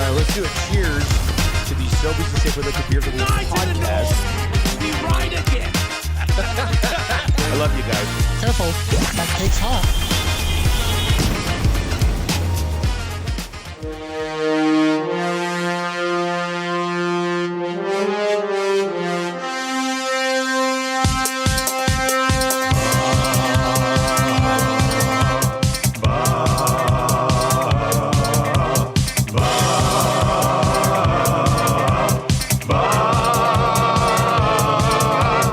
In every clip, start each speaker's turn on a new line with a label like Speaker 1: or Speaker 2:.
Speaker 1: right, let's do a cheers to the Sobeys and Safeway Liquid Beer for the podcast.
Speaker 2: We ride again.
Speaker 1: I love you guys.
Speaker 3: Careful, that cake's hot.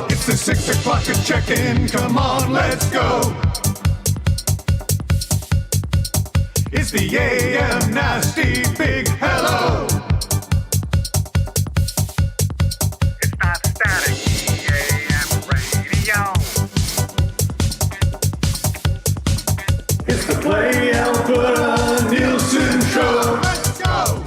Speaker 4: It's the 6 o'clock check-in, come on, let's go. It's the AM nasty big hello.
Speaker 5: It's not static, AM radio.
Speaker 4: It's the Play Alberta Nielson Show. Let's go.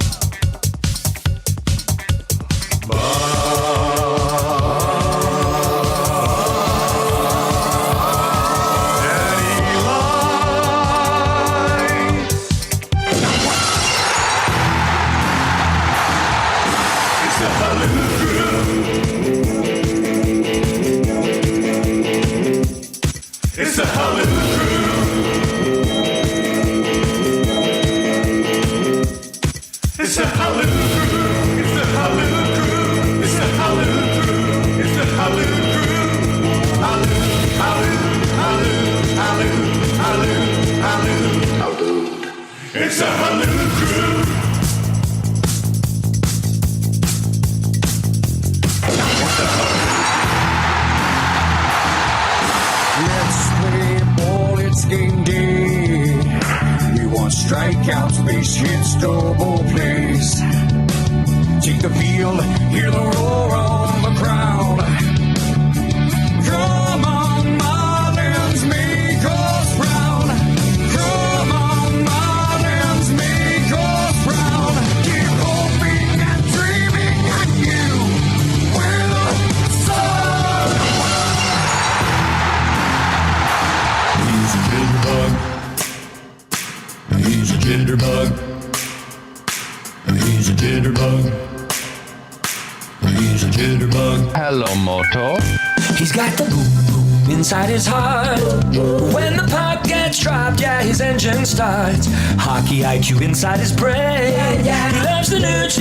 Speaker 4: It's the Hollywood Crew. It's the Hollywood Crew. It's the Hollywood Crew. It's the Hollywood Crew. It's the Hollywood Crew. Hollywood, Hollywood, Hollywood, Hollywood, Hollywood. It's the Hollywood Crew.
Speaker 6: Let's play ball, it's game day. We want strikeouts, base hits, double plays. Take the field, hear the roar of the crowd. Come on, Marlins, make us proud. Come on, Marlins, make us proud. Keep hoping and dreaming, and you will soar.
Speaker 4: He's a jitterbug. He's a jitterbug. He's a jitterbug. He's a jitterbug.
Speaker 7: Hello, Moto.
Speaker 8: He's got the boom boom inside his heart. When the puck gets dropped, yeah, his engine starts. Hockey IQ inside his brain. He loves the nudes,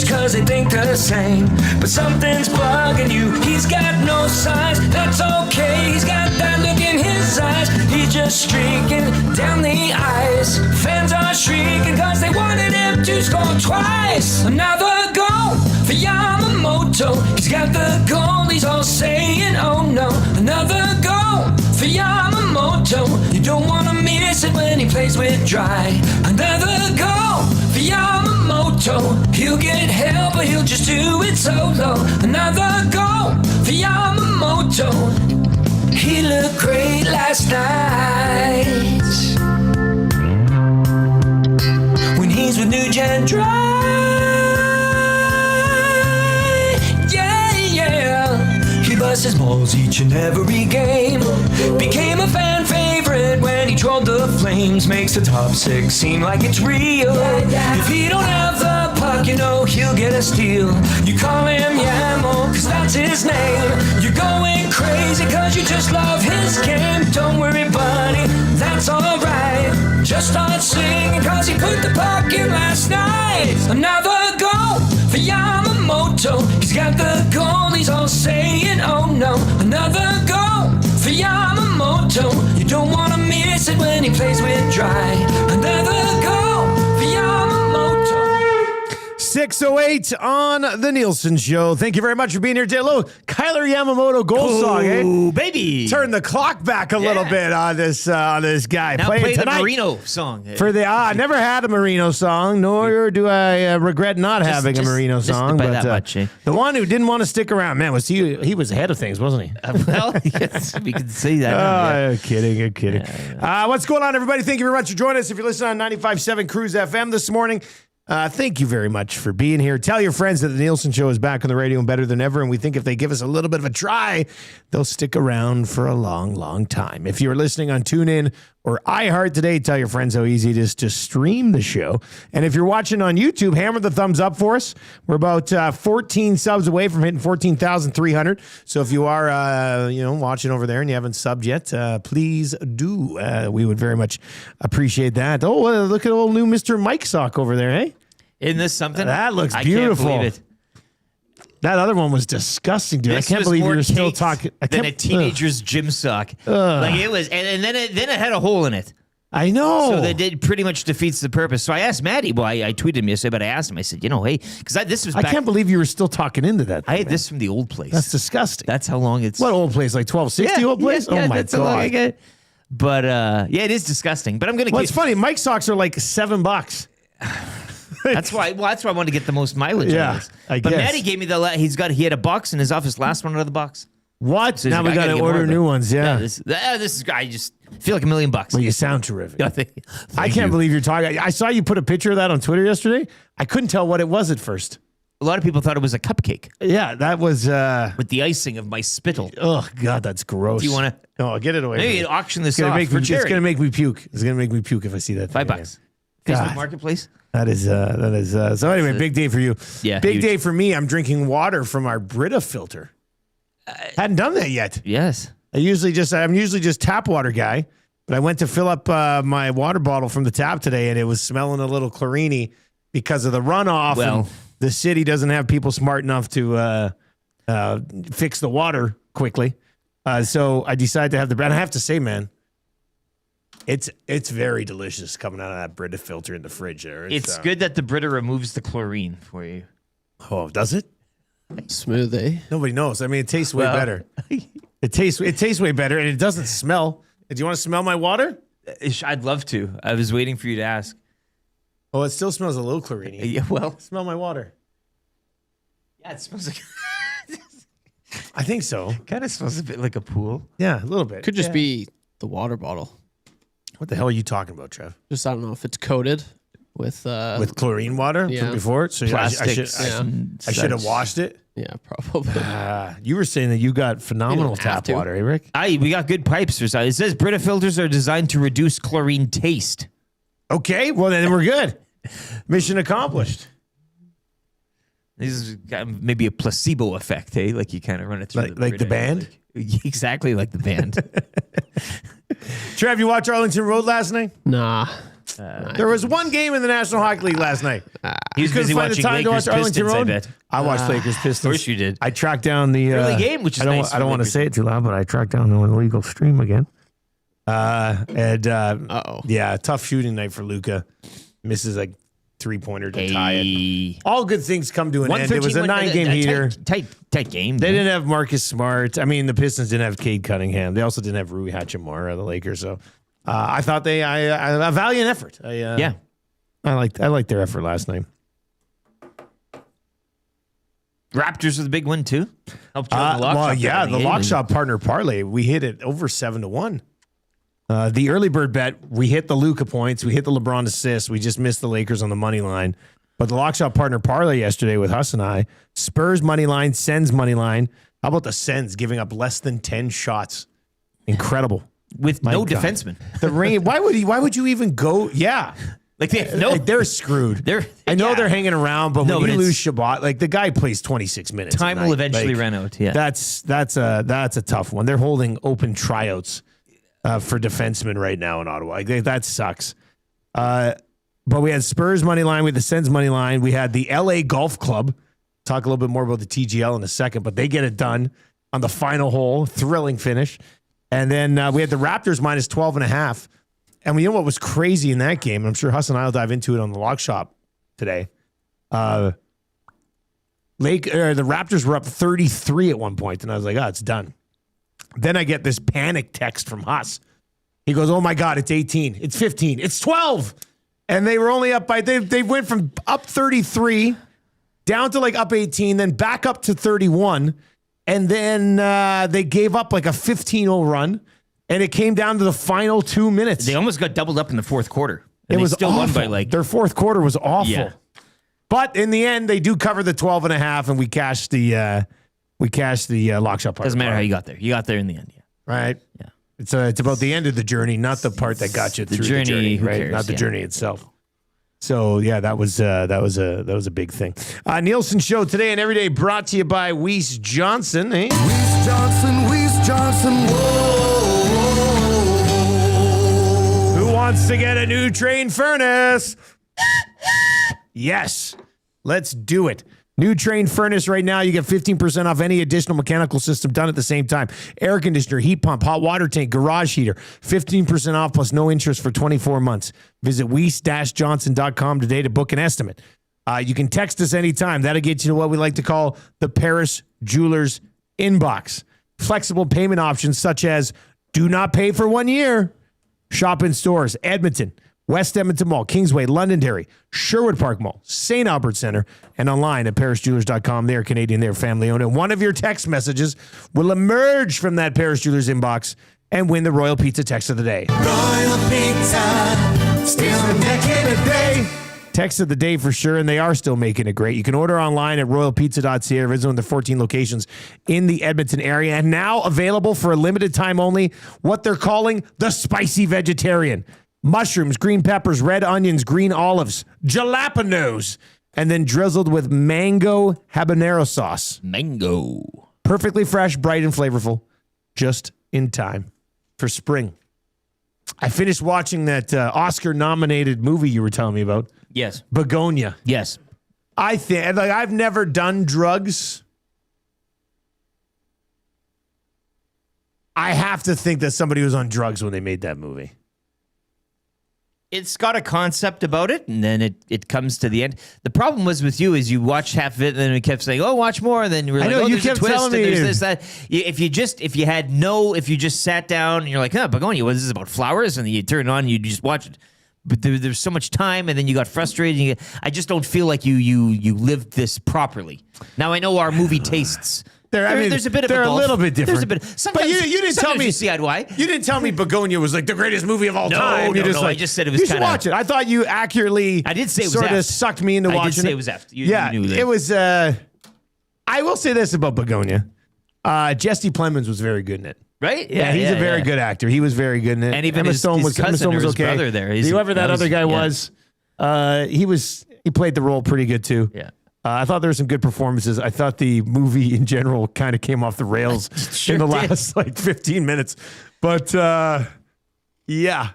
Speaker 8: cause they think the same. But something's bugging you, he's got no signs. That's okay, he's got that look in his eyes. He's just streaking down the ice. Fans are shrieking cause they wanted him to score twice. Another goal for Yamamoto. He's got the goal, he's all saying, oh no. Another goal for Yamamoto. You don't want to miss it when he plays with Dry. Another goal for Yamamoto. He'll get help, but he'll just do it solo. Another goal for Yamamoto. He looked great last night when he's with New Gen Dry. He busts his balls each and every game. Became a fan favorite when he trolled the Flames. Makes the top six seem like it's real. If he don't have the puck, you know he'll get a steal. You call him Yamo, cause that's his name. You're going crazy cause you just love his game. Don't worry buddy, that's alright. Just start singing cause he put the puck in last night. Another goal for Yamamoto. He's got the goal, he's all saying, oh no. Another goal for Yamamoto. You don't want to miss it when he plays with Dry. Another goal for Yamamoto.
Speaker 1: 6:08 on the Nielsen Show. Thank you very much for being here today. Hello, Kyler Yamamoto goal song, eh?
Speaker 2: Oh, baby.
Speaker 1: Turn the clock back a little bit on this guy.
Speaker 2: Now play the Marino song.
Speaker 1: For the I never had a Marino song, nor do I regret not having a Marino song.
Speaker 2: By
Speaker 1: But
Speaker 2: that much, eh?
Speaker 1: the one who didn't want to stick around, man, was he was ahead of things, wasn't he?
Speaker 2: Well, yes, we can say that.
Speaker 1: I'm kidding. I'm kidding. What's going on, everybody? Thank you very much for joining us. If you're listening on 95.7 Cruise FM this morning, thank you very much for being here. Tell your friends that the Nielsen Show is back on the radio and better than ever, and we think if they give us a little bit of a try, they'll stick around for a long, long time. If you're listening on TuneIn or iHeart today. Tell your friends how easy it is to stream the show. And if you're watching on YouTube, hammer the thumbs up for us. We're about 14 subs away from hitting 14,300. So if you are, watching over there and you haven't subbed yet, please do. We would very much appreciate that. Oh, look at old new Mr. Mike sock over there, hey?
Speaker 2: Isn't this something?
Speaker 1: That looks
Speaker 2: I
Speaker 1: beautiful.
Speaker 2: Can't believe it.
Speaker 1: That other one was disgusting, dude.
Speaker 2: This
Speaker 1: I can't
Speaker 2: was
Speaker 1: believe
Speaker 2: more
Speaker 1: you're still
Speaker 2: caked
Speaker 1: talking.
Speaker 2: than a teenager's gym sock. Like it was, and then it had a hole in it.
Speaker 1: I know.
Speaker 2: So that did pretty much defeats the purpose. So I asked Maddie. Well, I tweeted him yesterday, but I asked him. I said, hey, because this was.
Speaker 1: I
Speaker 2: Back,
Speaker 1: can't believe you were still talking into that.
Speaker 2: I had
Speaker 1: man.
Speaker 2: this from the old place.
Speaker 1: That's disgusting.
Speaker 2: That's how long it's.
Speaker 1: What old place? Like 1260 old place?
Speaker 2: Yeah,
Speaker 1: oh my
Speaker 2: that's how long I
Speaker 1: god.
Speaker 2: get. But it is disgusting. But I'm gonna.
Speaker 1: Well, it's funny. Mike socks are like $7.
Speaker 2: That's why. Well, that's why I wanted to get the most mileage.
Speaker 1: Yeah,
Speaker 2: out of this.
Speaker 1: I
Speaker 2: But
Speaker 1: guess.
Speaker 2: Maddie gave me he had a box in his office. Last one out of the box.
Speaker 1: What?
Speaker 2: So he's
Speaker 1: Now
Speaker 2: like,
Speaker 1: we
Speaker 2: I
Speaker 1: got
Speaker 2: gotta
Speaker 1: to
Speaker 2: get more
Speaker 1: order
Speaker 2: of it.
Speaker 1: new ones. Yeah.
Speaker 2: This is. I just feel like $1 million.
Speaker 1: Well, you sound terrific.
Speaker 2: Yeah, thank
Speaker 1: I can't
Speaker 2: you.
Speaker 1: believe you're talking. I saw you put a picture of that on Twitter yesterday. I couldn't tell what it was at first.
Speaker 2: A lot of people thought it was a cupcake
Speaker 1: Yeah, that was.
Speaker 2: with the icing of my spittle.
Speaker 1: Oh God, that's gross.
Speaker 2: Do you want to?
Speaker 1: No, get it away.
Speaker 2: Maybe
Speaker 1: from
Speaker 2: you'd
Speaker 1: me.
Speaker 2: auction this
Speaker 1: It's gonna
Speaker 2: off
Speaker 1: make
Speaker 2: for
Speaker 1: me. It's
Speaker 2: charity.
Speaker 1: gonna make me puke. It's gonna make me puke if I see that. thing again.
Speaker 2: $5. Facebook
Speaker 1: God.
Speaker 2: Marketplace.
Speaker 1: That is. So anyway, big day for you.
Speaker 2: Yeah,
Speaker 1: big
Speaker 2: huge.
Speaker 1: day for me. I'm drinking water from our Brita filter. Hadn't done that yet.
Speaker 2: Yes.
Speaker 1: I'm usually just tap water guy, but I went to fill up my water bottle from the tap today, and it was smelling a little chlorine because of the runoff.
Speaker 2: Well-
Speaker 1: and the city doesn't have people smart enough to fix the water quickly, so I decided to have the. And I have to say, man, it's very delicious coming out of that Brita filter in the fridge there.
Speaker 2: It's good that the Brita removes the chlorine for you.
Speaker 1: Oh, does it?
Speaker 3: Smooth, eh?
Speaker 1: Nobody knows. I mean, it tastes way
Speaker 2: Well-
Speaker 1: better. It tastes way better, and it doesn't smell. Do you want to smell my water?
Speaker 2: I'd love to. I was waiting for you to ask.
Speaker 1: Oh, it still smells a little chlorine.
Speaker 2: Yeah, well,
Speaker 1: Smell my water.
Speaker 2: yeah, it smells like
Speaker 1: I think so.
Speaker 2: kind of smells a bit like a pool.
Speaker 1: Yeah, a little bit.
Speaker 3: Could just be the water bottle.
Speaker 1: What the hell are you talking about, Trev?
Speaker 3: Just I don't know if it's coated with
Speaker 1: With chlorine water
Speaker 3: Yeah.
Speaker 1: from before? So
Speaker 2: Plastics.
Speaker 1: I should have washed it.
Speaker 3: yeah, probably.
Speaker 1: You were saying that you got phenomenal
Speaker 3: You don't have
Speaker 1: tap
Speaker 3: to.
Speaker 1: water, eh, Rick?
Speaker 2: We got good pipes. It says Brita filters are designed to reduce chlorine taste.
Speaker 1: Okay, well then we're good. Mission accomplished.
Speaker 2: This is maybe a placebo effect, eh? Like you kind of run it through
Speaker 1: Like the
Speaker 2: Brita.
Speaker 1: band?
Speaker 2: Exactly like the band.
Speaker 1: Trev, you watch Arlington Road last night?
Speaker 3: Nah.
Speaker 1: There was one game in the National Hockey League last night.
Speaker 2: He was
Speaker 1: Couldn't
Speaker 2: busy
Speaker 1: find the
Speaker 2: watching
Speaker 1: time to
Speaker 2: Lakers
Speaker 1: watch Arlington
Speaker 2: Pistons, I
Speaker 1: Road.
Speaker 2: bet.
Speaker 1: I watched Lakers Pistons.
Speaker 2: Of course you did.
Speaker 1: I tracked down the
Speaker 2: Early game, which is
Speaker 1: I don't,
Speaker 2: nice
Speaker 1: I don't
Speaker 2: for
Speaker 1: want to
Speaker 2: Lakers.
Speaker 1: say it too loud, but I tracked down an illegal stream again.
Speaker 3: Uh-oh.
Speaker 1: Yeah, tough shooting night for Luka. Misses like 3-pointer to tie it.
Speaker 2: Hey.
Speaker 1: All good things come to an end. It was a 9-game heater.
Speaker 2: Tight game.
Speaker 1: They didn't have Marcus Smart. I mean, the Pistons didn't have Cade Cunningham. They also didn't have Rui Hachimura, the Lakers. So I thought a valiant effort.
Speaker 2: Yeah.
Speaker 1: I liked their effort last night.
Speaker 2: Raptors with a big win too. Helped you on the lock shot bet in
Speaker 1: the
Speaker 2: game.
Speaker 1: lock shot partner parlay. We hit it over 7-1. The early bird bet, we hit the Luka points, we hit the LeBron assists, we just missed the Lakers on the money line. But the lock shot partner parlay yesterday with Huss and I, Spurs money line, Sens money line. How about the Sens giving up less than 10 shots? Incredible.
Speaker 2: with
Speaker 1: My
Speaker 2: no
Speaker 1: God.
Speaker 2: defenseman.
Speaker 1: The Rain. Why would you even go? Yeah.
Speaker 2: Like they have no.
Speaker 1: Like, they're screwed. I know they're hanging around, but
Speaker 2: No,
Speaker 1: when
Speaker 2: but
Speaker 1: you
Speaker 2: it's-
Speaker 1: lose Shabbat, like the guy plays 26 minutes.
Speaker 2: Time
Speaker 1: a
Speaker 2: will
Speaker 1: night.
Speaker 2: eventually
Speaker 1: Like,
Speaker 2: run out. Yeah.
Speaker 1: That's a tough one. They're holding open tryouts for defensemen right now in Ottawa. Like, that sucks. But we had Spurs money line, we had the Sens money line, we had the LA Golf Club. Talk a little bit more about the TGL in a second, but they get it done on the final hole. Thrilling finish. And then we had the Raptors minus 12.5. And you know what was crazy in that game? I'm sure Huss and I will dive into it on the Lock Shop today. The Raptors were up 33 at one point, and I was like, it's done. Then I get this panic text from Huss. He goes, oh my God, it's 18, it's 15, it's 12. And they were only up by, they went from up 33 down to like up 18, then back up to 31. And then they gave up like a 15-0 run, and it came down to the final 2 minutes.
Speaker 2: They almost got doubled up in the fourth quarter.
Speaker 1: It
Speaker 2: And
Speaker 1: was
Speaker 2: they still
Speaker 1: awful.
Speaker 2: won by like
Speaker 1: Their fourth quarter was awful.
Speaker 2: Yeah.
Speaker 1: But in the end, they do cover the 12.5, and we cashed the lock shot part.
Speaker 2: Doesn't matter how you got there. You got there in the end. Yeah.
Speaker 1: Right.
Speaker 2: Yeah.
Speaker 1: It's about the end of the journey, not the part that got you through the journey,
Speaker 2: who
Speaker 1: right?
Speaker 2: cares?
Speaker 1: Not the
Speaker 2: Yeah.
Speaker 1: journey itself. So yeah, that was a big thing. Nielsen Show today and every day brought to you by Weiss Johnson. Eh?
Speaker 4: Weiss Johnson, whoa.
Speaker 1: Who wants to get a new train furnace? Yes, let's do it. New train furnace right now. You get 15% off any additional mechanical system done at the same time. Air conditioner, heat pump, hot water tank, garage heater. 15% off plus no interest for 24 months. Visit weiss-johnson.com today to book an estimate. You can text us anytime. That'll get you to what we like to call the Paris Jewelers inbox. Flexible payment options such as do not pay for 1 year. Shop in stores, Edmonton, West Edmonton Mall, Kingsway, Londonderry, Sherwood Park Mall, St. Albert Center, and online at parisjewelers.com. They're Canadian, they're family owned. And one of your text messages will emerge from that Paris Jewelers inbox and win the Royal Pizza text of the day.
Speaker 4: Royal Pizza, still making a day.
Speaker 1: Text of the day for sure, and they are still making it great. You can order online at royalpizza.ca or visit one of the 14 locations in the Edmonton area. And now available for a limited time only, what they're calling the Spicy Vegetarian. Mushrooms, green peppers, red onions, green olives, jalapenos, and then drizzled with mango habanero sauce.
Speaker 2: Mango.
Speaker 1: Perfectly fresh, bright, and flavorful, just in time for spring. I finished watching that Oscar-nominated movie you were telling me about,
Speaker 2: Yes.
Speaker 1: Begonia.
Speaker 2: Yes.
Speaker 1: I think, like, I've never done drugs. I have to think that somebody was on drugs when they made that movie.
Speaker 2: It's got a concept about it, and then it comes to the end. The problem was with you is you watched half of it, and then we kept saying, "Oh, watch more." And then you were like,
Speaker 1: know,
Speaker 2: "Oh,
Speaker 1: you
Speaker 2: there's a
Speaker 1: kept
Speaker 2: twist,
Speaker 1: telling
Speaker 2: and
Speaker 1: me.
Speaker 2: there's this, that." If you just sat down and you're like, "Huh, Begonia, what is this about flowers?" And then you turn it on, and you just watch it. But there's so much time, and then you got frustrated. I just don't feel like you lived this properly. Now I know our movie tastes. There's a bit of
Speaker 1: they're
Speaker 2: a
Speaker 1: a little bit different.
Speaker 2: There's a bit.
Speaker 1: But you didn't tell
Speaker 2: sometimes
Speaker 1: me.
Speaker 2: you see eye to eye.
Speaker 1: You didn't tell me Begonia was like the greatest movie of all
Speaker 2: No,
Speaker 1: time.
Speaker 2: no,
Speaker 1: You
Speaker 2: no, I just said it was
Speaker 1: You should
Speaker 2: kinda-
Speaker 1: watch it. I thought you accurately.
Speaker 2: I did say it was
Speaker 1: sort of
Speaker 2: effed.
Speaker 1: sucked me into
Speaker 2: I did
Speaker 1: watching
Speaker 2: say
Speaker 1: it.
Speaker 2: it was effed. You knew that.
Speaker 1: It was. I will say this about Begonia. Jesse Plemons was very good in it.
Speaker 2: Right?
Speaker 1: Yeah, he's a very good actor. He was very good in it.
Speaker 2: And even
Speaker 1: Emma
Speaker 2: his
Speaker 1: Stone was
Speaker 2: cousin or his
Speaker 1: okay.
Speaker 2: brother there.
Speaker 1: Whoever that other guy was, he played the role pretty good too.
Speaker 2: Yeah.
Speaker 1: I thought there were some good performances. I thought the movie in general kind of came off the rails in the
Speaker 2: did.
Speaker 1: last like 15 minutes. But yeah.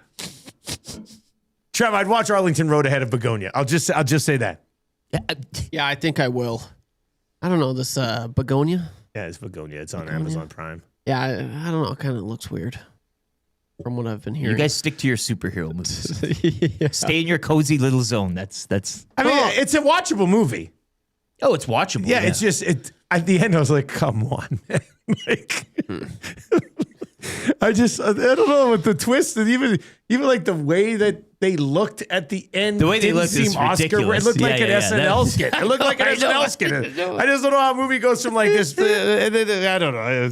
Speaker 1: Trev, I'd watch Arlington Road ahead of Begonia. I'll just say that.
Speaker 3: Yeah, I think I will. I don't know this Begonia.
Speaker 1: Yeah, it's Begonia. It's on Amazon Prime.
Speaker 3: Yeah, I don't know. It kind of looks weird from what I've been hearing.
Speaker 2: You guys stick to your superhero movies. Stay in your cozy little zone. That's.
Speaker 1: I mean, it's a watchable movie.
Speaker 2: Oh, it's watchable.
Speaker 1: Yeah, it's just at the end I was like, come on. Like I don't know with the twist and even like the way that they looked at the end.
Speaker 2: The way they
Speaker 1: didn't
Speaker 2: looked is
Speaker 1: seem Oscar.
Speaker 2: ridiculous.
Speaker 1: It looked like
Speaker 2: Yeah,
Speaker 1: an
Speaker 2: yeah,
Speaker 1: SNL skit. It looked like an
Speaker 2: I know,
Speaker 1: SNL skit. I just don't know how a movie goes from like this. I don't know.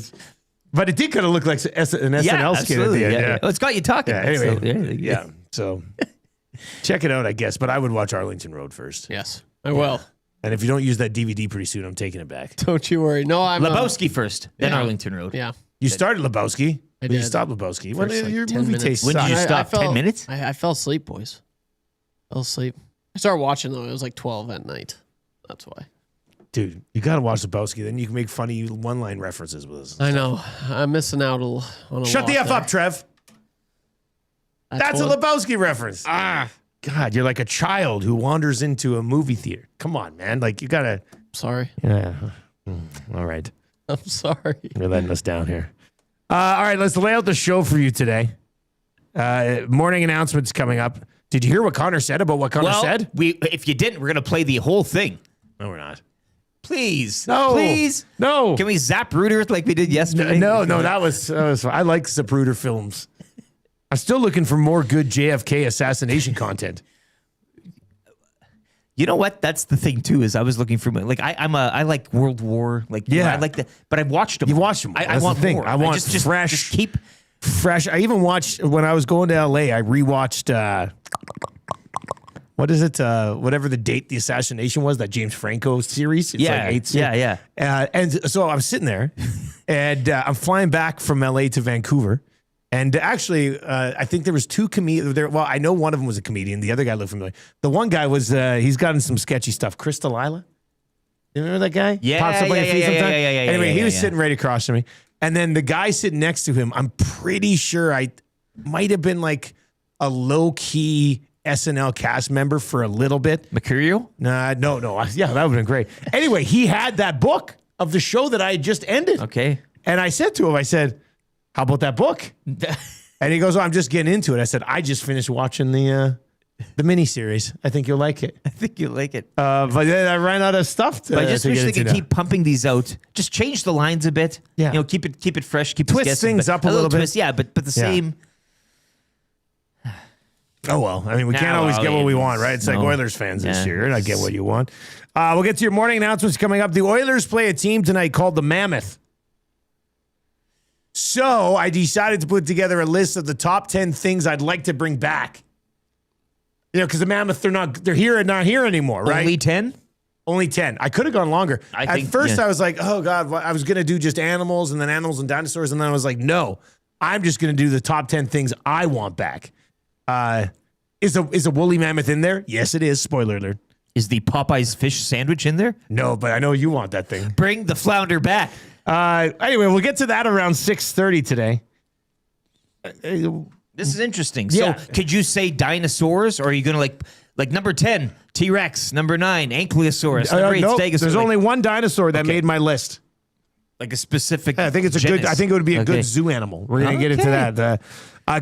Speaker 1: But it did kind of look like an SNL skit at the end. Yeah.
Speaker 2: Oh, it's got you talking.
Speaker 1: Yeah, anyway,
Speaker 2: So,
Speaker 1: yeah. So check it out, I guess. But I would watch Arlington Road first.
Speaker 3: Yes, I will.
Speaker 1: And if you don't use that DVD pretty soon, I'm taking it back.
Speaker 3: Don't you worry. No, I'm
Speaker 2: Lebowski first, then
Speaker 3: Yeah.
Speaker 2: Arlington Road.
Speaker 3: Yeah.
Speaker 1: You started Lebowski.
Speaker 3: I
Speaker 1: but You
Speaker 3: did.
Speaker 1: stopped Lebowski.
Speaker 3: First,
Speaker 1: Well,
Speaker 3: like,
Speaker 1: your
Speaker 3: 10
Speaker 1: movie
Speaker 3: minutes.
Speaker 1: taste
Speaker 2: When did you
Speaker 1: sucks.
Speaker 2: stop? 10 minutes?
Speaker 3: I fell asleep, boys. Fell asleep. I started watching though. It was like 12 at night. That's why.
Speaker 1: Dude, you got to watch Lebowski. Then you can make funny one-line references with us.
Speaker 3: I know. I'm missing out on a
Speaker 1: Shut the
Speaker 3: lot
Speaker 1: F
Speaker 3: there.
Speaker 1: up, Trev. That's a
Speaker 3: one.
Speaker 1: Lebowski reference. God, you're like a child who wanders into a movie theater. Come on, man. Like, you got to...
Speaker 3: Sorry.
Speaker 1: Yeah. All right.
Speaker 3: I'm sorry.
Speaker 1: You're letting us down here. All right, let's lay out the show for you today. Morning announcements coming up. Did you hear what Connor said about what Connor said?
Speaker 2: If you didn't, we're going to play the whole thing.
Speaker 1: No, we're not.
Speaker 2: Please.
Speaker 1: No.
Speaker 2: Please.
Speaker 1: No.
Speaker 2: Can we zap Reuter like we did yesterday?
Speaker 1: No, that was I like Zapruder films. I'm still looking for more good JFK assassination content.
Speaker 2: You know what? That's the thing too. Is I was looking for like I like World War. Like
Speaker 1: Yeah.
Speaker 2: I like that. But I've watched them.
Speaker 1: You've watched them.
Speaker 2: I
Speaker 1: That's
Speaker 2: want
Speaker 1: the thing.
Speaker 2: more.
Speaker 1: I want
Speaker 2: just
Speaker 1: fresh.
Speaker 2: Just keep.
Speaker 1: Fresh. I even watched when I was going to LA. I rewatched what is it? Whatever the date the assassination was, that James Franco series. It's
Speaker 2: Yeah,
Speaker 1: like 8
Speaker 2: yeah.
Speaker 1: And so I'm sitting there, and I'm flying back from LA to Vancouver, And actually, I think there was two comedians. Well, I know one of them was a comedian. The other guy looked familiar. The one guy was, he's gotten some sketchy stuff. Chris D'Elia? You remember that guy?
Speaker 2: Yeah,
Speaker 1: Pops up on your feed sometime? Anyway, he was
Speaker 2: yeah.
Speaker 1: sitting right across from me. And then the guy sitting next to him, I'm pretty sure I might have been like a low-key SNL cast member for a little bit.
Speaker 2: Mercurio?
Speaker 1: No. Yeah, that would have been great. Anyway, he had that book of the show that I had just ended.
Speaker 2: Okay.
Speaker 1: And I said to him, I said, how about that book? And he goes, oh, I'm just getting into it. I said, I just finished watching the miniseries. I think you'll like it.
Speaker 2: I think you like it.
Speaker 1: But then I ran out of stuff to
Speaker 2: I just wish
Speaker 1: get
Speaker 2: they
Speaker 1: into
Speaker 2: could
Speaker 1: now.
Speaker 2: keep pumping these out. Just change the lines a bit.
Speaker 1: Yeah.
Speaker 2: You know, keep it fresh. Keep
Speaker 1: Twist
Speaker 2: the sketches,
Speaker 1: things
Speaker 2: but
Speaker 1: up a little bit.
Speaker 2: Twist, yeah, but the same.
Speaker 1: Oh, well. I mean, we can't always get what we want, right? It's like Oilers fans this year. And I get what you want. We'll get to your morning announcements coming up. The Oilers play a team tonight called the Mammoth. So I decided to put together a list of the top 10 things I'd like to bring back. You know, because the Mammoth, they're here and not here anymore, right?
Speaker 2: Only 10?
Speaker 1: Only 10. I could have gone longer. At first,
Speaker 2: yeah.
Speaker 1: I was like, oh, God, I was going to do just animals and then animals and dinosaurs. And then I was like, no, I'm just going to do the top 10 things I want back. Is a woolly mammoth in there? Yes, it is. Spoiler alert.
Speaker 2: Is the Popeyes fish sandwich in there?
Speaker 1: No, but I know you want that thing.
Speaker 2: Bring the flounder back.
Speaker 1: Anyway, we'll get to that around 6:30 today.
Speaker 2: This is interesting.
Speaker 1: Yeah.
Speaker 2: So, could you say dinosaurs, or are you going to like number 10, T-Rex, number 9, Ankylosaurus, number 8,
Speaker 1: Nope,
Speaker 2: Stegosaurus?
Speaker 1: there's only one dinosaur that made my list.
Speaker 2: like a specific.
Speaker 1: I think it's a
Speaker 2: genus.
Speaker 1: good. I think it would be a
Speaker 2: Okay.
Speaker 1: good zoo animal. We're going to get into that.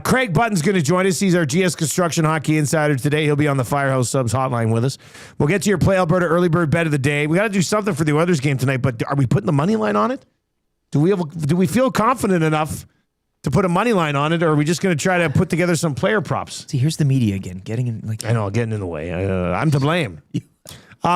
Speaker 1: Craig Button's going to join us. He's our GS Construction Hockey Insider today. He'll be on the Firehouse Subs hotline with us. We'll get to your Play Alberta early bird bet of the day. We got to do something for the Oilers game tonight. But are we putting the money line on it? Do we feel confident enough to put a money line on it, or are we just going to try to put together some player props?
Speaker 2: See, here's the media again, getting in like.
Speaker 1: I know, getting in the way. I'm to blame.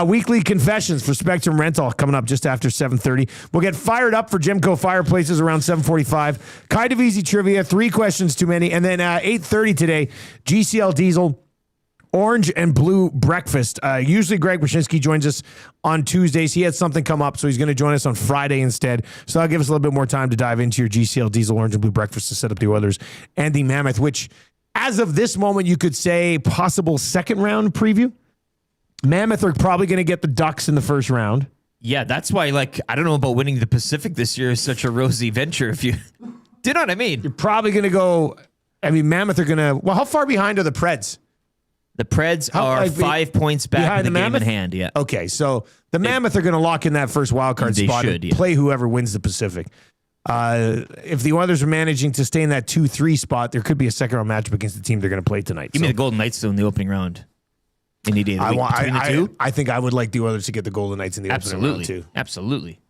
Speaker 1: Weekly confessions for Spectrum Rental coming up just after 7:30. We'll get fired up for Gemco Fireplaces around 7:45. Kind of easy trivia, 3 questions too many, and then 8:30 today, GCL Diesel Orange and Blue Breakfast. Usually Greg Wyshynski joins us on Tuesdays. He had something come up, so he's going to join us on Friday instead. So that'll give us a little bit more time to dive into your GCL Diesel Orange and Blue Breakfast to set up the Oilers and the Mammoth, which as of this moment, you could say possible second round preview. Mammoth are probably going to get the Ducks in the first round.
Speaker 2: Yeah, that's why. Like, I don't know about winning the Pacific this year is such a rosy venture. If you, do you know what I mean?
Speaker 1: You're probably going to go. I mean, Mammoth are going to. Well, how far behind are the Preds?
Speaker 2: The Preds are 5 points back
Speaker 1: behind
Speaker 2: in the
Speaker 1: the
Speaker 2: game
Speaker 1: Mammoth?
Speaker 2: in hand. Yeah.
Speaker 1: Okay, so the Mammoth are going to lock in that first wild card
Speaker 2: They
Speaker 1: spot
Speaker 2: should,
Speaker 1: and
Speaker 2: yeah.
Speaker 1: play whoever wins the Pacific. If the Oilers are managing to stay in that 2-3 spot, there could be a second round matchup against the team they're going to play tonight.
Speaker 2: Give me the Golden Knights though in the opening round. Any day of the week. Between the two.
Speaker 1: I think I would like the Oilers to get the Golden Knights in the opening round too.
Speaker 2: Absolutely.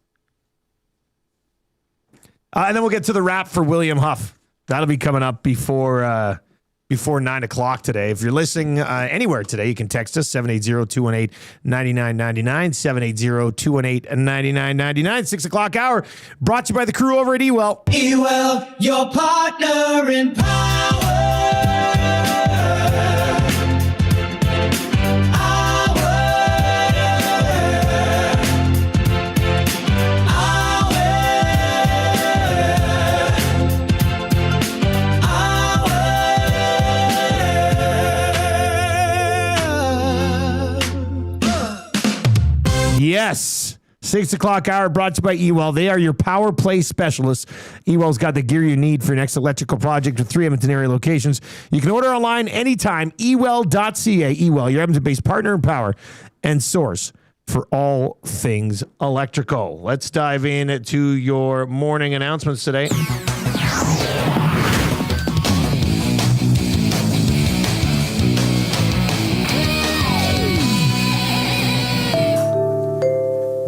Speaker 1: And then we'll get to the wrap for William Huff. That'll be coming up before 9 o'clock today. If you're listening anywhere today, you can text us 780-218-9999, 780-218-9999. 6 o'clock hour brought to you by the crew over at Ewell.
Speaker 8: Ewell, your partner in power.
Speaker 1: Yes. 6 o'clock hour brought to you by Ewell. They are your power play specialists. Ewell's got the gear you need for your next electrical project with 3 Edmonton area locations. You can order online anytime. Ewell.ca. Ewell, your Edmonton-based partner in power and source for all things electrical. Let's dive in to your morning announcements today.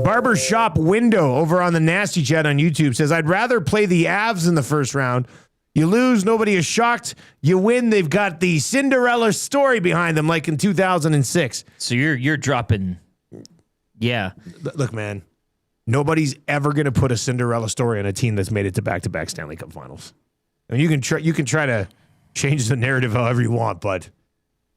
Speaker 1: Barbershop Window over on the Nasty Chat on YouTube says, I'd rather play the Avs in the first round. You lose, nobody is shocked. You win, they've got the Cinderella story behind them like in 2006.
Speaker 2: So you're dropping. Yeah.
Speaker 1: Look, man, nobody's ever going to put a Cinderella story on a team that's made it to back-to-back Stanley Cup finals. I mean, you can try to change the narrative however you want, but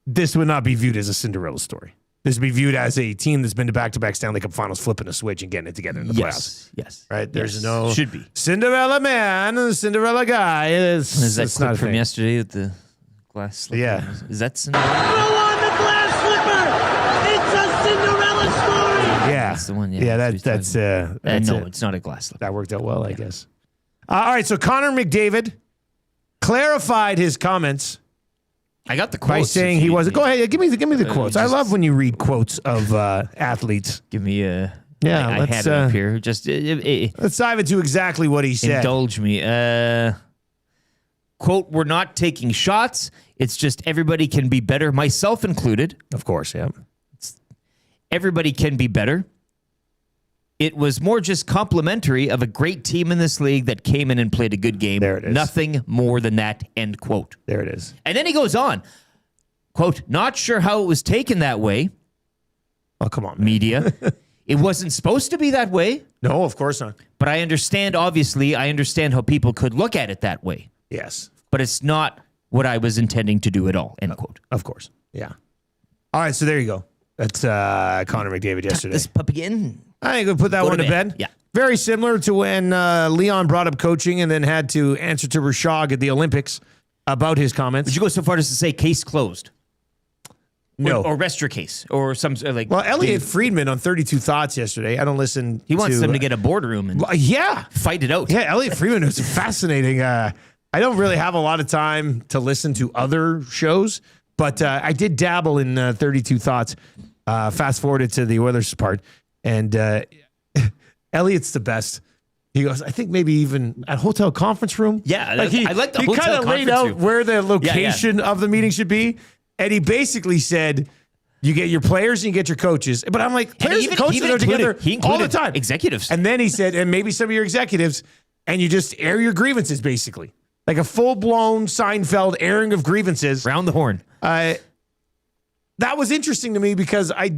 Speaker 1: this would not be viewed as a Cinderella story. This would be viewed as a team that's been to back-to-back Stanley Cup Finals, flipping a switch and getting it together in the playoffs.
Speaker 2: Yes.
Speaker 1: Right? There's
Speaker 2: Yes.
Speaker 1: no
Speaker 2: Should be.
Speaker 1: Cinderella man, Cinderella guy.
Speaker 2: Is that
Speaker 1: it's not
Speaker 2: clip
Speaker 1: a
Speaker 2: from
Speaker 1: thing.
Speaker 2: yesterday with the glass slipper?
Speaker 1: Yeah.
Speaker 2: Is that
Speaker 7: Go on the glass slipper. It's a Cinderella story.
Speaker 1: Yeah,
Speaker 2: That's the one, yeah.
Speaker 1: Yeah,
Speaker 2: That's
Speaker 1: that's
Speaker 2: no,
Speaker 1: it.
Speaker 2: it's not a glass slipper.
Speaker 1: That worked out well, I guess. All right, so Connor McDavid clarified his comments
Speaker 2: I got the
Speaker 1: by
Speaker 2: quotes.
Speaker 1: saying
Speaker 2: if
Speaker 1: he
Speaker 2: you-
Speaker 1: wasn't. Go ahead, give me the quotes. I
Speaker 2: just-
Speaker 1: love when you read quotes of athletes.
Speaker 2: Give me a.
Speaker 1: Yeah,
Speaker 2: I
Speaker 1: let's,
Speaker 2: had it up here. Just
Speaker 1: Let's dive into exactly what he said.
Speaker 2: indulge me. Quote: "We're not taking shots. It's just everybody can be better, myself included.
Speaker 1: Of course, yeah.
Speaker 2: Everybody can be better. It was more just complimentary of a great team in this league that came in and played a good game.
Speaker 1: There it is.
Speaker 2: Nothing more than that." End quote.
Speaker 1: There it is.
Speaker 2: And then he goes on. Quote: "Not sure how it was taken that way,
Speaker 1: Oh, come on, man.
Speaker 2: media. It wasn't supposed to be that way,
Speaker 1: No, of course not.
Speaker 2: but I understand, obviously, I understand how people could look at it that way.
Speaker 1: Yes,
Speaker 2: But it's not what I was intending to do at all." End quote.
Speaker 1: of course. Yeah. All right, so there you go. That's Connor McDavid yesterday.
Speaker 2: This puppy in.
Speaker 1: I think we'll put that
Speaker 2: Go
Speaker 1: one
Speaker 2: to
Speaker 1: to bed.
Speaker 2: bed. Yeah.
Speaker 1: Very similar to when Leon brought up coaching and then had to answer to Rashog at the Olympics about his comments.
Speaker 2: Would you go so far as to say case closed?
Speaker 1: No.
Speaker 2: Or rest your case? Or some like.
Speaker 1: Well, Elliot Friedman on 32 Thoughts yesterday. I don't listen.
Speaker 2: He wants them to get a boardroom and
Speaker 1: Yeah.
Speaker 2: fight it out.
Speaker 1: Yeah, Elliot Friedman was fascinating. I don't really have a lot of time to listen to other shows, but I did dabble in 32 Thoughts. Fast forwarded to the Oilers part, and Elliot's the best. He goes, I think maybe even at hotel conference room.
Speaker 2: Yeah, I like the
Speaker 1: he
Speaker 2: hotel
Speaker 1: kind of laid
Speaker 2: conference
Speaker 1: out
Speaker 2: room.
Speaker 1: where the location of the meeting should be, and he basically said, you get your players and you get your coaches. But I'm like, players and coaches are together all the time.
Speaker 2: Executives.
Speaker 1: And then he said, and maybe some of your executives, and you just air your grievances, basically. Like a full-blown Seinfeld airing of grievances.
Speaker 2: Round the horn.
Speaker 1: That was interesting to me because I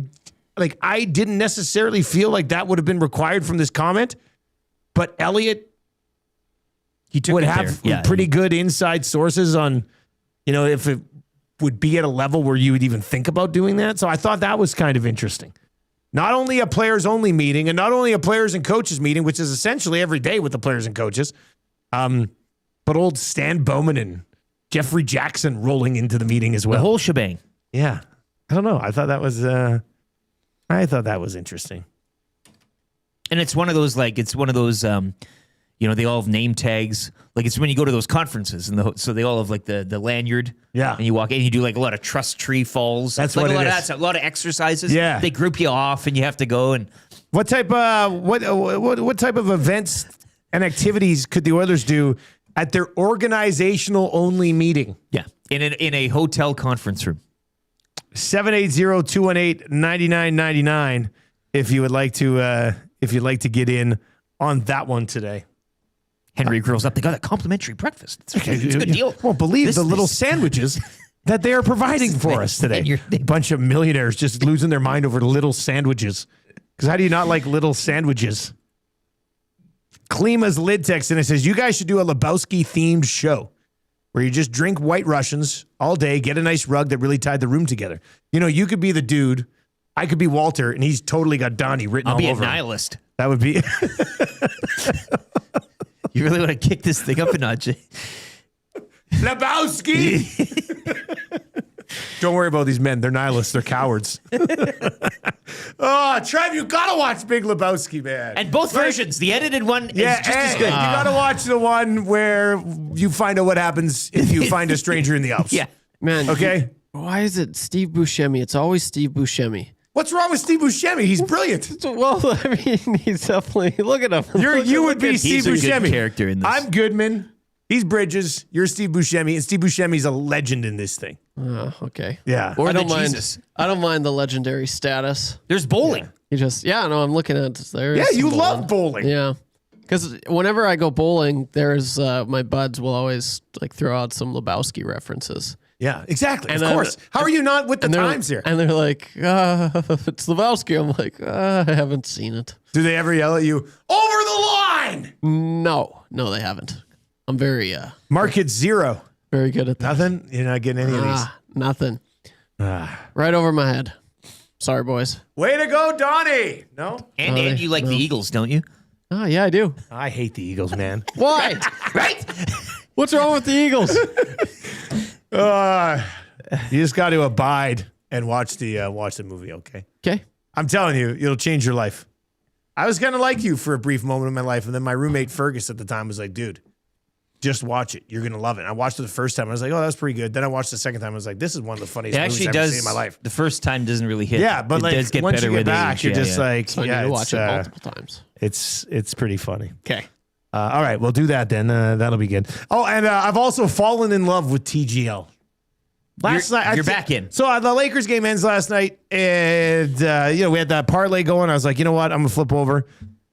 Speaker 1: didn't necessarily feel like that would have been required from this comment, but Elliot
Speaker 2: He took
Speaker 1: would
Speaker 2: it
Speaker 1: have
Speaker 2: there. Yeah,
Speaker 1: pretty good inside sources on, if it would be at a level where you would even think about doing that. So I thought that was kind of interesting. Not only a players only meeting and not only a players and coaches meeting, which is essentially every day with the players and coaches, but old Stan Bowman and Jeffrey Jackson rolling into the meeting as
Speaker 2: the
Speaker 1: well.
Speaker 2: whole shebang.
Speaker 1: Yeah. I don't know. I thought that was interesting.
Speaker 2: And it's one of those they all have name tags. Like it's when you go to those conferences and so they all have like the lanyard.
Speaker 1: Yeah.
Speaker 2: And you walk in and you do like a lot of trust tree falls.
Speaker 1: That's
Speaker 2: like
Speaker 1: what
Speaker 2: a lot
Speaker 1: it
Speaker 2: of
Speaker 1: is.
Speaker 2: that's a lot of exercises.
Speaker 1: Yeah.
Speaker 2: They group you off and you have to go and
Speaker 1: What type what type of events and activities could the Oilers do at their organizational only meeting?
Speaker 2: yeah. In a hotel conference room.
Speaker 1: 780-218-9999 if you'd like to get in on that one today.
Speaker 2: Henry grows up. They got a complimentary breakfast. It's a good deal.
Speaker 1: Won't believe
Speaker 2: This-
Speaker 1: the little
Speaker 2: this-
Speaker 1: sandwiches that they are providing for us today. A bunch of millionaires just losing their mind over little sandwiches. Because how do you not like little sandwiches? Klima's lid text and it says, you guys should do a Lebowski themed show where you just drink White Russians all day, get a nice rug that really tied the room together. You could be the dude. I could be Walter, and he's totally got Donnie written
Speaker 2: I'll
Speaker 1: all
Speaker 2: be a
Speaker 1: over him.
Speaker 2: nihilist.
Speaker 1: That would be...
Speaker 2: You really want to kick this thing up a notch?
Speaker 1: Lebowski! Don't worry about these men. They're nihilists. They're cowards. Trev, you got to watch Big Lebowski, man.
Speaker 2: And both versions. The edited one is just as good.
Speaker 1: You got to watch the one where you find out what happens if you find a stranger in the Alps.
Speaker 2: Yeah.
Speaker 3: Man,
Speaker 1: Okay?
Speaker 3: why is it Steve Buscemi? It's always Steve Buscemi.
Speaker 1: What's wrong with Steve Buscemi? He's brilliant.
Speaker 3: Well, I mean, he's definitely look at him.
Speaker 1: You would be
Speaker 2: He's
Speaker 1: Steve
Speaker 2: a good
Speaker 1: Buscemi.
Speaker 2: character in this.
Speaker 1: I'm Goodman. He's Bridges. You're Steve Buscemi. And Steve Buscemi's a legend in this thing.
Speaker 3: Okay.
Speaker 1: Yeah.
Speaker 2: Or
Speaker 3: I
Speaker 2: the
Speaker 3: don't mind.
Speaker 2: Jesus.
Speaker 3: I don't mind the legendary status.
Speaker 2: There's bowling.
Speaker 3: You just I'm looking at there.
Speaker 1: Yeah,
Speaker 3: is
Speaker 1: you
Speaker 3: some
Speaker 1: love bowling.
Speaker 3: Yeah, because whenever I go bowling, there's my buds will always like throw out some Lebowski references.
Speaker 1: Yeah, exactly.
Speaker 3: And
Speaker 1: of
Speaker 3: then-
Speaker 1: course. How are you not with the
Speaker 3: And they're-
Speaker 1: times here?
Speaker 3: And they're like, it's Lebowski. I'm like, I haven't seen it.
Speaker 1: Do they ever yell at you, over the line?
Speaker 3: No, they haven't. I'm very
Speaker 1: Market 0.
Speaker 3: very good at that.
Speaker 1: Nothing? You're not getting any of these.
Speaker 3: Nothing. Right over my head. Sorry, boys.
Speaker 1: Way to go, Donnie. No?
Speaker 2: And you like the Eagles, don't you?
Speaker 3: Oh, yeah, I do.
Speaker 1: I hate the Eagles, man.
Speaker 3: Why?
Speaker 2: Right?
Speaker 3: What's wrong with the Eagles?
Speaker 1: You just got to abide and watch the movie, okay?
Speaker 3: Okay.
Speaker 1: I'm telling you, it'll change your life. I was kind of like you for a brief moment in my life, and then my roommate Fergus at the time was like, dude, just watch it. You're going to love it. And I watched it the first time. I was like, oh, that's pretty good. Then I watched it the second time. I was like, this is one of the funniest
Speaker 2: It
Speaker 1: movies
Speaker 2: actually
Speaker 1: I've ever
Speaker 2: does.
Speaker 1: seen in my life.
Speaker 2: The first time doesn't really hit.
Speaker 1: Yeah, but
Speaker 2: it
Speaker 1: like
Speaker 2: does get
Speaker 1: once
Speaker 2: better
Speaker 1: you get
Speaker 2: with
Speaker 1: back,
Speaker 2: age.
Speaker 1: you're
Speaker 2: Yeah,
Speaker 1: just
Speaker 2: yeah.
Speaker 1: like,
Speaker 3: So I need to watch it multiple times.
Speaker 1: It's pretty funny.
Speaker 3: Okay.
Speaker 1: All right, we'll do that then. That'll be good. Oh, and I've also fallen in love with TGL. Last night,
Speaker 2: You're back in.
Speaker 1: So the Lakers game ends last night, and we had that parlay going. I was like, you know what, I'm gonna flip over,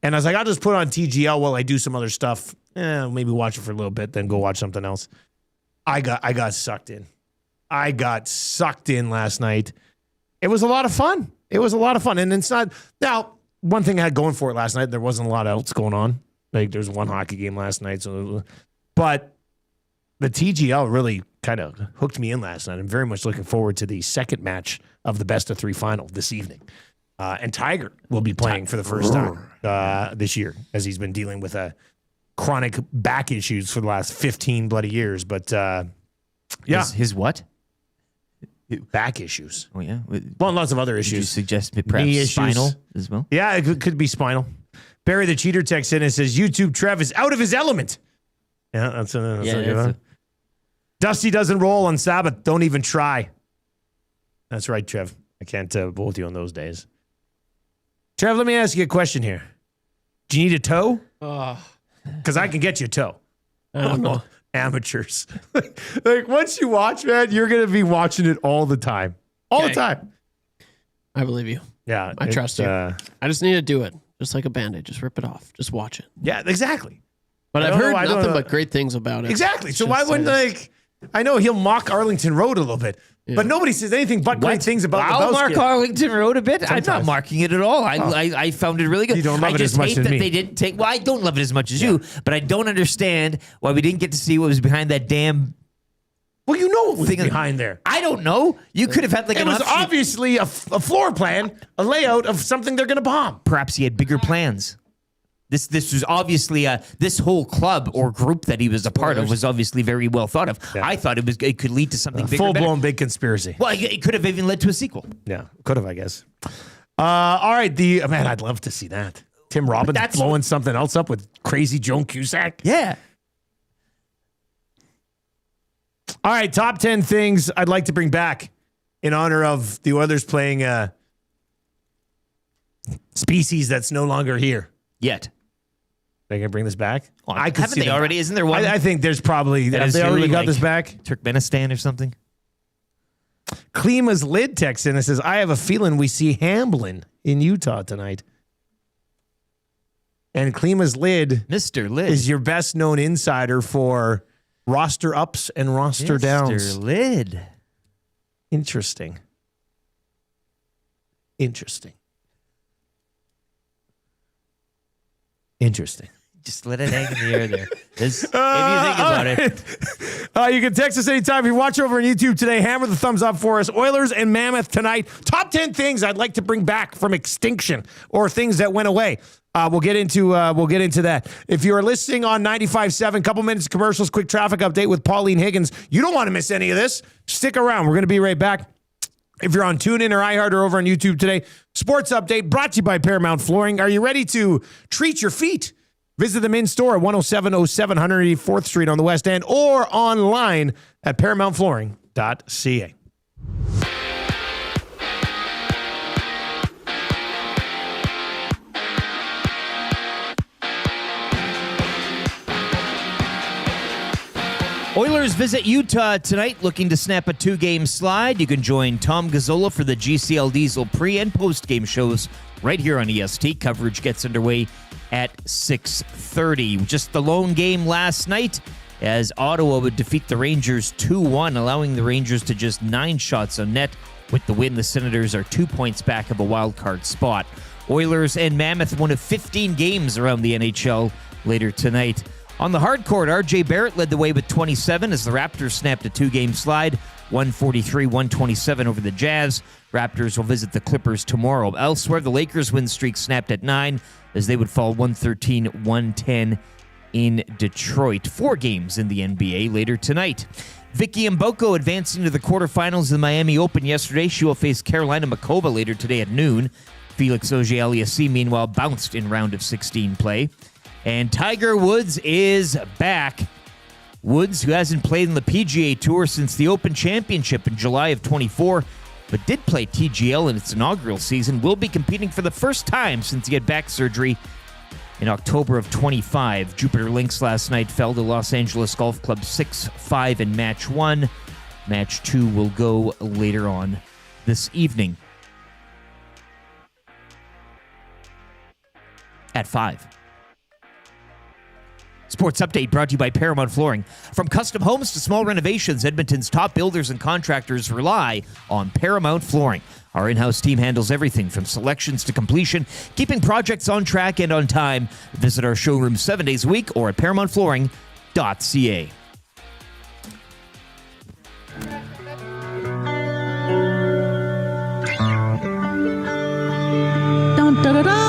Speaker 1: and I was like, I'll just put on TGL while I do some other stuff. Maybe watch it for a little bit, then go watch something else. I got sucked in. I got sucked in last night. It was a lot of fun. And it's not now. One thing I had going for it last night, there wasn't a lot else going on. Like there's one hockey game last night, but the TGL really kind of hooked me in last night. I'm very much looking forward to the second match of the best of three final this evening. And Tiger will be playing for the first time this year, as he's been dealing with chronic back issues for the last 15 bloody years. But
Speaker 2: His what?
Speaker 1: back issues.
Speaker 2: Oh yeah.
Speaker 1: Well, and lots of other
Speaker 2: Did you
Speaker 1: issues.
Speaker 2: suggest
Speaker 1: Knee
Speaker 2: perhaps
Speaker 1: issues.
Speaker 2: spinal as well?
Speaker 1: Yeah, it could be spinal. Barry the Cheater texts in and says, YouTube Trev is out of his element. Yeah, that's a good one. Dusty doesn't roll on Sabbath. Don't even try. That's right, Trev. I can't bowl with you on those days. Trev, let me ask you a question here. Do you need a toe? Because I can get you a toe.
Speaker 3: I don't know.
Speaker 1: Amateurs. Like once you watch, man, you're going to be watching it all the time. All the
Speaker 3: Okay.
Speaker 1: time.
Speaker 3: I believe you.
Speaker 1: Yeah.
Speaker 3: I trust you. I just need to do it. Just like a Band-Aid. Just rip it off. Just watch it.
Speaker 1: Yeah, exactly.
Speaker 3: But
Speaker 1: I
Speaker 3: I've
Speaker 1: don't
Speaker 3: heard
Speaker 1: know, I don't
Speaker 3: nothing
Speaker 1: know.
Speaker 3: but great things about it.
Speaker 1: Exactly. So
Speaker 3: It's
Speaker 1: why
Speaker 3: just,
Speaker 1: wouldn't I know he'll mock Arlington Road a little bit, but nobody says anything but great things about
Speaker 2: I'll
Speaker 1: Lebowski.
Speaker 2: mark Arlington Road a bit. I'm not
Speaker 1: Sometimes.
Speaker 2: marking it at all. I found it really good.
Speaker 1: You don't love
Speaker 2: I
Speaker 1: it
Speaker 2: just
Speaker 1: as much
Speaker 2: hate
Speaker 1: as
Speaker 2: that
Speaker 1: me.
Speaker 2: they didn't take. Well, I don't love it as much as you, but I don't understand why we didn't get to see what was behind that damn.
Speaker 1: Well, you know what was
Speaker 2: Thing-
Speaker 1: behind there.
Speaker 2: I don't know. You could have had like
Speaker 1: It
Speaker 2: an
Speaker 1: was
Speaker 2: offshoot.
Speaker 1: obviously a floor plan, a layout of something they're going to bomb.
Speaker 2: Perhaps he had bigger plans. This was obviously this whole club or group that he was a part of was obviously very well thought of.
Speaker 1: Yeah.
Speaker 2: I thought it could lead to something bigger. better.
Speaker 1: Full-blown big conspiracy.
Speaker 2: Well, it could have even led to a sequel.
Speaker 1: Yeah, could have, I guess. All right, man, I'd love to see that. Tim Robbins
Speaker 2: that's-
Speaker 1: blowing something else up with crazy Joan Cusack.
Speaker 2: Yeah.
Speaker 1: All right, top 10 things I'd like to bring back in honor of the Oilers playing a species that's no longer here.
Speaker 2: Yet.
Speaker 1: They can bring this back?
Speaker 2: Well,
Speaker 1: I could
Speaker 2: haven't
Speaker 1: see
Speaker 2: they
Speaker 1: that.
Speaker 2: already? Isn't there one?
Speaker 1: I think there's probably.
Speaker 2: That
Speaker 1: Have
Speaker 2: is
Speaker 1: they already
Speaker 2: doing,
Speaker 1: got
Speaker 2: like,
Speaker 1: this back?
Speaker 2: Turkmenistan or something?
Speaker 1: Klima's lid texts in and says, I have a feeling we see Hamblin in Utah tonight. And Klima's lid
Speaker 2: Mr. Lid.
Speaker 1: is your best known insider for roster ups and roster downs.
Speaker 2: Mr. Lid.
Speaker 1: Interesting.
Speaker 2: Just let it hang in the air there. If you think about it.
Speaker 1: You can text us anytime. If you watch over on YouTube today, hammer the thumbs up for us. Oilers and Mammoth tonight. Top 10 things I'd like to bring back from extinction or things that went away. We'll get into that. If you are listening on 95.7, couple minutes of commercials, quick traffic update with Pauline Higgins. You don't want to miss any of this. Stick around. We're going to be right back. If you're on TuneIn or iHeart or over on YouTube today, sports update brought to you by Paramount Flooring. Are you ready to treat your feet? Visit them in store at 10707 184th Street on the West End or online at paramountflooring.ca.
Speaker 2: Oilers visit Utah tonight looking to snap a 2-game slide. You can join Tom Gazzola for the GCL Diesel pre- and post-game shows right here on EST. Coverage gets underway at 6:30. Just the lone game last night as Ottawa would defeat the Rangers 2-1, allowing the Rangers to just 9 shots on net. With the win, the Senators are 2 points back of a wild card spot. Oilers and Mammoth, one of 15 games around the NHL later tonight. On the hard court, RJ Barrett led the way with 27 as the Raptors snapped a 2-game slide 143-127 over the Jazz. Raptors will visit the Clippers tomorrow. Elsewhere, the Lakers' win streak snapped at 9 as they would fall 113-110 in Detroit. 4 games in the NBA later tonight. Vicky Mboko advancing to the quarterfinals of the Miami Open yesterday. She will face Carolina Makova later today at noon. Felix Auger-Aliassime, meanwhile, bounced in round of 16 play. And Tiger Woods is back. Woods, who hasn't played in the PGA Tour since the Open Championship in July of 24, but did play TGL in its inaugural season, will be competing for the first time since he had back surgery in October of 25. Jupiter Lynx last night fell to Los Angeles Golf Club 6-5 in match 1. Match 2 will go later on this evening at 5. Sports Update brought to you by Paramount Flooring. From custom homes to small renovations, Edmonton's top builders and contractors rely on Paramount Flooring. Our in-house team handles everything from selections to completion, keeping projects on track and on time. Visit our showroom 7 days a week or at ParamountFlooring.ca.
Speaker 9: Dun, da, da, da.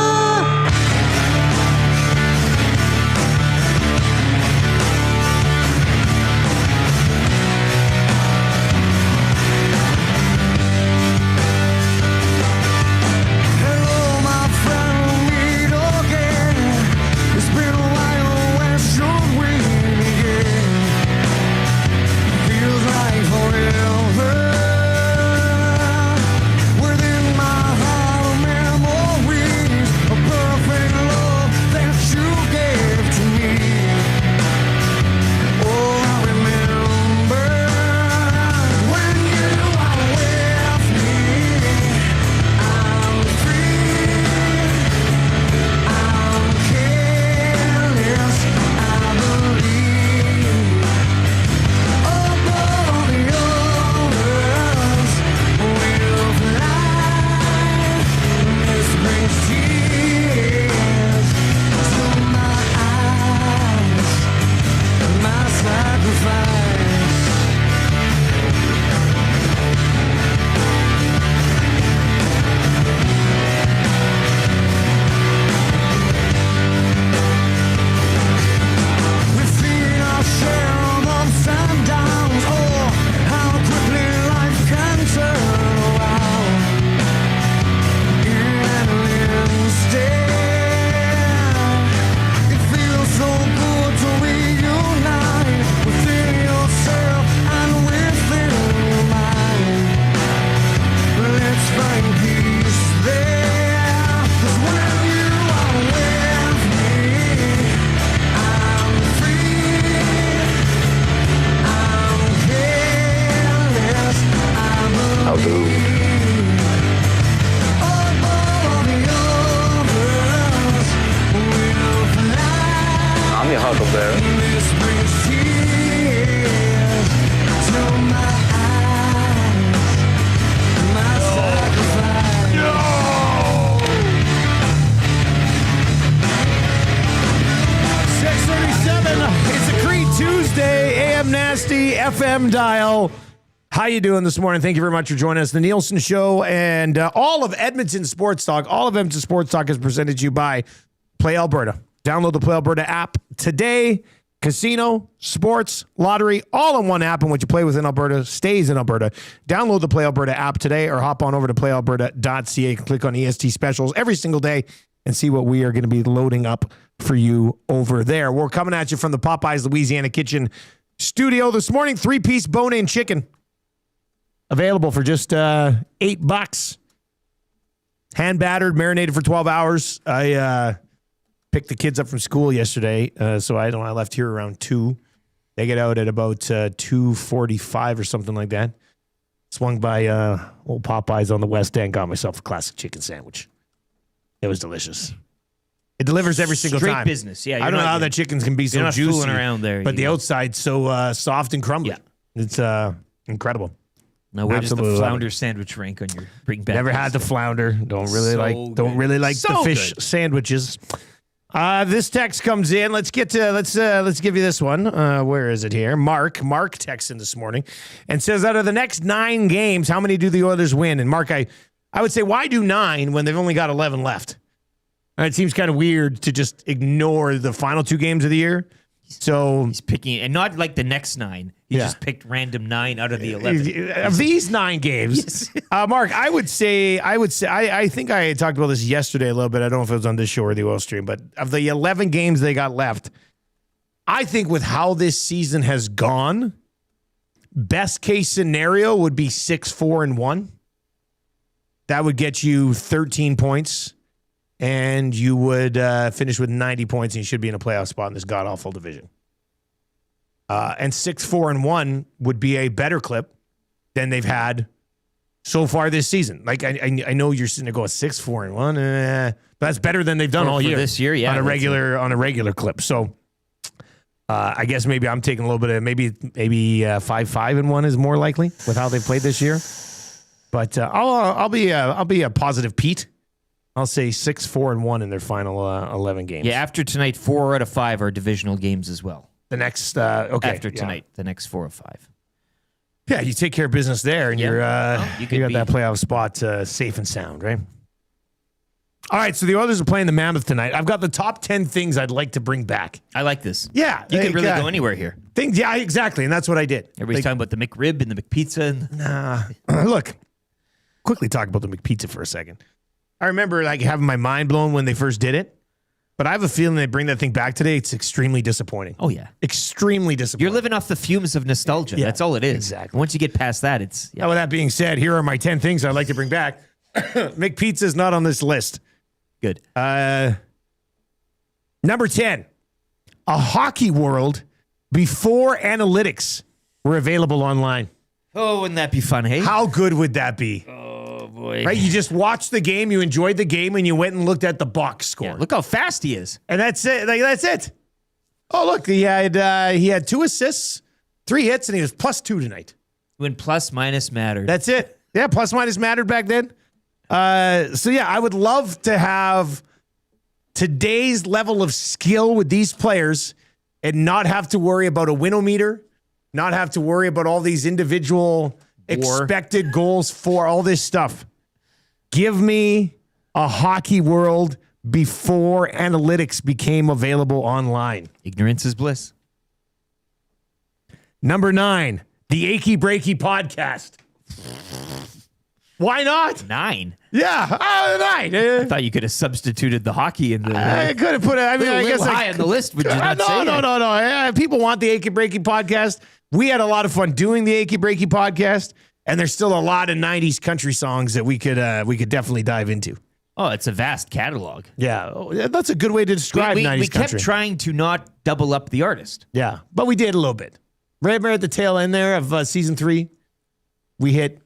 Speaker 1: FM dial. How you doing this morning? Thank you very much for joining us. The Nielson Show and all of Edmonton Sports Talk. All of Edmonton Sports Talk is presented to you by Play Alberta. Download the Play Alberta app today. Casino, sports, lottery, all in one app. And what you play within Alberta stays in Alberta. Download the Play Alberta app today or hop on over to playalberta.ca. You can click on EST specials every single day and see what we are going to be loading up for you over there. We're coming at you from the Popeyes Louisiana Kitchen studio this morning. 3-piece bone-in chicken available for just $8. Hand battered, marinated for 12 hours. I picked the kids up from school yesterday, so I left here around 2. They get out at about 2:45 or something like that. Swung by old Popeyes on the West End, got myself a classic chicken sandwich. It was delicious. It delivers every single
Speaker 2: Straight
Speaker 1: time.
Speaker 2: business, yeah.
Speaker 1: I don't know how that chickens can be so
Speaker 2: not
Speaker 1: juicy,
Speaker 2: fooling around there,
Speaker 1: but the outside so soft and crumbly.
Speaker 2: Yeah.
Speaker 1: It's incredible.
Speaker 2: Now, where
Speaker 1: Absolutely
Speaker 2: does
Speaker 1: love
Speaker 2: the flounder sandwich rank on your bring back?
Speaker 1: Never had the flounder. Don't really like
Speaker 2: good.
Speaker 1: the fish
Speaker 2: good.
Speaker 1: sandwiches. This text comes in. Let's give you this one. Where is it here? Mark texts in this morning and says, out of the next 9 games, how many do the Oilers win? And Mark, I would say, why do 9 when they've only got 11 left? It seems kind of weird to just ignore the final 2 games of the year. So
Speaker 2: he's picking, and not like the next 9. He just picked random 9 out of the 11
Speaker 1: of these 9 games. Yes. Mark, I think I talked about this yesterday a little bit. I don't know if it was on this show or the Oil Stream, but of the 11 games they got left, I think with how this season has gone, best case scenario would be 6-4-1. That would get you 13 points. And you would finish with 90 points, and you should be in a playoff spot in this god-awful division. And 6-4-1 would be a better clip than they've had so far this season. Like I know you're sitting there going 6-4-1, but that's better than they've done all year
Speaker 2: this year. Yeah,
Speaker 1: on a regular clip. So I guess maybe I'm taking a little bit of maybe 5-5-1 is more likely with how they've played this year. But I'll be a positive Pete. I'll say 6-4-1 in their final 11 games.
Speaker 2: Yeah, after tonight, 4 out of 5 are divisional games as well.
Speaker 1: The next, after
Speaker 2: tonight, the next 4 or 5.
Speaker 1: Yeah, you take care of business there, and you got that playoff spot safe and sound, right? All right, so the Oilers are playing the Mammoth tonight. I've got the top 10 things I'd like to bring back.
Speaker 2: I like this.
Speaker 1: Yeah.
Speaker 2: You could really go anywhere here.
Speaker 1: Yeah, exactly, and that's what I did.
Speaker 2: Everybody's talking about the McRib and the McPizza.
Speaker 1: Look, quickly talk about the McPizza for a second. I remember having my mind blown when they first did it, but I have a feeling they bring that thing back today. It's extremely disappointing.
Speaker 2: Oh, yeah.
Speaker 1: Extremely disappointing.
Speaker 2: You're living off the fumes of nostalgia.
Speaker 1: Yeah,
Speaker 2: that's all it is.
Speaker 1: exactly.
Speaker 2: Once you get past that, it's...
Speaker 1: Now, with that being said, here are my 10 things I'd like to bring back. McPizza's not on this list.
Speaker 2: Good.
Speaker 1: Number 10, a hockey world before analytics were available online.
Speaker 2: Oh, wouldn't that be fun, hey?
Speaker 1: How good would that be?
Speaker 2: Oh, boy.
Speaker 1: Right? You just watched the game, you enjoyed the game, and you went and looked at the box score.
Speaker 2: Yeah, look how fast he is.
Speaker 1: And that's it. That's it. Oh, look, he had 2 assists, 3 hits, and he was +2 tonight.
Speaker 2: When plus minus mattered.
Speaker 1: That's it. Yeah, plus minus mattered back then. So, yeah, I would love to have today's level of skill with these players and not have to worry about a winometer, not have to worry about all these individual expected goals for all this stuff. Give me a hockey world before analytics became available online.
Speaker 2: Ignorance is bliss.
Speaker 1: Number 9, the Achy Breaky podcast. Why not?
Speaker 2: 9.
Speaker 1: Yeah, 9.
Speaker 2: I thought you could have substituted the hockey in the.
Speaker 1: I could have put it. I mean, I guess
Speaker 2: high on the list. Would you not say
Speaker 1: no. People want the Achy Breaky podcast. We had a lot of fun doing the Achy Breaky podcast, and there's still a lot of '90s country songs that we could definitely dive into.
Speaker 2: Oh, it's a vast catalog.
Speaker 1: Yeah, that's a good way to describe '90s country.
Speaker 2: We kept trying to not double up the artist.
Speaker 1: Yeah, but we did a little bit. Right at the tail end there of season 3, we hit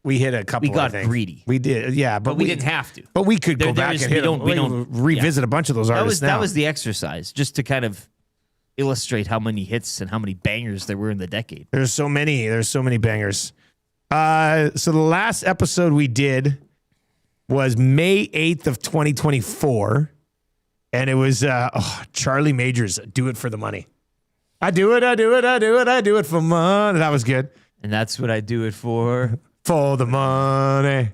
Speaker 1: a couple.
Speaker 2: We got greedy.
Speaker 1: We did, yeah, but
Speaker 2: we didn't have to.
Speaker 1: But we could go back and revisit a bunch of those artists.
Speaker 2: That was the exercise, just to kind of illustrate how many hits and how many bangers there were in the decade.
Speaker 1: There's so many bangers. So the last episode we did was May 8th of 2024, and it was Charlie Majors, "Do It for the Money." I do it for money. That was good.
Speaker 2: And that's what I do it for.
Speaker 1: For the money.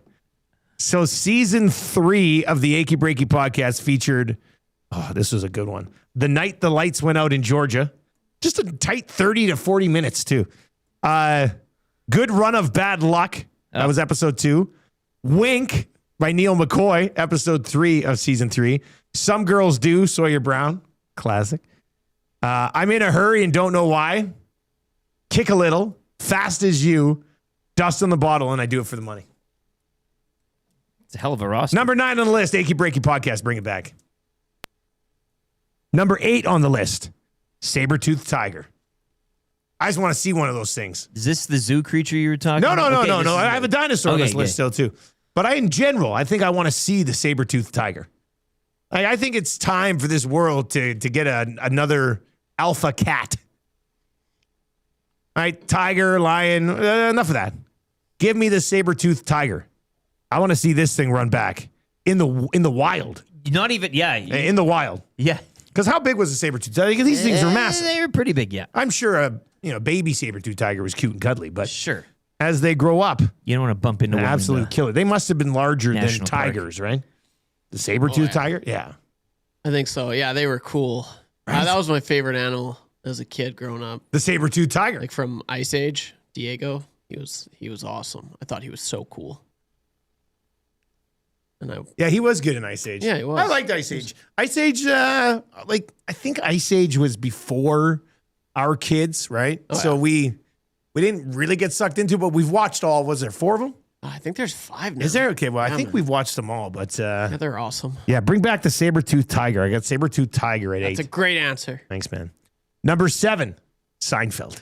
Speaker 1: So season 3 of the Achy Breaky podcast featured, this was a good one, the night the lights went out in Georgia. Just a tight 30 to 40 minutes, too. Good run of bad luck. That was episode 2. Wink by Neil McCoy, episode 3 of season 3. Some Girls Do, Sawyer Brown. Classic. I'm in a hurry and don't know why. Kick a little. Fast as you. Dust on the bottle, and I do it for the money.
Speaker 2: It's a hell of a roster.
Speaker 1: Number 9 on the list, Achy Breaky podcast. Bring it back. Number 8 on the list, saber-toothed tiger. I just want to see one of those things.
Speaker 2: Is this the zoo creature you were talking
Speaker 1: No.
Speaker 2: about?
Speaker 1: I have a dinosaur on this list still, too. But in general, I think I want to see the saber-toothed tiger. I think it's time for this world to get another alpha cat. All right, tiger, lion, enough of that. Give me the saber-toothed tiger. I want to see this thing run back in the wild.
Speaker 2: Not even, yeah.
Speaker 1: in the wild.
Speaker 2: Yeah.
Speaker 1: Because how big was a saber-tooth tiger? These things are massive.
Speaker 2: They were pretty big, yeah.
Speaker 1: I'm sure a baby saber-tooth tiger was cute and cuddly, but
Speaker 2: Sure.
Speaker 1: as they grow up,
Speaker 2: You don't want to bump into
Speaker 1: an
Speaker 2: one.
Speaker 1: absolute killer. They must have been larger than
Speaker 2: National Park.
Speaker 1: tigers, right? The saber-tooth
Speaker 3: yeah.
Speaker 1: tiger? Yeah.
Speaker 3: I think so. Yeah, they were cool. That was my favorite animal as a kid growing up.
Speaker 1: The saber-tooth tiger.
Speaker 3: Like from Ice Age, Diego. He was awesome. I thought he was so cool. And
Speaker 1: Yeah, he was good in Ice Age.
Speaker 3: Yeah, he was.
Speaker 1: I liked Ice Age. Ice Age, I think Ice Age was before our kids, right?
Speaker 3: Oh,
Speaker 1: so
Speaker 3: yeah.
Speaker 1: we didn't really get sucked into, but we've watched all. Was there 4 of them?
Speaker 3: I think there's 5 now.
Speaker 1: Is there? Okay, well, I think
Speaker 3: man.
Speaker 1: we've watched them all, but
Speaker 3: Yeah, they're awesome.
Speaker 1: yeah, bring back the saber-tooth tiger. I got saber-tooth tiger at 8.
Speaker 3: That's a great answer.
Speaker 1: Thanks, man. Number 7, Seinfeld.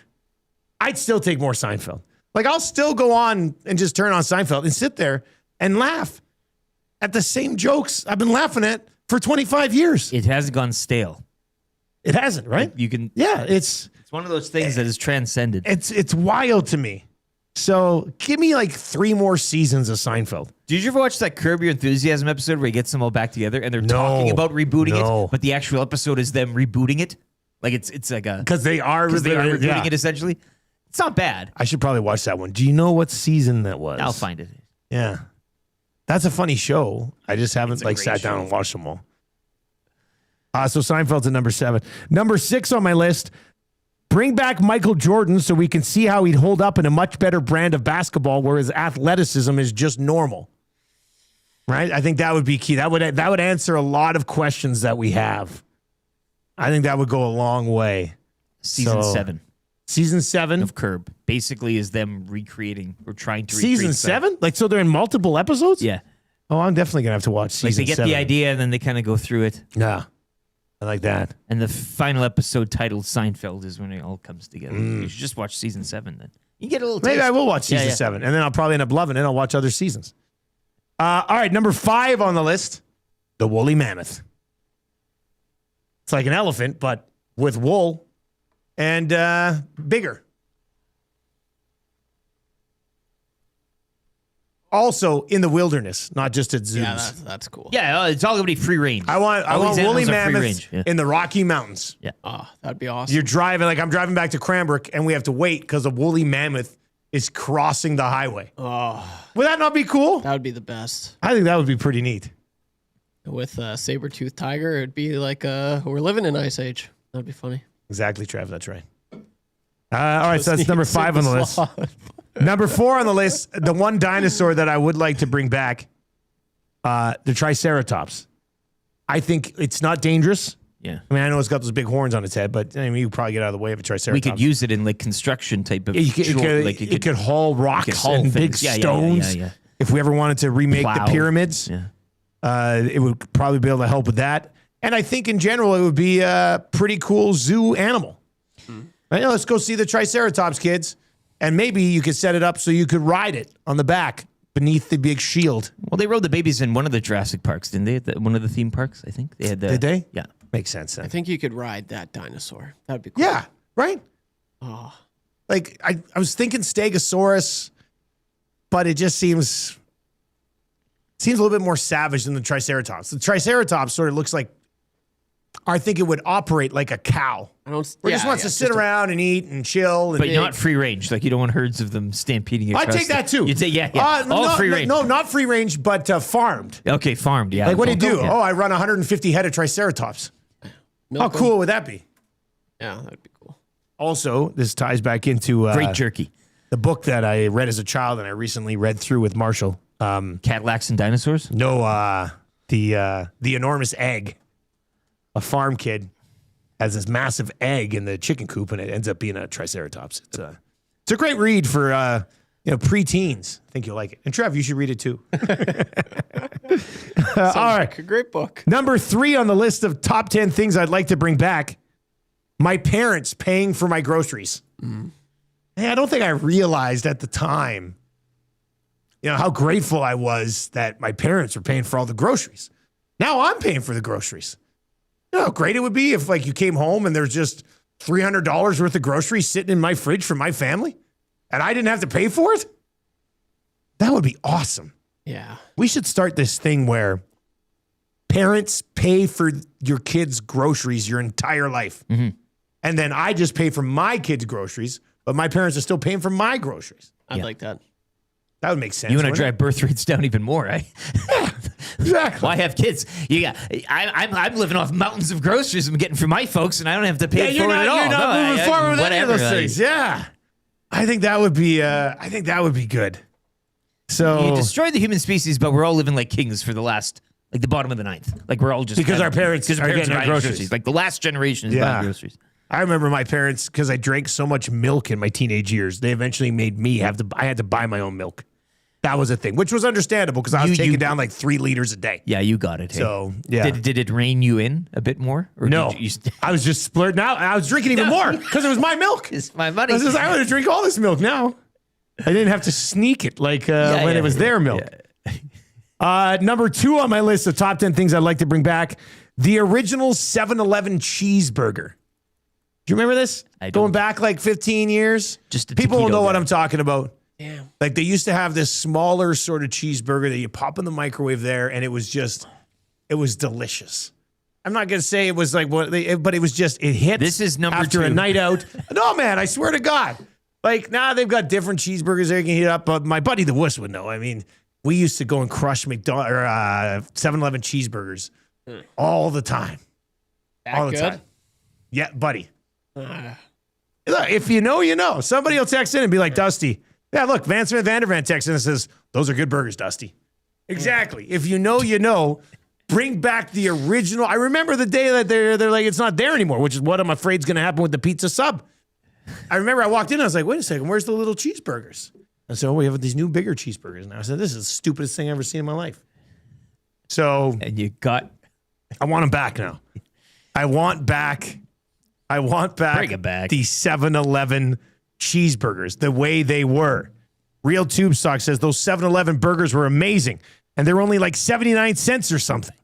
Speaker 1: I'd still take more Seinfeld. Like, I'll still go on and just turn on Seinfeld and sit there and laugh at the same jokes I've been laughing at for 25 years.
Speaker 2: It has gone stale.
Speaker 1: It hasn't, right?
Speaker 2: You can.
Speaker 1: Yeah, it's
Speaker 2: It's one of those things that is transcended.
Speaker 1: it's wild to me. So give me like 3 more seasons of Seinfeld.
Speaker 2: Did you ever watch that Curb Your Enthusiasm episode where he gets them all back together and they're
Speaker 1: No.
Speaker 2: talking about rebooting
Speaker 1: No.
Speaker 2: it, but the actual episode is them rebooting it? Like it's like a
Speaker 1: Because they are
Speaker 2: rebooting
Speaker 1: yeah.
Speaker 2: it essentially. It's not bad.
Speaker 1: I should probably watch that one. Do you know what season that was?
Speaker 2: I'll find it.
Speaker 1: Yeah. That's a funny show. I just haven't
Speaker 3: a
Speaker 1: like
Speaker 3: great
Speaker 1: sat down
Speaker 3: show.
Speaker 1: and watched them all. So Seinfeld's at number 7. Number 6 on my list. Bring back Michael Jordan so we can see how he'd hold up in a much better brand of basketball where his athleticism is just normal. Right? I think that would be key. That would answer a lot of questions that we have. I think that would go a long way.
Speaker 2: Season
Speaker 1: So-
Speaker 2: 7
Speaker 1: Season 7
Speaker 2: of Curb basically is them recreating or trying to recreate
Speaker 1: Season
Speaker 2: stuff.
Speaker 1: 7? Like, so they're in multiple episodes?
Speaker 2: Yeah.
Speaker 1: Oh, I'm definitely going to have to watch season
Speaker 2: Like they get
Speaker 1: 7.
Speaker 2: the idea and then they kind of go through it.
Speaker 1: Yeah. I like that.
Speaker 2: And the final episode titled Seinfeld is when it all comes together. You should just watch season 7 then. You get a little
Speaker 1: Maybe
Speaker 2: taste.
Speaker 1: I will watch
Speaker 2: Yeah,
Speaker 1: season
Speaker 2: yeah.
Speaker 1: 7, and then I'll probably end up loving it. I'll watch other seasons. All right, number 5 on the list, the woolly mammoth. It's like an elephant, but with wool and bigger. Also in the wilderness, not just at zoos.
Speaker 3: Yeah, that's cool.
Speaker 2: Yeah, it's all going to be free range.
Speaker 1: I want
Speaker 2: All these
Speaker 1: woolly
Speaker 2: animals are free
Speaker 1: mammoths
Speaker 2: range. Yeah.
Speaker 1: in the Rocky Mountains.
Speaker 3: Oh, that'd be awesome.
Speaker 1: You're driving, like I'm driving back to Cranbrook, and we have to wait because a woolly mammoth is crossing the highway.
Speaker 3: Oh,
Speaker 1: Would that not be cool?
Speaker 3: that would be the best.
Speaker 1: I think that would be pretty neat.
Speaker 3: With a saber-toothed tiger, it'd be like we're living in Ice Age. That'd be funny.
Speaker 1: Exactly, Trev. That's right. All right, so that's number 5 on the list. Number 4 on the list, the one dinosaur that I would like to bring back, the Triceratops. I think it's not dangerous.
Speaker 2: Yeah.
Speaker 1: I mean, I know it's got those big horns on its head, but I mean, you could probably get out of the way of a Triceratops.
Speaker 2: We could use it in like construction type of.
Speaker 1: it could,
Speaker 2: like
Speaker 1: it could haul rocks
Speaker 2: could haul
Speaker 1: and big
Speaker 2: things. Yeah,
Speaker 1: stones.
Speaker 2: yeah.
Speaker 1: If we ever wanted to remake
Speaker 2: Plow.
Speaker 1: the pyramids,
Speaker 2: Yeah.
Speaker 1: it would probably be able to help with that. And I think in general, it would be a pretty cool zoo animal. Right, let's go see the Triceratops, kids. And maybe you could set it up so you could ride it on the back beneath the big shield.
Speaker 2: Well, they rode the babies in one of the Jurassic Parks, didn't they? One of the theme parks, I think. They had the,
Speaker 1: Did they?
Speaker 2: Yeah.
Speaker 1: Makes sense then.
Speaker 3: I think you could ride that dinosaur. That'd be cool.
Speaker 1: Yeah, right?
Speaker 3: Oh,
Speaker 1: Like, I was thinking Stegosaurus, but it just seems a little bit more savage than the Triceratops. The Triceratops sort of looks like, I think it would operate like a cow.
Speaker 3: I don't.
Speaker 1: Where it just wants to sit around and eat and chill. And
Speaker 2: But not free range. Like you don't want herds of them stampeding across.
Speaker 1: I'd take that too.
Speaker 2: You'd say, yeah.
Speaker 1: No,
Speaker 2: All free range.
Speaker 1: No, not free range, but farmed.
Speaker 2: Okay, farmed. Yeah.
Speaker 1: Like what do you do?
Speaker 2: Yeah.
Speaker 1: Oh, I run 150 head of Triceratops. How cool would that be?
Speaker 3: Yeah, that'd be cool.
Speaker 1: Also, this ties back into
Speaker 2: Great jerky.
Speaker 1: the book that I read as a child and I recently read through with Marshall.
Speaker 2: Cadillacs and dinosaurs?
Speaker 1: No, the enormous egg. A farm kid has this massive egg in the chicken coop, and it ends up being a Triceratops. It's a great read for preteens. I think you'll like it. And Trev, you should read it too. All right,
Speaker 3: Like a great book.
Speaker 1: number 3 on the list of top 10 things I'd like to bring back: my parents paying for my groceries. Hey, I don't think I realized at the time, how grateful I was that my parents were paying for all the groceries. Now I'm paying for the groceries. You know how great it would be if you came home and there's just $300 worth of groceries sitting in my fridge for my family and I didn't have to pay for it? That would be awesome.
Speaker 3: Yeah.
Speaker 1: We should start this thing where parents pay for your kids' groceries your entire life.
Speaker 2: Mm-hmm.
Speaker 1: And then I just pay for my kids' groceries, but my parents are still paying for my groceries.
Speaker 3: I'd like that.
Speaker 1: That would make sense.
Speaker 2: You want to
Speaker 1: wouldn't
Speaker 2: drive birth rates down even more, right?
Speaker 1: Exactly.
Speaker 2: Why have kids? I'm living off mountains of groceries I'm getting for my folks, and I don't have to pay for it at all.
Speaker 1: You're not moving forward with any of those
Speaker 2: whatever,
Speaker 1: things. Yeah. I think that would be good. So
Speaker 2: You destroy the human species, but we're all living like kings for the last, like the bottom of the ninth. Like we're all just
Speaker 1: Because our parents are getting our
Speaker 2: buying
Speaker 1: groceries.
Speaker 2: Like the last generation is buying groceries.
Speaker 1: I remember my parents, because I drank so much milk in my teenage years, they eventually made me I had to buy my own milk. That was a thing, which was understandable because I was taking down like 3 liters a day.
Speaker 2: Yeah, you got it. Hey.
Speaker 1: So, yeah.
Speaker 2: Did it rein you in a bit more? Or
Speaker 1: No.
Speaker 2: did you
Speaker 1: I was just splurting out. I was drinking even more because it was my milk.
Speaker 2: It's my money.
Speaker 1: I was just, I want to drink all this milk now. I didn't have to sneak it like when it was their milk. Number 2 on my list of top 10 things I'd like to bring back, the original 7-Eleven cheeseburger. Do you remember this? Going back like 15 years?
Speaker 2: Just a
Speaker 1: People will
Speaker 2: taquito
Speaker 1: know what
Speaker 2: there.
Speaker 1: I'm talking about.
Speaker 3: Damn.
Speaker 1: Like they used to have this smaller sort of cheeseburger that you pop in the microwave there, and it was delicious. I'm not going to say it was like what, but it was just, it hit.
Speaker 2: This is number
Speaker 1: after
Speaker 2: 2.
Speaker 1: a night out. No, man, I swear to God. Like now they've got different cheeseburgers there you can heat up. But my buddy the Wuss would know. I mean, we used to go and crush 7-Eleven cheeseburgers all the time. All the
Speaker 3: good?
Speaker 1: time. Yeah, buddy. Look, if you know, you know. Somebody will text in and be like, Dusty, yeah, look, Van Smith Vandervan texts in and says, those are good burgers, Dusty. Exactly. If you know, you know. Bring back the original. I remember the day that they're like, it's not there anymore, which is what I'm afraid is going to happen with the pizza sub. I remember I walked in and I was like, wait a second, where's the little cheeseburgers? I said, oh, we have these new bigger cheeseburgers now. I said, this is the stupidest thing I've ever seen in my life. So
Speaker 2: And you got...
Speaker 1: I want them back now. I want back
Speaker 2: Bring it back.
Speaker 1: the 7-Eleven cheeseburgers the way they were. Real Tube Stock says those 7-Eleven burgers were amazing, and they were only like 79 cents or something.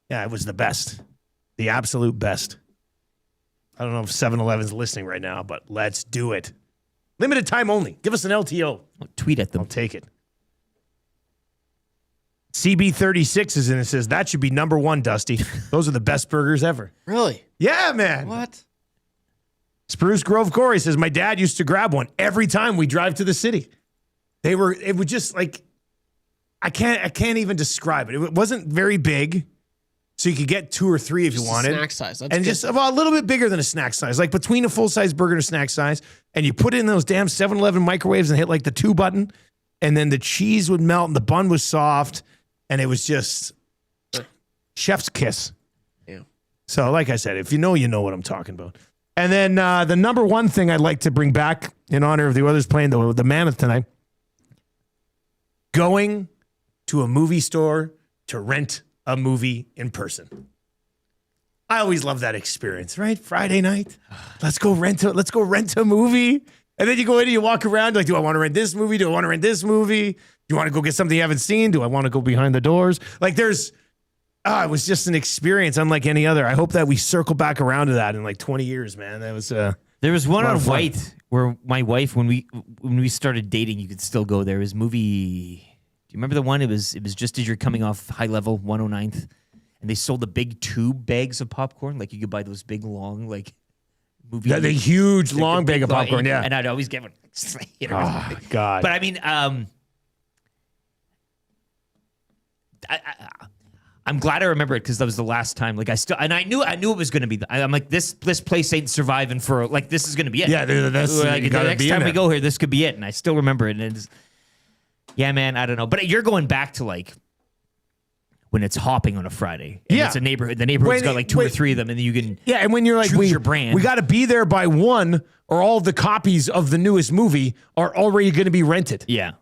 Speaker 1: Yeah, it was the best. The absolute best. I don't know if 7-Eleven's listening right now, but let's do it. Limited time only. Give us an LTO.
Speaker 2: Tweet at them.
Speaker 1: I'll take it. CB36 is in and says, that should be number 1, Dusty. Those are the best burgers ever.
Speaker 3: Really?
Speaker 1: Yeah, man.
Speaker 3: What?
Speaker 1: Spruce Grove Corey says, my dad used to grab one every time we drive to the city. It would just like, I can't even describe it. It wasn't very big, so you could get 2 or 3 if you wanted.
Speaker 3: Snack size. That's
Speaker 1: and
Speaker 3: good.
Speaker 1: just a little bit bigger than a snack size, like between a full-size burger and a snack size. And you put it in those damn 7-Eleven microwaves and hit like the 2 button, and then the cheese would melt and the bun was soft, and it was just chef's kiss.
Speaker 3: Yeah.
Speaker 1: So like I said, if you know, you know what I'm talking about. And then the number 1 thing I'd like to bring back in honor of the Oilers playing the Mammoth tonight, going to a movie store to rent a movie in person. I always love that experience, right? Friday night, let's go rent a movie. And then you go in and you walk around like, do I want to rent this movie? Do I want to rent this movie? Do you want to go get something you haven't seen? Do I want to go behind the doors? Like it was just an experience unlike any other. I hope that we circle back around to that in like 20 years, man. That was
Speaker 2: There was one
Speaker 1: a lot
Speaker 2: on
Speaker 1: of fun.
Speaker 2: White where my wife, when we started dating, you could still go there. It was movie. Do you remember the one? It was just as you're coming off High Level 109th, and they sold the big tube bags of popcorn. Like you could buy those big long like movie.
Speaker 1: the huge
Speaker 2: like
Speaker 1: long
Speaker 2: the
Speaker 1: bag
Speaker 2: big
Speaker 1: of popcorn. Yeah.
Speaker 2: and I'd always get one.
Speaker 1: Oh, God.
Speaker 2: But I mean, I'm glad I remember it because that was the last time. Like I knew it was going to be. I'm like this place ain't surviving for like this is going to be it.
Speaker 1: Yeah, that's
Speaker 2: Like,
Speaker 1: you
Speaker 2: the
Speaker 1: gotta
Speaker 2: next
Speaker 1: be in
Speaker 2: time we
Speaker 1: there.
Speaker 2: go here, this could be it. And I still remember it. And it's, yeah, man, I don't know. But you're going back to like when it's hopping on a Friday. And
Speaker 1: Yeah.
Speaker 2: it's a neighborhood. The neighborhood's got like 2 or 3 of them, and then you can.
Speaker 1: Yeah, and when you're like,
Speaker 2: choose your brand.
Speaker 1: we got to be there by 1, or all the copies of the newest movie are already going to be rented.
Speaker 2: Yeah.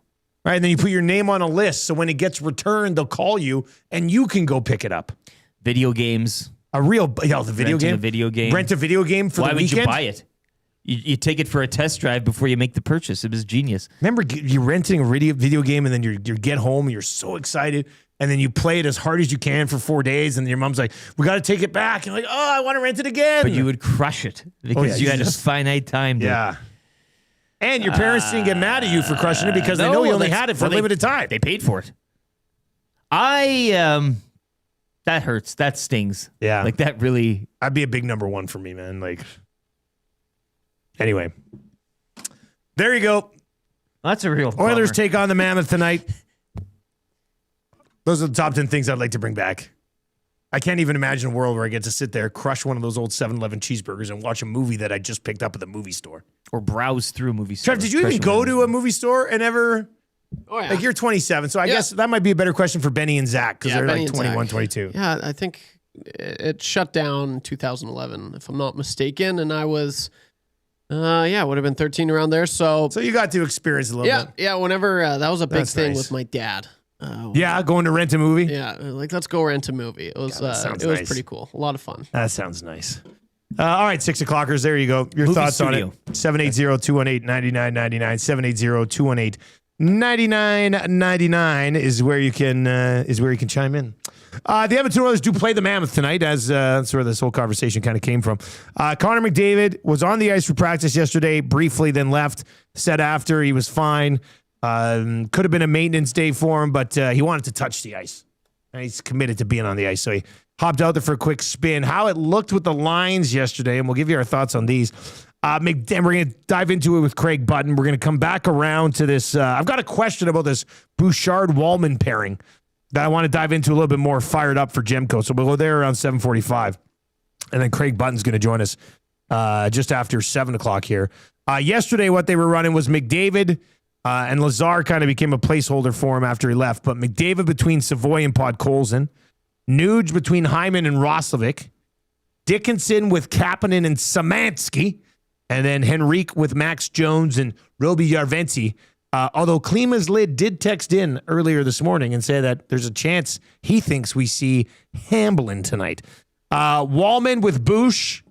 Speaker 1: Right, and then you put your name on a list, so when it gets returned, they'll call you, and you can go pick it up.
Speaker 2: Video games.
Speaker 1: The video
Speaker 2: Renting
Speaker 1: game.
Speaker 2: a video game.
Speaker 1: Rent a video game for
Speaker 2: Why
Speaker 1: the
Speaker 2: would
Speaker 1: weekend.
Speaker 2: you buy it? You take it for a test drive before you make the purchase. It was genius.
Speaker 1: Remember, you're renting a video game, and then you get home, and you're so excited, and then you play it as hard as you can for 4 days, and your mom's like, "We got to take it back." And you're like, "Oh, I want to rent it again."
Speaker 2: But you would crush it because you
Speaker 1: you
Speaker 2: had a
Speaker 1: just-
Speaker 2: finite time.
Speaker 1: yeah. And your parents didn't get mad at you for crushing it because they know you only had it for a limited time.
Speaker 2: They paid for it. I That hurts. That stings.
Speaker 1: Yeah.
Speaker 2: Like that really.
Speaker 1: That'd be a big number one for me, man. Like, anyway, there you go.
Speaker 2: That's a real
Speaker 1: Oilers
Speaker 2: bummer.
Speaker 1: take on the Mammoth tonight. Those are the top 10 things I'd like to bring back. I can't even imagine a world where I get to sit there, crush one of those old 7-Eleven cheeseburgers, and watch a movie that I just picked up at the movie store.
Speaker 2: Or browse through a movie store.
Speaker 1: Trev, did you even go to a movie store and ever?
Speaker 3: Oh, yeah.
Speaker 1: Like, you're 27, so I
Speaker 3: Yeah.
Speaker 1: guess that might be a better question for Benny and Zach because they're
Speaker 3: Benny
Speaker 1: like
Speaker 3: and
Speaker 1: 21,
Speaker 3: Zach.
Speaker 1: 22.
Speaker 3: Yeah, I think it shut down in 2011, if I'm not mistaken. And I was, would have been 13 around there. So
Speaker 1: So you got to experience a little bit.
Speaker 3: yeah, whenever that was a big
Speaker 1: That's
Speaker 3: thing
Speaker 1: nice.
Speaker 3: with my dad.
Speaker 1: Yeah, going to rent a movie?
Speaker 3: Yeah, like let's go rent a movie. It was
Speaker 1: sounds
Speaker 3: it was
Speaker 1: nice.
Speaker 3: pretty cool. A lot of fun.
Speaker 1: That sounds nice. All right, 6 o'clockers. There you go. Your
Speaker 2: Movie
Speaker 1: thoughts
Speaker 2: studio.
Speaker 1: on it. 780-218-9999. 780-218-9999 is where you can chime in. The Edmonton Oilers do play the Mammoth tonight, as that's where this whole conversation kind of came from. Connor McDavid was on the ice for practice yesterday, briefly, then left. Said after he was fine. Could have been a maintenance day for him, but he wanted to touch the ice. And he's committed to being on the ice, so he hopped out there for a quick spin. How it looked with the lines yesterday, and we'll give you our thoughts on these. And we're going to dive into it with Craig Button. We're going to come back around to this. I've got a question about this Bouchard-Wallman pairing that I want to dive into a little bit more, fired up for Gemco. So we'll go there around 7:45. And then Craig Button's going to join us just after 7 o'clock here. Yesterday, what they were running was McDavid and Lazar kind of became a placeholder for him after he left. But McDavid between Savoy and Podkolzin, Nuge between Hyman and Roslovic, Dickinson with Kapanen and Samansky, and then Henrique with Max Jones and Roby Yarventi. Although Klima's lid did text in earlier this morning and say that there's a chance he thinks we see Hamblin tonight. Wallman with Bush,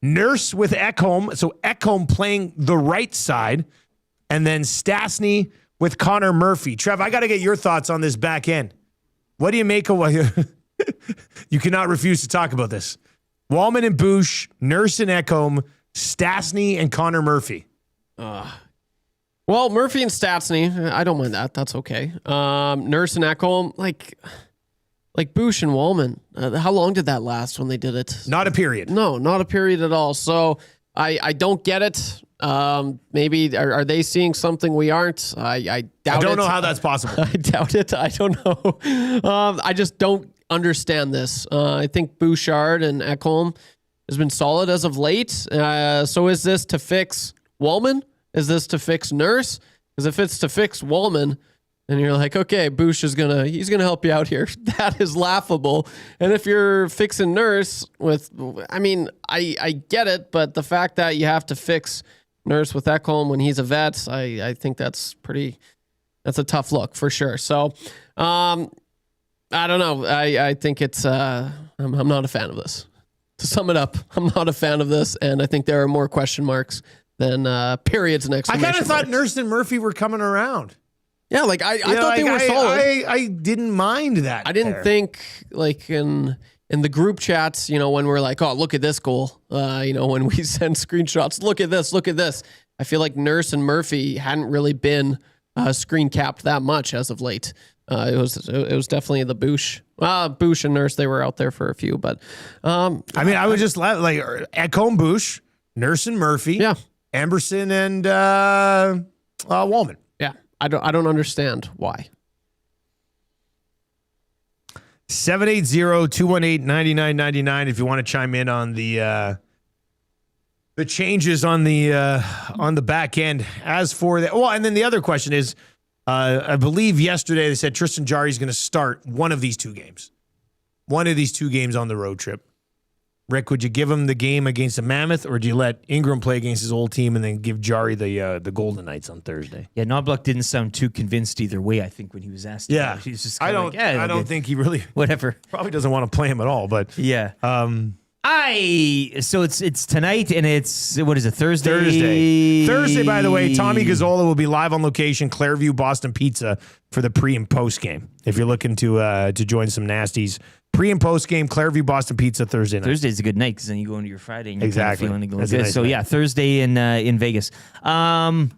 Speaker 1: Nurse with Ekholm. So Ekholm playing the right side. And then Stastny with Connor Murphy. Trev, I got to get your thoughts on this back end. What do you make of what you cannot refuse to talk about this? Wallman and Bush, Nurse and Ekholm, Stastny and Connor Murphy.
Speaker 3: Well, Murphy and Stastny, I don't mind that. That's okay. Nurse and Ekholm, like Bush and Wallman. How long did that last when they did it?
Speaker 1: Not a period.
Speaker 3: No, not a period at all. So I don't get it. Maybe are they seeing something we aren't? I doubt it.
Speaker 1: I don't know how that's possible.
Speaker 3: I doubt it. I don't know. I just don't understand this. I think Bouchard and Ekholm has been solid as of late. So is this to fix Wallman? Is this to fix Nurse? Because if it's to fix Wallman, and you're like, okay, Bush he's gonna help you out here. That is laughable. And if you're fixing Nurse with, I mean, I get it, but the fact that you have to fix Nurse with Ekholm when he's a vet, I think that's a tough look for sure. So, I don't know. I think it's, I'm not a fan of this. To sum it up, I'm not a fan of this, and I think there are more question marks than periods and
Speaker 1: I
Speaker 3: exclamation
Speaker 1: kind of thought
Speaker 3: marks.
Speaker 1: Nurse and Murphy were coming around.
Speaker 3: Yeah, like I thought they were solid.
Speaker 1: I didn't mind that.
Speaker 3: I didn't think like in the group chats, when we're like, oh, look at this goal. When we send screenshots, look at this. I feel like Nurse and Murphy hadn't really been screen capped that much as of late. It was definitely the Bush and Nurse. They were out there for a few, but
Speaker 1: I would just like Ekholm, Bush, Nurse and Murphy,
Speaker 3: yeah,
Speaker 1: Amberson and Wallman.
Speaker 3: yeah. I don't understand why.
Speaker 1: 780-218-9999 if you want to chime in on the changes on the back end. As for that, and then the other question is, I believe yesterday they said Tristan Jarry is going to start one of these two games on the road trip. Rick, would you give him the game against the Mammoth, or do you let Ingram play against his old team and then give Jarry the Golden Knights on Thursday?
Speaker 2: Yeah, Knobloch didn't sound too convinced either way, I think, when he was asked.
Speaker 1: Yeah,
Speaker 2: He was just
Speaker 1: I
Speaker 2: kinda
Speaker 1: don't
Speaker 2: like,
Speaker 1: think he really
Speaker 2: whatever.
Speaker 1: probably doesn't want to play him at all. But
Speaker 2: Yeah. So it's tonight, and it's, what is it,
Speaker 1: Thursday, by the way, Tommy Gazzola will be live on location, Clairview Boston Pizza, for the pre and post game. If you're looking to join some nasties, pre and post game, Clairview Boston Pizza Thursday night.
Speaker 2: Thursday's a good night because then you go into your Friday and you're
Speaker 1: Exactly.
Speaker 2: kind of feeling
Speaker 1: That's
Speaker 2: good.
Speaker 1: a nice
Speaker 2: So
Speaker 1: night.
Speaker 2: yeah, Thursday in Vegas. Do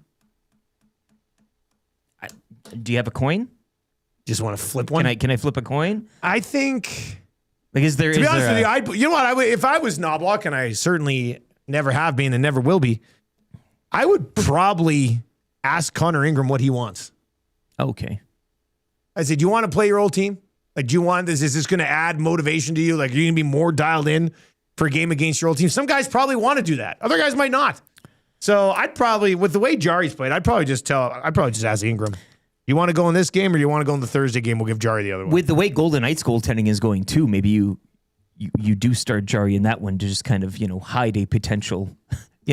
Speaker 2: you have a coin?
Speaker 1: Just want to flip one.
Speaker 2: Can I flip a coin?
Speaker 1: I think
Speaker 2: Like, is there?
Speaker 1: To be honest with you, you know what? If I was Knobloch, and I certainly never have been and never will be, I would probably ask Connor Ingram what he wants.
Speaker 2: Okay.
Speaker 1: I said, do you want to play your old team? Like, do you want this? Is this going to add motivation to you? Like, are you going to be more dialed in for a game against your old team? Some guys probably want to do that. Other guys might not. So I'd probably, with the way Jari's played, I'd probably just ask Ingram, you want to go in this game or you want to go in the Thursday game? We'll give Jari the other one.
Speaker 2: With the way Golden Knights goaltending is going too, maybe you do start Jari in that one to just kind of, hide a potential,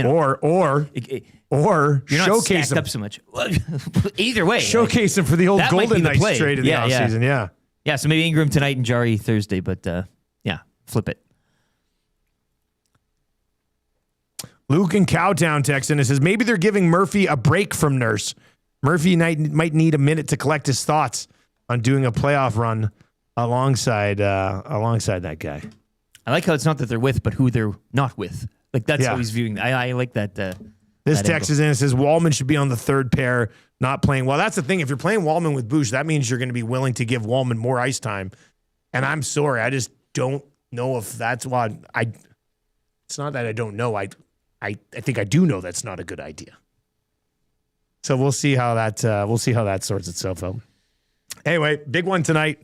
Speaker 1: or
Speaker 2: you're not
Speaker 1: showcase
Speaker 2: stacked
Speaker 1: him
Speaker 2: up so much. Either way,
Speaker 1: showcase him for the old
Speaker 2: that might be
Speaker 1: Golden
Speaker 2: the
Speaker 1: Knights
Speaker 2: play.
Speaker 1: trade in the offseason. Yeah.
Speaker 2: Yeah, so maybe Ingram tonight and Jari Thursday, but flip it.
Speaker 1: Luke in Cowtown texts in and says, maybe they're giving Murphy a break from Nurse. Murphy might need a minute to collect his thoughts on doing a playoff run alongside that guy.
Speaker 2: I like how it's not that they're with, but who they're not with. Like, that's how he's viewing. I like that.
Speaker 1: This text is in and says, Wallman should be on the third pair, not playing. Well, that's the thing. If you're playing Wallman with Bush, that means you're going to be willing to give Wallman more ice time. And I'm sorry, I just don't know if that's why. It's not that I don't know. I think I do know that's not a good idea. So we'll see how that sorts itself out. Anyway, big one tonight.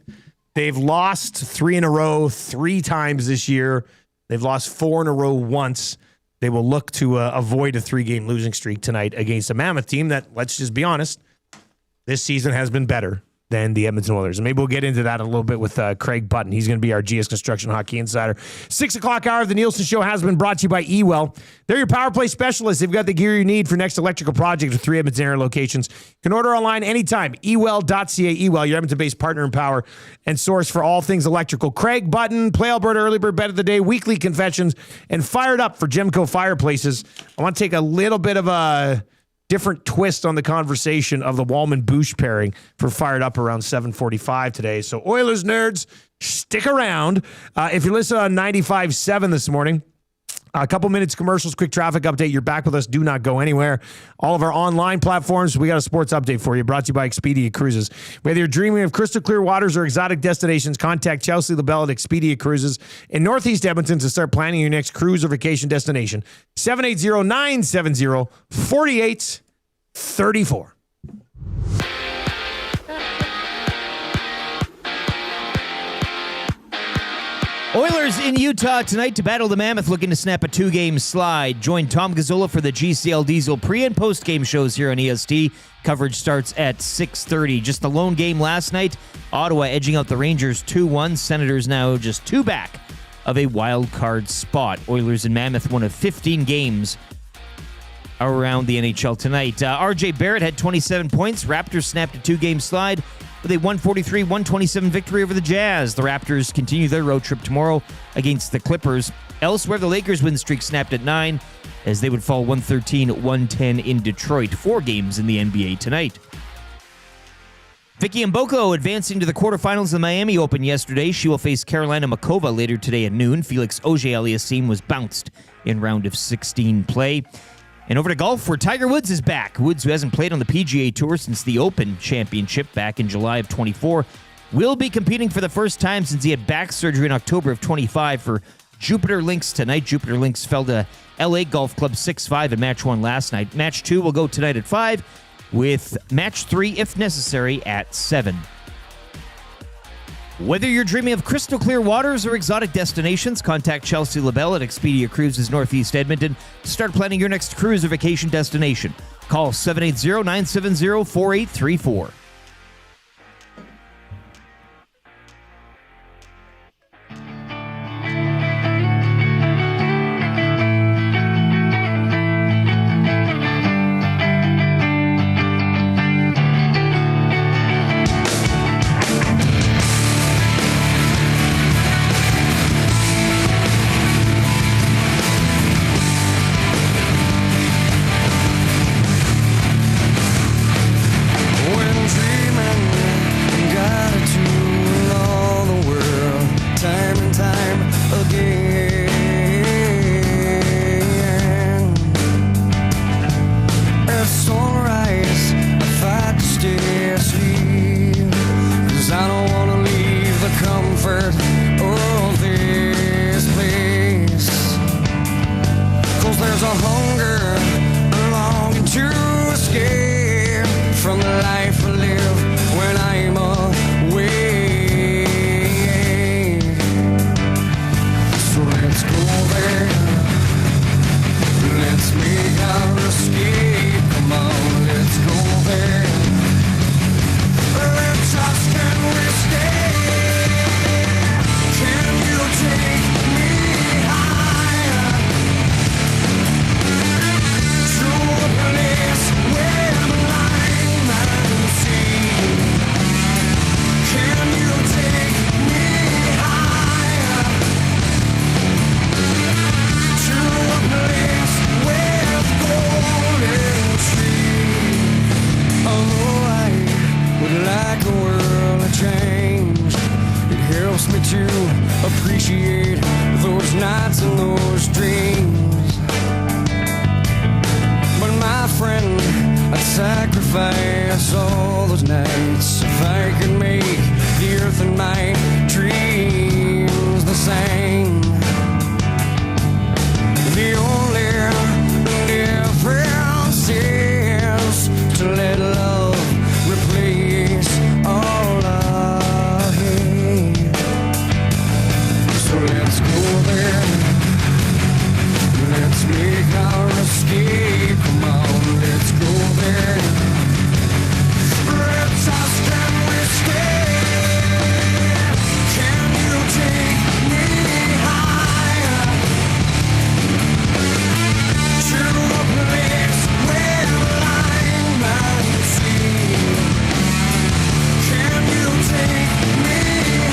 Speaker 1: They've lost 3 in a row 3 times this year. They've lost 4 in a row once. They will look to avoid a 3-game losing streak tonight against a Mammoth team that, let's just be honest, this season has been better than the Edmonton Oilers. And maybe we'll get into that a little bit with Craig Button. He's going to be our GS Construction Hockey Insider. 6 o'clock hour of the Nielson Show has been brought to you by Ewell. They're your power play specialists. They've got the gear you need for next electrical project with 3 Edmonton area locations. You can order online anytime. Ewell.ca. Ewell, your Edmonton-based partner in power and source for all things electrical. Craig Button, Play Alberta Early Bird Bet of the Day, weekly confessions, and fired up for Gemco Fireplaces. I want to take a little bit of a different twist on the conversation of the Wallman-Bush pairing for Fired Up around 7:45 today. So Oilers nerds, stick around. If you're listening on 95.7 this morning, a couple minutes commercials, quick traffic update. You're back with us. Do not go anywhere. All of our online platforms, we got a sports update for you, brought to you by Expedia Cruises. Whether you're dreaming of crystal clear waters or exotic destinations, contact Chelsea LaBelle at Expedia Cruises in Northeast Edmonton to start planning your next cruise or vacation destination. 780-970-4834.
Speaker 2: Oilers in Utah tonight to battle the Mammoth, looking to snap a 2-game slide. Join Tom Gazzola for the GCL Diesel pre- and post-game shows here on EST. Coverage starts at 6:30. Just the lone game last night. Ottawa edging out the Rangers 2-1. Senators now just 2 back of a wild card spot. Oilers and Mammoth, one of 15 games around the NHL tonight. RJ Barrett had 27 points. Raptors snapped a 2-game slide with a 143-127 victory over the Jazz. The Raptors continue their road trip tomorrow against the Clippers. Elsewhere, the Lakers win streak snapped at 9 as they would fall 113-110 in Detroit. 4 games in the NBA tonight. Vicky Mboko advancing to the quarterfinals of the Miami Open yesterday. She will face Carolina Makova later today at noon. Felix Auger-Aliassime was bounced in round of 16 play. And over to golf, where Tiger Woods is back. Woods, who hasn't played on the PGA Tour since the Open Championship back in July of 24, will be competing for the first time since he had back surgery in October of 25 for Jupiter Links tonight. Jupiter Links fell to LA Golf Club 6-5 in Match 1 last night. Match 2 will go tonight at 5, with Match 3, if necessary, at 7. Whether you're dreaming of crystal clear waters or exotic destinations, contact Chelsea LaBelle at Expedia Cruises Northeast Edmonton to start planning your next cruise or vacation destination. Call 780-970-4834.
Speaker 6: the world had changed. It helps me to appreciate those nights and those dreams. But my friend, I'd sacrifice all those nights if I could make the earth and my dreams the same. The only difference is to let love replace all I hate. So let's go there. Let's make our escape. Come on, let's go there. Reptiles, can we stay? Can you take me higher to a place where light might see? Can you take me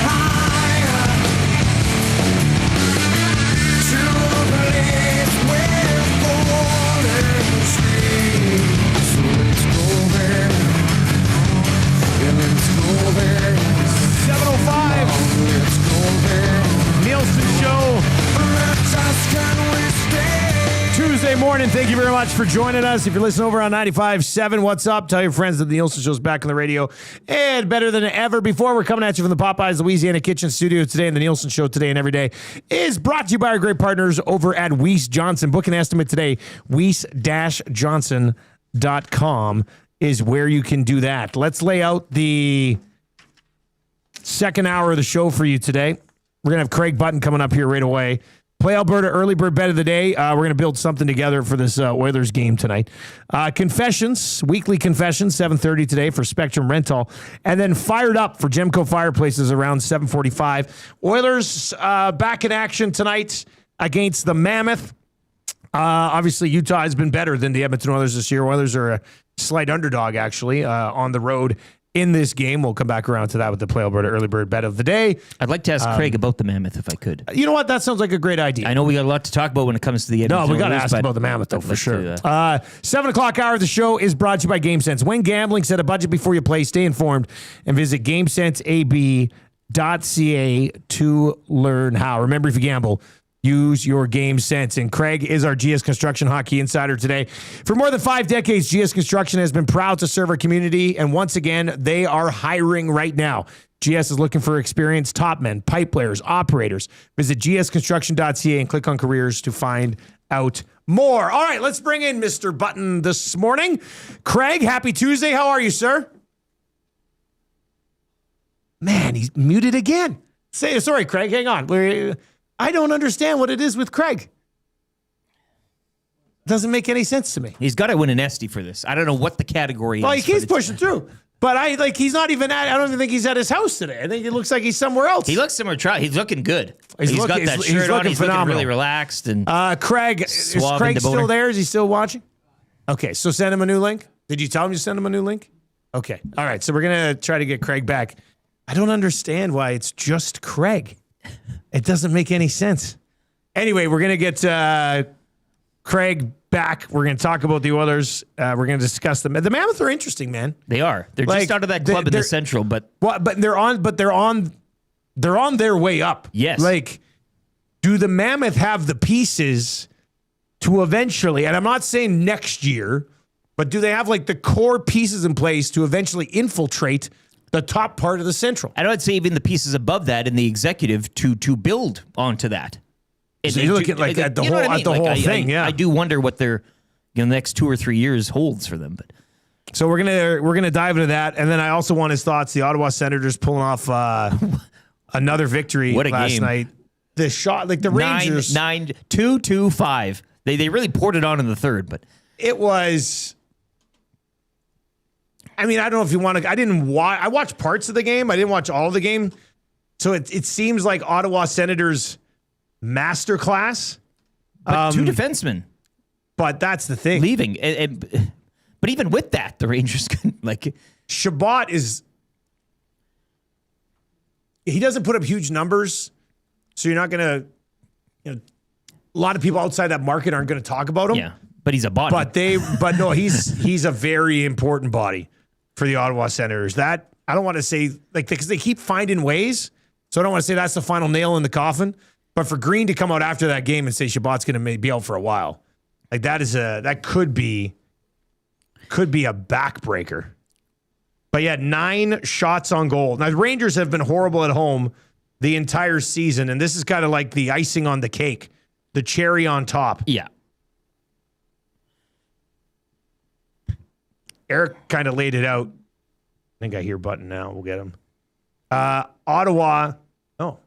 Speaker 6: higher to a place where golden streams? So let's go there. Yeah, let's go there.
Speaker 1: 7:05.
Speaker 6: Let's go there.
Speaker 1: Nielson Show.
Speaker 6: Reptiles, can we stay?
Speaker 1: Tuesday morning. Thank you very much for joining us. If you're listening over on 95.7, what's up? Tell your friends that the Nielson Show's back on the radio and better than ever before. We're coming at you from the Popeyes Louisiana Kitchen Studio today, and the Nielsen Show today and every day is brought to you by our great partners over at Weiss Johnson. Book an estimate today. Weiss-Johnson.com is where you can do that. Let's lay out the second hour of the show for you today. We're going to have Craig Button coming up here right away. Play Alberta early bird bet of the day. We're going to build something together for this Oilers game tonight. Confessions, weekly confessions, 7:30 today for Spectrum Rental. And then fired up for Gemco Fireplaces around 7:45. Oilers back in action tonight against the Mammoth. Obviously, Utah has been better than the Edmonton Oilers this year. Oilers are a slight underdog, actually, on the road in this game. We'll come back around to that with the Play Alberta early bird bet of the day.
Speaker 2: I'd like to ask Craig about the Mammoth if I could.
Speaker 1: You know what? That sounds like a great idea.
Speaker 2: I know we got a lot to talk about when it comes to the Edmonton
Speaker 1: No, we got to
Speaker 2: Oilers,
Speaker 1: ask
Speaker 2: but
Speaker 1: about the Mammoth, though, for
Speaker 2: let's
Speaker 1: sure.
Speaker 2: do that.
Speaker 1: 7 o'clock hour of the show is brought to you by GameSense. When gambling, set a budget before you play. Stay informed and visit GameSenseAB.ca to learn how. Remember, if you gamble, use your game sense. And Craig is our GS Construction Hockey Insider today. For more than 5 decades, GS Construction has been proud to serve our community. And once again, they are hiring right now. GS is looking for experienced top men, pipe layers, operators. Visit gsconstruction.ca and click on careers to find out more. All right, let's bring in Mr. Button this morning. Craig, happy Tuesday. How are you, sir? Man, he's muted again. Sorry, Craig, hang on. I don't understand what it is with Craig. Doesn't make any sense to me.
Speaker 2: He's got to win an Esty for this. I don't know what the category
Speaker 1: Well,
Speaker 2: is.
Speaker 1: he keeps pushing through. But he's not even I don't even think he's at his house today. I think it looks like he's somewhere else.
Speaker 2: He looks somewhere. He's looking good.
Speaker 1: He's
Speaker 2: got
Speaker 1: looking-
Speaker 2: that
Speaker 1: he's
Speaker 2: shirt on.
Speaker 1: looking
Speaker 2: He's
Speaker 1: phenomenal.
Speaker 2: looking really relaxed. And
Speaker 1: Craig, is
Speaker 2: Suave
Speaker 1: Craig
Speaker 2: and
Speaker 1: still
Speaker 2: debonair.
Speaker 1: there? Is he still watching? Okay, so send him a new link. Did you tell him to send him a new link? Okay. All right, so we're going to try to get Craig back. I don't understand why it's just Craig. It doesn't make any sense. Anyway, we're going to get Craig back. We're going to talk about the Oilers. We're going to discuss them. The Mammoth are interesting, man.
Speaker 2: they are. They're
Speaker 1: Like,
Speaker 2: just out of that club in
Speaker 1: they're-
Speaker 2: the Central, but
Speaker 1: Well, but they're on their way up.
Speaker 2: Yes.
Speaker 1: Like, do the Mammoth have the pieces to eventually, and I'm not saying next year, but do they have like the core pieces in place to eventually infiltrate the top part of the Central?
Speaker 2: I would say even the pieces above that in the executive to build onto that.
Speaker 1: So you're looking like at the
Speaker 2: you know
Speaker 1: whole
Speaker 2: what I mean?
Speaker 1: at the whole thing, yeah.
Speaker 2: I do wonder what their next 2 or 3 years holds for them. But
Speaker 1: So we're gonna dive into that, and then I also want his thoughts. The Ottawa Senators pulling off another victory
Speaker 2: What a
Speaker 1: last
Speaker 2: game.
Speaker 1: night. The shot, like the Rangers,
Speaker 2: 2-2-5. They really poured it on in the third, but
Speaker 1: it was. I mean, I don't know if you want to. I watched parts of the game. I didn't watch all of the game. So it seems like Ottawa Senators masterclass.
Speaker 2: two defensemen
Speaker 1: But that's the thing.
Speaker 2: leaving. But even with that, the Rangers couldn't
Speaker 1: Shabbat is. He doesn't put up huge numbers, so you're not gonna. A lot of people outside that market aren't going to talk about him.
Speaker 2: Yeah, but he's a body.
Speaker 1: But no, he's a very important body for the Ottawa Senators. That I don't want to say because they keep finding ways. So I don't want to say that's the final nail in the coffin. But for Green to come out after that game and say Shabbat's going to be out for a while, that could be a backbreaker. But yeah, 9 shots on goal. Now the Rangers have been horrible at home the entire season, and this is kind of like the icing on the cake, the cherry on top.
Speaker 2: Yeah.
Speaker 1: Eric kind of laid it out. I think I hear Button now. We'll get him. Ottawa. Oh,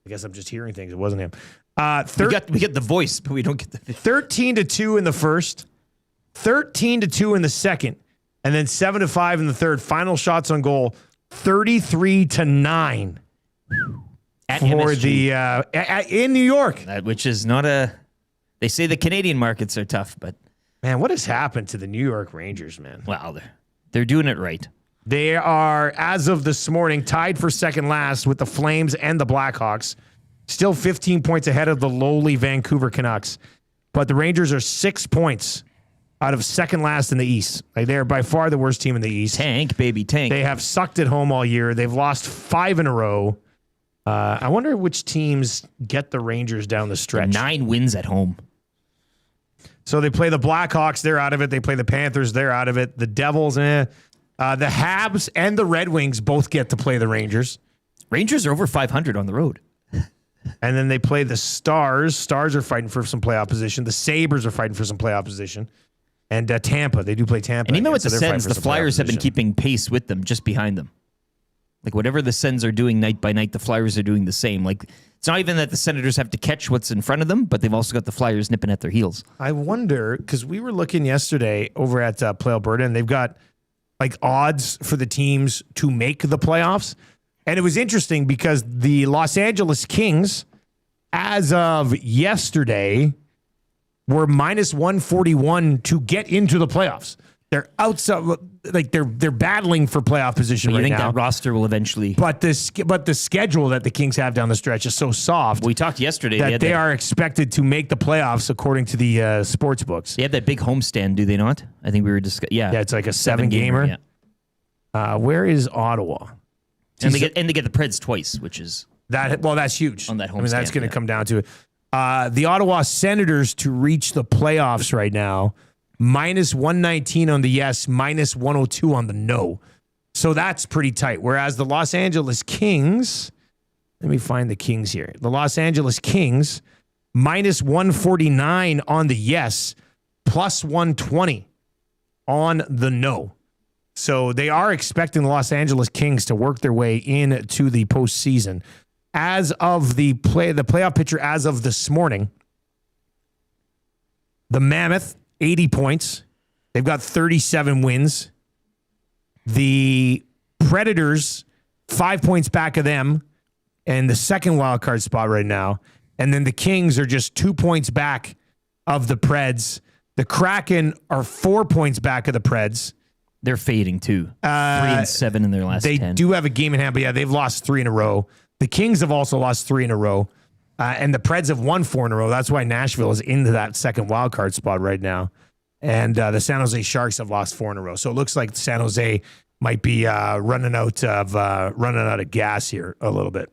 Speaker 1: I guess I'm just hearing things. It wasn't him.
Speaker 2: We get the voice, but we don't get the video.
Speaker 1: 13-2 in the first, 13-2 in the second, and then 7-5 in the third. Final shots on goal, 33-9
Speaker 2: At
Speaker 1: for
Speaker 2: MSG.
Speaker 1: in New York.
Speaker 2: Which is not a. They say the Canadian markets are tough, but
Speaker 1: Man, what has happened to the New York Rangers, man?
Speaker 2: well, they're doing it right.
Speaker 1: They are, as of this morning, tied for second last with the Flames and the Blackhawks. Still 15 points ahead of the lowly Vancouver Canucks. But the Rangers are 6 points out of second last in the East. They're by far the worst team in the East.
Speaker 2: Tank, baby, tank.
Speaker 1: They have sucked at home all year. They've lost 5 in a row. I wonder which teams get the Rangers down the stretch.
Speaker 2: 9 wins at home.
Speaker 1: So they play the Blackhawks. They're out of it. They play the Panthers. They're out of it. The Devils, the Habs and the Red Wings both get to play the Rangers.
Speaker 2: Rangers are over 500 on the road.
Speaker 1: And then they play the Stars. Stars are fighting for some playoff position. The Sabres are fighting for some playoff position. And Tampa, they do play Tampa.
Speaker 2: And even
Speaker 1: again,
Speaker 2: with
Speaker 1: so
Speaker 2: the
Speaker 1: they're fighting
Speaker 2: Sens,
Speaker 1: for
Speaker 2: the
Speaker 1: some
Speaker 2: Flyers
Speaker 1: playoff
Speaker 2: have been
Speaker 1: position.
Speaker 2: keeping pace with them, just behind them. Like whatever the Sens are doing night by night, the Flyers are doing the same. Like it's not even that the Senators have to catch what's in front of them, but they've also got the Flyers nipping at their heels.
Speaker 1: I wonder, because we were looking yesterday over at Play Alberta, and they've got like odds for the teams to make the playoffs. And it was interesting because the Los Angeles Kings, as of yesterday, were minus 141 to get into the playoffs. They're outside, like they're battling for playoff position
Speaker 2: But you
Speaker 1: right
Speaker 2: think
Speaker 1: now.
Speaker 2: that roster will eventually?
Speaker 1: But the schedule that the Kings have down the stretch is so soft
Speaker 2: We talked yesterday.
Speaker 1: that they
Speaker 2: that,
Speaker 1: are expected to make the playoffs according to the sports books.
Speaker 2: They have that big homestand, do they not? I think we were discussing. Yeah,
Speaker 1: Yeah, it's like a 7-gamer.
Speaker 2: Yeah.
Speaker 1: Where is Ottawa?
Speaker 2: And they get the Preds twice, which is
Speaker 1: That's huge.
Speaker 2: On that
Speaker 1: I mean, that's
Speaker 2: homestand,
Speaker 1: going to
Speaker 2: yeah.
Speaker 1: come down to it. The Ottawa Senators to reach the playoffs right now, minus 119 on the yes, minus 102 on the no. So that's pretty tight. Whereas the Los Angeles Kings, let me find the Kings here. The Los Angeles Kings, minus 149 on the yes, plus 120 on the no. So they are expecting the Los Angeles Kings to work their way into the postseason. As of the playoff picture as of this morning, the Mammoth, 80 points. They've got 37 wins. The Predators, 5 points back of them, and the second wild card spot right now. And then the Kings are just 2 points back of the Preds. The Kraken are 4 points back of the Preds.
Speaker 2: they're fading too. 3-7 in their last 10.
Speaker 1: They do have a game in hand, but yeah, they've lost 3 in a row. The Kings have also lost 3 in a row. And the Preds have won 4 in a row. That's why Nashville is into that second wild card spot right now. And the San Jose Sharks have lost 4 in a row. So it looks like San Jose might be running out of gas here a little bit.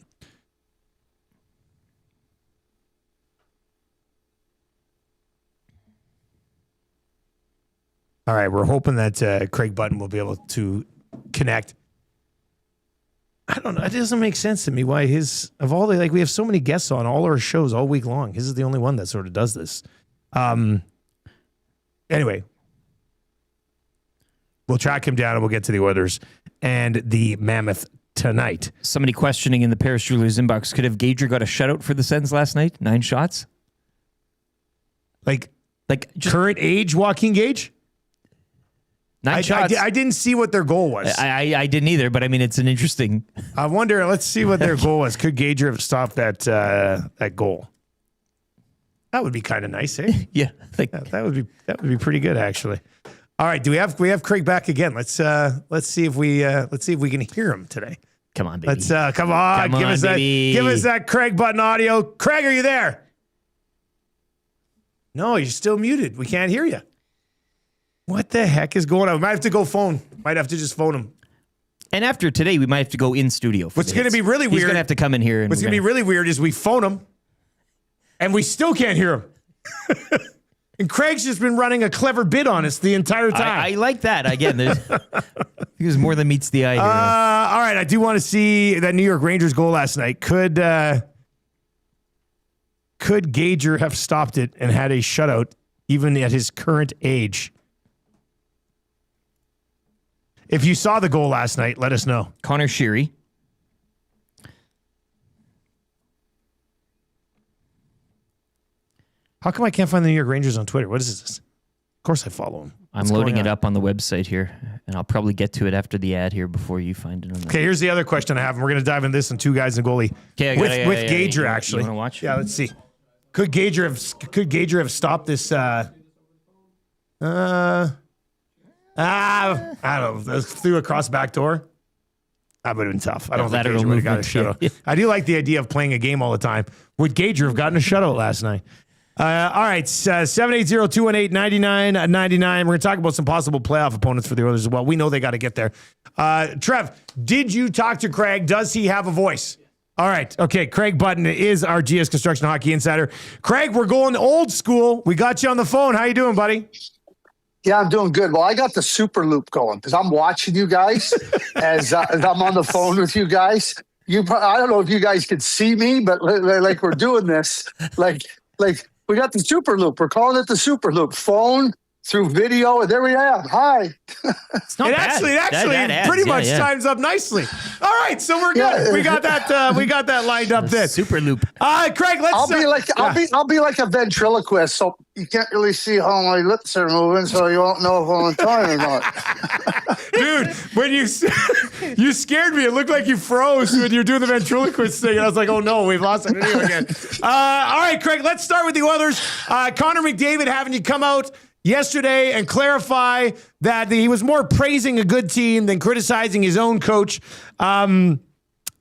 Speaker 1: All right, we're hoping that Craig Button will be able to connect. I don't know. It doesn't make sense to me why we have so many guests on all our shows all week long. His is the only one that sort of does this. Anyway, we'll track him down and we'll get to the Oilers and the Mammoth tonight.
Speaker 2: Somebody questioning in the Paris Jewelers inbox, could have Gager got a shutout for the Sens last night? 9 shots?
Speaker 1: Like
Speaker 2: just
Speaker 1: current age, Joaquin Gage?
Speaker 2: 9 shots.
Speaker 1: I didn't see what their goal was.
Speaker 2: I didn't either, but I mean, it's an interesting.
Speaker 1: I wonder. Let's see what their goal was. Could Gager have stopped that goal? That would be kind of nice, eh?
Speaker 2: Yeah.
Speaker 1: That would be pretty good, actually. All right. Do we have Craig back again? Let's see if we can hear him today.
Speaker 2: Come on, baby.
Speaker 1: Come on. Give us that Craig Button audio. Craig, are you there? No, you're still muted. We can't hear you. What the heck is going on? We might have to go phone. Might have to just phone him.
Speaker 2: And after today, we might have to go in studio.
Speaker 1: What's going to be really
Speaker 2: He's
Speaker 1: weird?
Speaker 2: going to have to come in here. And
Speaker 1: What's going to be really weird is we phone him, and we still can't hear him. And Craig's just been running a clever bit on us the entire time.
Speaker 2: I like that. Again, there's more than meets the eye here.
Speaker 1: All right, I do want to see that New York Rangers goal last night. Could Gager have stopped it and had a shutout even at his current age? If you saw the goal last night, let us know.
Speaker 2: Connor Sheary.
Speaker 1: How come I can't find the New York Rangers on Twitter? What is this? Of course I follow them.
Speaker 2: I'm loading it up on the website here, and I'll probably get to it after the ad here before you find it.
Speaker 1: Okay, here's the other question I have, and we're going to dive into this on Two Guys and Goalie.
Speaker 2: Okay,
Speaker 1: with Gager, actually.
Speaker 2: You want to watch?
Speaker 1: Yeah, let's see. Could Gager have stopped this? I don't know. Threw across back door. That would have been tough. I don't think Gager would have got a shutout. I do like the idea of playing a game all the time. Would Gager have gotten a shutout last night? All right, 780-218-9999. We're going to talk about some possible playoff opponents for the Oilers as well. We know they got to get there. Trev, did you talk to Craig? Does he have a voice? All right. Okay. Craig Button is our GS Construction Hockey Insider. Craig, we're going old school. We got you on the phone. How you doing, buddy?
Speaker 9: Yeah, I'm doing good. Well, I got the super loop going because I'm watching you guys as I'm on the phone with you guys. I don't know if you guys can see me, but like we're doing this, like we got the super loop. We're calling it the super loop. Phone through video, and there we are. Hi.
Speaker 2: It's not bad.
Speaker 1: It actually pretty much times up nicely. All right, so we're good.
Speaker 9: Yeah.
Speaker 1: We got that lined up then.
Speaker 2: Super loop.
Speaker 1: Craig, let's.
Speaker 9: I'll be like a ventriloquist, so you can't really see how my lips are moving, so you won't know if I'm on time or not.
Speaker 1: Dude, when you scared me, it looked like you froze when you were doing the ventriloquist thing, and I was like, oh no, we've lost the video again. All right, Craig, let's start with the Oilers. Connor McDavid having you come out yesterday and clarify that he was more praising a good team than criticizing his own coach. I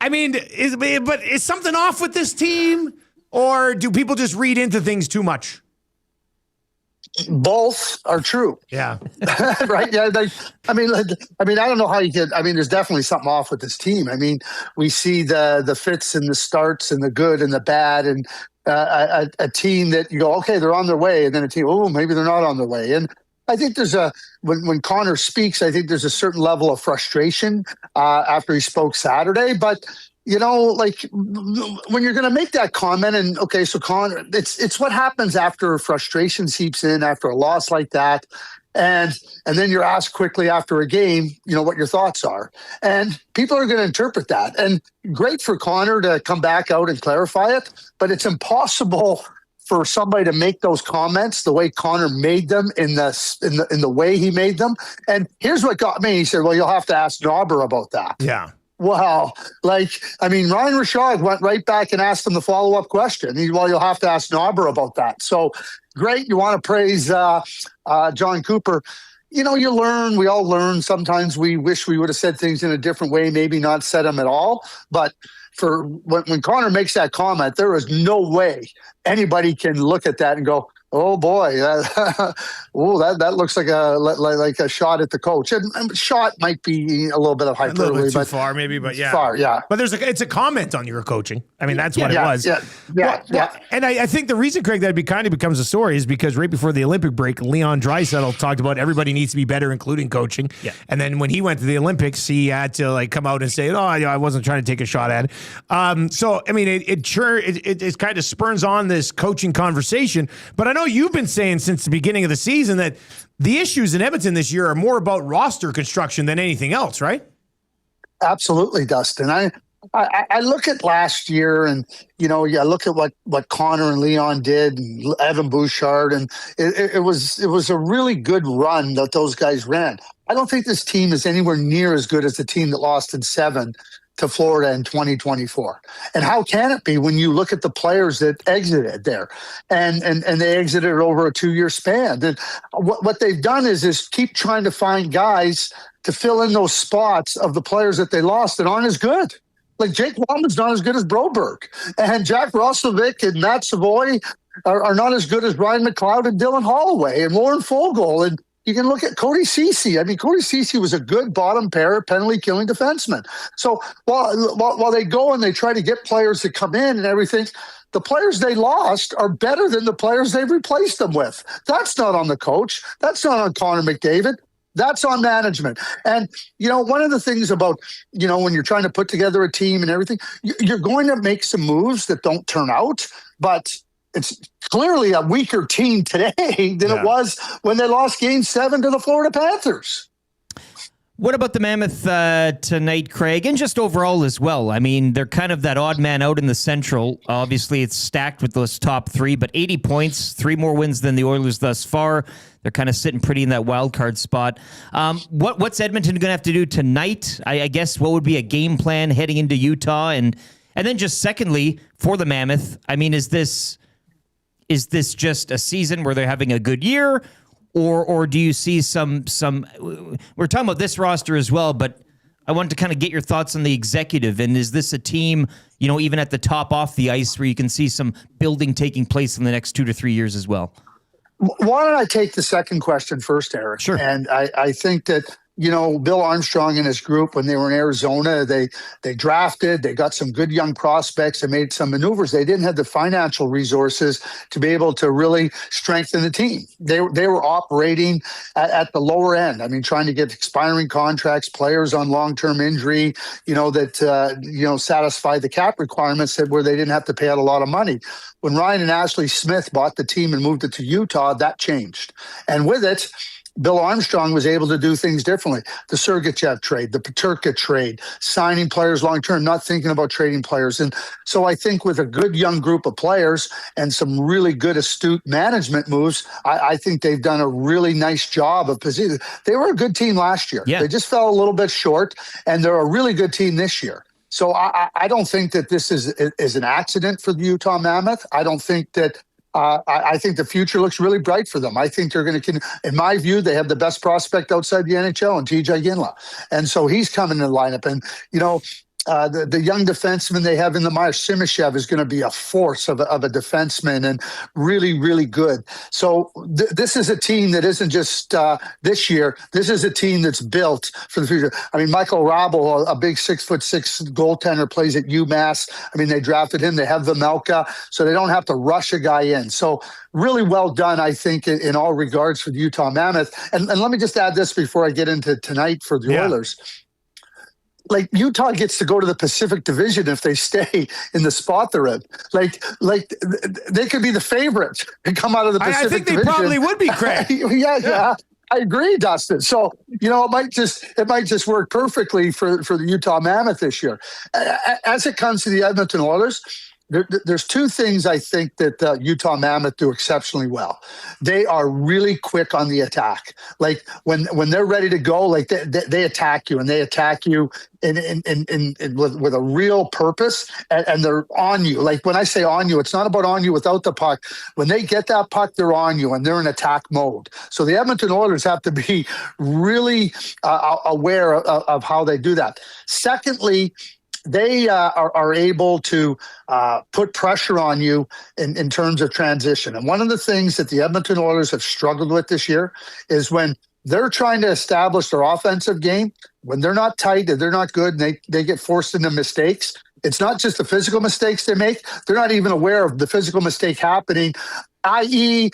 Speaker 1: mean, is something off with this team, or do people just read into things too much?
Speaker 9: Both are true.
Speaker 1: Yeah.
Speaker 9: Right. Yeah. I mean, I don't know how you get. I mean, there's definitely something off with this team. I mean, we see the fits and the starts and the good and the bad, and a team that you go, okay, they're on their way, and then a team, oh, maybe they're not on their way. And I think there's when Connor speaks, I think there's a certain level of frustration after he spoke Saturday, but. You know, like when you're going to make that comment, and okay, so Connor, it's what happens after frustration seeps in after a loss like that, and then you're asked quickly after a game, you know, what your thoughts are, and people are going to interpret that. And great for Connor to come back out and clarify it, but it's impossible for somebody to make those comments the way Connor made them in the way he made them. And here's what got me: he said, "Well, you'll have to ask Nauber about that."
Speaker 1: Yeah.
Speaker 9: Wow. Ryan Rishaug went right back and asked him the follow-up question. You'll have to ask Nauber about that. So great. You want to praise John Cooper. You know, we all learn. Sometimes we wish we would have said things in a different way, maybe not said them at all. But for when Connor makes that comment, there is no way anybody can look at that and go, oh boy, that looks like a shot at the coach. And shot might be a little bit of hyperbole,
Speaker 1: a little bit too
Speaker 9: but
Speaker 1: far, maybe. But yeah,
Speaker 9: far, yeah.
Speaker 1: But it's a comment on your coaching. I mean, that's what it was.
Speaker 9: Yeah.
Speaker 1: And I think the reason, Craig, that kind of becomes a story is because right before the Olympic break, Leon Draisaitl talked about everybody needs to be better, including coaching.
Speaker 2: Yeah.
Speaker 1: And then when he went to the Olympics, he had to come out and say, I wasn't trying to take a shot at it. So I mean, it kind of spurs on this coaching conversation. But I know you've been saying since the beginning of the season that the issues in Edmonton this year are more about roster construction than anything else, right?
Speaker 9: Absolutely, Dustin. I look at last year, and I look at what Connor and Leon did, and Evan Bouchard, and it was a really good run that those guys ran. I don't think this team is anywhere near as good as the team that lost in 7 to Florida in 2024. And how can it be when you look at the players that exited there and they exited over a 2-year span? And what they've done is keep trying to find guys to fill in those spots of the players that they lost that aren't as good. Like Jake Wallman's not as good as Broberg, and Jack Roslovic and Matt Savoy are not as good as Ryan McLeod and Dylan Holloway and Warren Fogle. And You can look at Cody Ceci. I mean, Cody Ceci was a good bottom pair penalty killing defenseman. So while they go and they try to get players to come in and everything, the players they lost are better than the players they've replaced them with. That's not on the coach. That's not on Connor McDavid. That's on management. And, one of the things about, when you're trying to put together a team and everything, you're going to make some moves that don't turn out, but it's clearly a weaker team today than it was when they lost Game 7 to the Florida Panthers.
Speaker 2: What about the Mammoth tonight, Craig, and just overall as well? I mean, they're kind of that odd man out in the Central. Obviously, it's stacked with those top three, but 80 points, 3 more wins than the Oilers thus far. They're kind of sitting pretty in that wild card spot. What's Edmonton going to have to do tonight? I guess what would be a game plan heading into Utah? And then just secondly, for the Mammoth, I mean, is this just a season where they're having a good year? Or do you see some? We're talking about this roster as well, but I wanted to kind of get your thoughts on the executive. And is this a team, even at the top off the ice, where you can see some building taking place in the next 2 to 3 years as well?
Speaker 9: Why don't I take the second question first, Eric?
Speaker 2: Sure.
Speaker 9: And I think that, Bill Armstrong and his group, when they were in Arizona, they drafted, they got some good young prospects and made some maneuvers. They didn't have the financial resources to be able to really strengthen the team. They were operating at the lower end. I mean, trying to get expiring contracts, players on long-term injury, that satisfy the cap requirements where they didn't have to pay out a lot of money. When Ryan and Ashley Smith bought the team and moved it to Utah, that changed. And with it, Bill Armstrong was able to do things differently. The Sergachev trade, the Peterka trade, signing players long-term, not thinking about trading players. And so I think with a good young group of players and some really good astute management moves, I think they've done a really nice job of position. They were a good team last year. Yeah. They just fell a little bit short, and they're a really good team this year. So I don't think that this is an accident for the Utah Mammoth. I don't think that I think the future looks really bright for them. I think they're going to, in my view, they have the best prospect outside the NHL, and TJ Ginla. And so he's coming in the lineup. And, the young defenseman they have in the Meyer, Simashev, is going to be a force of a defenseman and really, really good. So this is a team that isn't just this year. This is a team that's built for the future. I mean, Michael Rabel, a big 6'6" goaltender, plays at UMass. I mean, they drafted him. They have Vemelka, so they don't have to rush a guy in. So really well done, I think, in all regards for the Utah Mammoth. And let me just add this before I get into tonight for the Oilers. Like, Utah gets to go to the Pacific Division if they stay in the spot they're in. Like they could be the favorites and come out of the Pacific Division.
Speaker 1: I think they probably would be, Craig.
Speaker 9: Yeah. I agree, Dustin. So, it might just work perfectly for the Utah Mammoth this year. As it comes to the Edmonton Oilers, there's 2 things I think that the Utah Mammoth do exceptionally well. They are really quick on the attack. Like when they're ready to go, like they attack you, and they attack you with a real purpose, and they're on you. Like when I say on you, it's not about on you without the puck. When they get that puck, they're on you, and they're in attack mode. So the Edmonton Oilers have to be really aware of how they do that. Secondly, they are able to put pressure on you in terms of transition. And one of the things that the Edmonton Oilers have struggled with this year is when they're trying to establish their offensive game, when they're not tight and they're not good, and they get forced into mistakes. It's not just the physical mistakes they make. They're not even aware of the physical mistake happening, i.e.,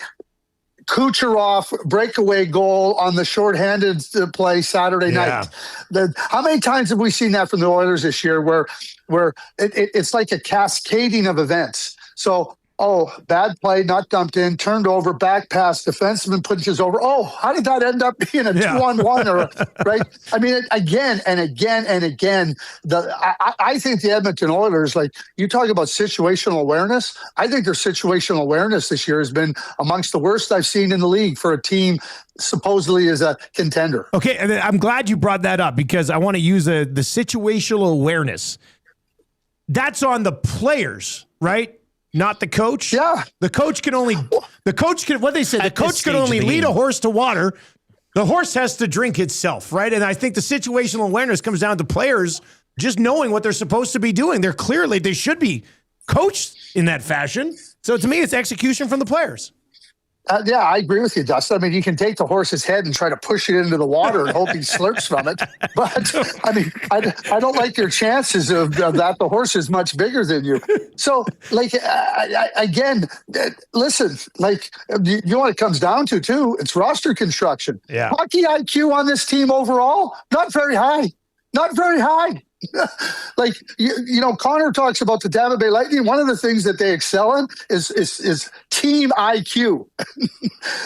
Speaker 9: Kucherov breakaway goal on the shorthanded play Saturday night. How many times have we seen that from the Oilers this year where it's like a cascading of events? So, bad play, not dumped in, turned over, back pass, defenseman punches over. How did that end up being a 2-on-1? Right? I mean, again and again and again. I think the Edmonton Oilers, like you talk about situational awareness, I think their situational awareness this year has been amongst the worst I've seen in the league for a team supposedly as a contender.
Speaker 1: Okay, and I'm glad you brought that up because I want to use the situational awareness. That's on the players, right? Not the coach.
Speaker 9: Yeah.
Speaker 1: The coach can only lead a horse to water. The horse has to drink itself, right? And I think the situational awareness comes down to players just knowing what they're supposed to be doing. They should be coached in that fashion. So to me, it's execution from the players.
Speaker 9: Yeah, I agree with you, Dustin. I mean, you can take the horse's head and try to push it into the water and hope he slurps from it. But, I mean, I don't like your chances of that. The horse is much bigger than you. So, like, again, listen, like, you know what it comes down to, too? It's roster construction.
Speaker 1: Yeah.
Speaker 9: Hockey IQ on this team overall, not very high. Not very high. Like, you know, Connor talks about the Tampa Bay Lightning. One of the things that they excel in is team IQ.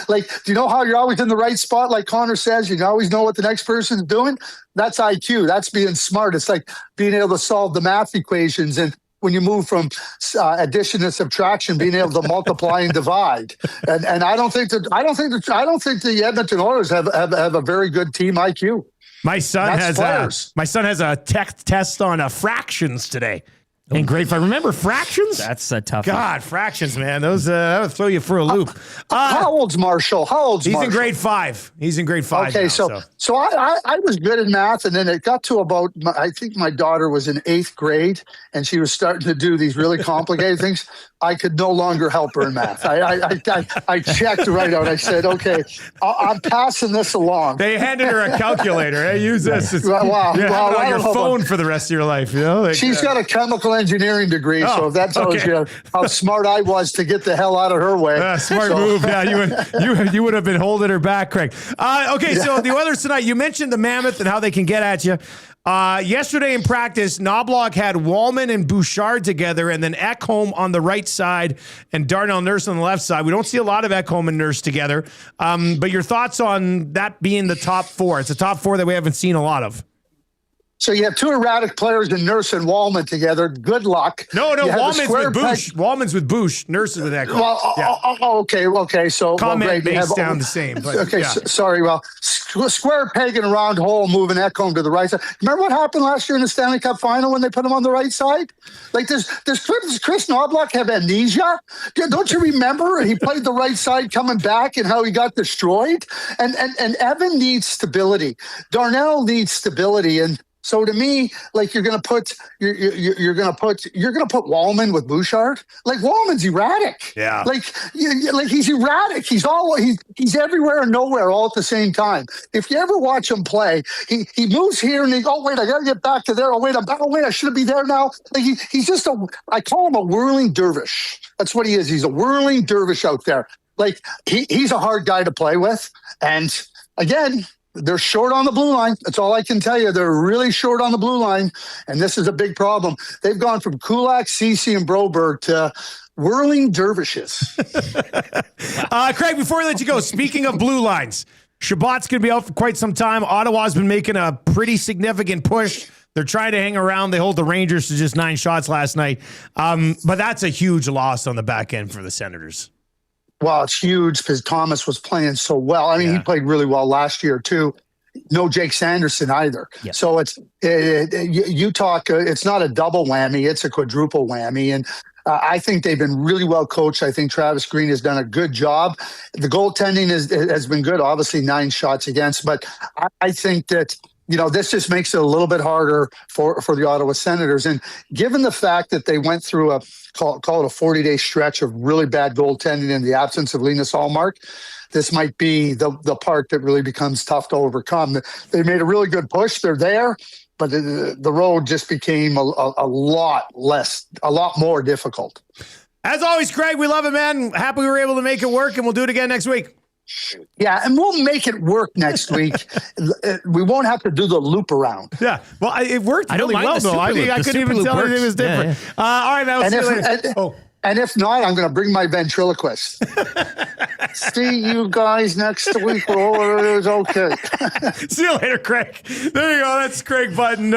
Speaker 9: Like, do you know how you're always in the right spot? Like Connor says, you always know what the next person's doing. That's IQ. That's being smart. It's like being able to solve the math equations. And when you move from addition and subtraction, being able to multiply and divide. And I don't think the Edmonton Oilers have a very good team IQ.
Speaker 1: My son has a tech test on fractions today. In grade 5. Remember fractions?
Speaker 2: That's a tough one.
Speaker 1: God, fractions, man. Those that would throw you for a loop.
Speaker 9: How old's Marshall?
Speaker 1: He's in grade 5. He's in grade 5
Speaker 9: Okay,
Speaker 1: now,
Speaker 9: so I was good in math, and then it got to about, I think my daughter was in 8th grade, and she was starting to do these really complicated things. I could no longer help her in math. I checked right out. I said, okay, I'm passing this along.
Speaker 1: They handed her a calculator. Hey, use this. It's,
Speaker 9: Wow.
Speaker 1: you have
Speaker 9: Well,
Speaker 1: it on
Speaker 9: I
Speaker 1: your
Speaker 9: don't know
Speaker 1: phone for the rest of your life. You know, like,
Speaker 9: She's got a chemical engineering degree, so if that tells you how smart I was to get the hell out of her way.
Speaker 1: Smart move. Yeah, you would have been holding her back, Craig. Okay, so the Oilers tonight, you mentioned the Mammoth and how they can get at you. Yesterday in practice, Knobloch had Wallman and Bouchard together, and then Ekholm on the right side and Darnell Nurse on the left side. We don't see a lot of Ekholm and Nurse together, but your thoughts on that being the top 4? It's a top 4 that we haven't seen a lot of.
Speaker 9: So you have two erratic players in Nurse and Wallman together. Good luck.
Speaker 1: No, Wallman's with Bouch. Wallman's with Bouch. Nurse is with Ekholm.
Speaker 9: Well, okay. So
Speaker 1: comment may sound the same. But,
Speaker 9: okay, sorry. Well, square peg in a round hole, moving Ekholm to the right side. Remember what happened last year in the Stanley Cup final when they put him on the right side? Like, does Chris Knobloch have amnesia? Don't you remember he played the right side coming back and how he got destroyed? And Evan needs stability. Darnell needs stability, and so to me, like, you're gonna put Wallman with Bouchard. Like, Wallman's erratic.
Speaker 1: Yeah.
Speaker 9: Like he's erratic. He's everywhere and nowhere all at the same time. If you ever watch him play, he moves here and wait, I gotta get back to there. I should be there now. Like he's just I call him a whirling dervish. That's what he is. He's a whirling dervish out there. Like he's a hard guy to play with. And again, they're short on the blue line. That's all I can tell you. They're really short on the blue line, and this is a big problem. They've gone from Kulak, Ceci, and Broberg to whirling dervishes.
Speaker 1: Craig, before we let you go, speaking of blue lines, Shabbat's going to be out for quite some time. Ottawa's been making a pretty significant push. They're trying to hang around. They hold the Rangers to just 9 shots last night. But that's a huge loss on the back end for the Senators.
Speaker 9: Well, it's huge because Thomas was playing so well. I mean, he played really well last year, too. No Jake Sanderson either. Yeah. So it's not a double whammy. It's a quadruple whammy. And I think they've been really well coached. I think Travis Green has done a good job. The goaltending has been good, obviously 9 shots against. But I think that, this just makes it a little bit harder for the Ottawa Senators. And given the fact that they went through call it a 40-day stretch of really bad goaltending in the absence of Linus Ullmark, this might be the part that really becomes tough to overcome. They made a really good push. They're there, but the road just became a lot more difficult.
Speaker 1: As always, Craig, we love it, man. Happy we were able to make it work, and we'll do it again next week.
Speaker 9: Yeah, and we'll make it work next week. We won't have to do the loop around.
Speaker 1: Yeah, well, it worked really well, though. I couldn't even tell anything was different. Yeah. All right, man. See you later.
Speaker 9: And if not, I'm going to bring my ventriloquist. See you guys next week. Oh, it's okay.
Speaker 1: See you later, Craig. There you go. That's Craig Button.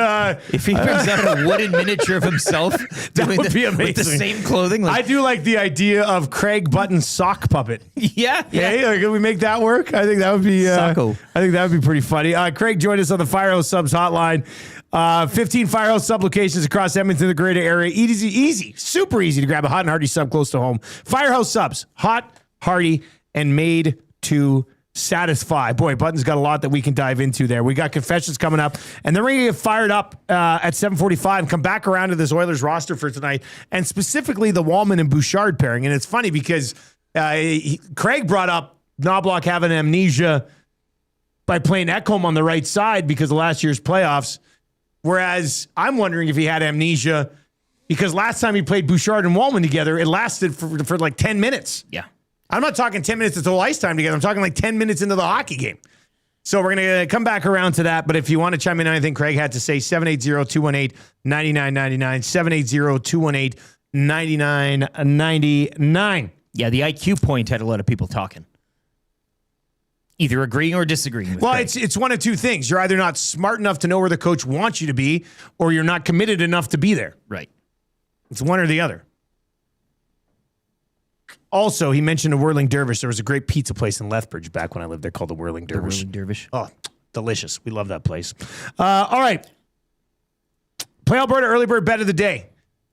Speaker 2: If he brings out a wooden miniature of himself,
Speaker 1: that would be amazing.
Speaker 2: With the same clothing.
Speaker 1: I do like the idea of Craig Button's sock puppet.
Speaker 2: Yeah.
Speaker 1: Hey, can we make that work? I think that would be. I think that would be pretty funny. Craig joined us on the Firehouse Subs hotline. 15 Firehouse Sub locations across Edmonton, the greater area. Easy, super easy to grab a hot and hearty sub close to home. Firehouse Subs, hot, hearty, and made to satisfy. Boy, Button's got a lot that we can dive into there. We got confessions coming up, and then we're going to get fired up at 7:45 and come back around to this Oilers roster for tonight, and specifically the Wallman and Bouchard pairing. And it's funny because Craig brought up Knobloch having amnesia by playing Ekholm on the right side because of last year's playoffs. Whereas I'm wondering if he had amnesia because last time he played Bouchard and Wallman together, it lasted for like 10 minutes.
Speaker 2: Yeah.
Speaker 1: I'm not talking 10 minutes of total ice time together. I'm talking like 10 minutes into the hockey game. So we're going to come back around to that. But if you want to chime in on anything Craig had to say, 780-218-9999, 780-218-9999.
Speaker 2: Yeah, the IQ point had a lot of people talking. Either agreeing or disagreeing with
Speaker 1: Well,
Speaker 2: Craig.
Speaker 1: it's one of two things. You're either not smart enough to know where the coach wants you to be, or you're not committed enough to be there.
Speaker 2: Right.
Speaker 1: It's one or the other. Also, he mentioned a Whirling Dervish. There was a great pizza place in Lethbridge back when I lived there called the Whirling Dervish.
Speaker 2: Whirling Dervish.
Speaker 1: Oh, delicious. We love that place. All right. Play Alberta early bird bet of the day.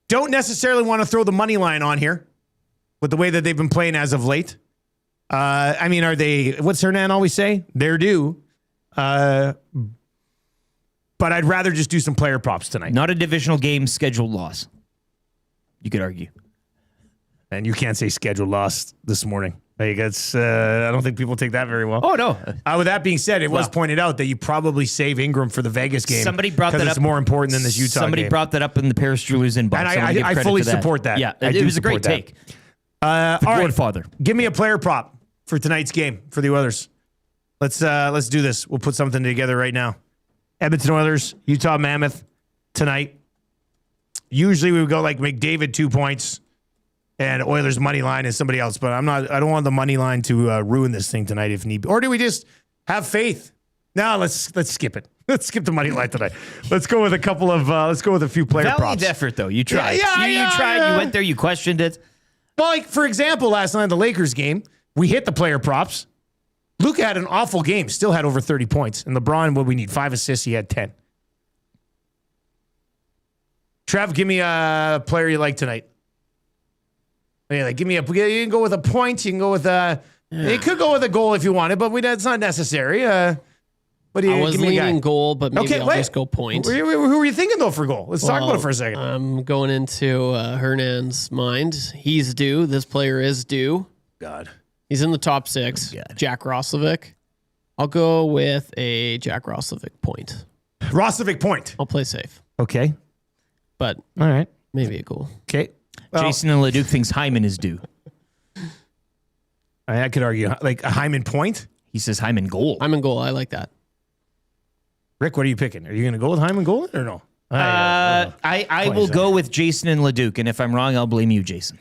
Speaker 1: Don't necessarily want to throw the money line on here with the way that they've been playing as of late. I mean, are they, what's Hernan always say? They're due. But I'd rather just do some player props tonight.
Speaker 2: Not a divisional game scheduled loss. You could argue.
Speaker 1: And you can't say scheduled loss this morning. Like it's, I don't think people take that very well.
Speaker 2: Oh, no.
Speaker 1: With that being said, it was pointed out that you probably save Ingram for the Vegas game.
Speaker 2: Somebody brought that up.
Speaker 1: Because it's more important than this Utah
Speaker 2: Somebody
Speaker 1: game.
Speaker 2: brought that up in the Paris Jewelers inbox.
Speaker 1: And
Speaker 2: I wanna give
Speaker 1: I
Speaker 2: credit
Speaker 1: fully
Speaker 2: to that.
Speaker 1: support that.
Speaker 2: Yeah,
Speaker 1: I
Speaker 2: it
Speaker 1: do
Speaker 2: was a great
Speaker 1: support
Speaker 2: take.
Speaker 1: All right,
Speaker 2: Father.
Speaker 1: give me a player prop for tonight's game for the Oilers. Let's do this. We'll put something together right now. Edmonton Oilers, Utah Mammoth tonight. Usually we would go like McDavid 2 points and Oilers money line and somebody else, but I don't want the money line to ruin this thing tonight if need be. Or do we just have faith? No, let's skip it. Let's skip the money line tonight. Let's go with a couple of let's go with a few player
Speaker 2: Valiant
Speaker 1: props.
Speaker 2: effort, though. You tried.
Speaker 1: Yeah,
Speaker 2: you tried.
Speaker 1: yeah.
Speaker 2: You went there. You questioned it.
Speaker 1: Well, like, for example, last night in the Lakers game, we hit the player props. Luka had an awful game, still had over 30 points. And LeBron, what we need, 5 assists, he had 10. Trev, give me a player you like tonight. Yeah, like, you can go with a point. You can go with you could go with a goal if you wanted, but that's not necessary. What do you?
Speaker 3: I was
Speaker 1: give me a guy.
Speaker 3: leaning goal, but maybe I'll
Speaker 1: wait.
Speaker 3: just go point.
Speaker 1: Who were you thinking though for goal? Let's talk about it for a second.
Speaker 3: I'm going into Hernan's mind. He's due. This player is due.
Speaker 1: God,
Speaker 3: he's in the top 6. Jack Roslovic. I'll go with a Jack Roslovic point.
Speaker 1: Roslovic point.
Speaker 3: I'll play safe,
Speaker 1: Okay.
Speaker 3: but
Speaker 1: All right.
Speaker 3: maybe a goal.
Speaker 1: Okay. Well,
Speaker 2: Jason and Leduc thinks Hyman is due.
Speaker 1: I could argue like a Hyman point.
Speaker 2: He says Hyman goal.
Speaker 3: I'm in goal. I like that.
Speaker 1: Rick, what are you picking? Are you going to go with Hyman goal or no?
Speaker 2: I will go with Jason and Leduc, and if I'm wrong, I'll blame you, Jason.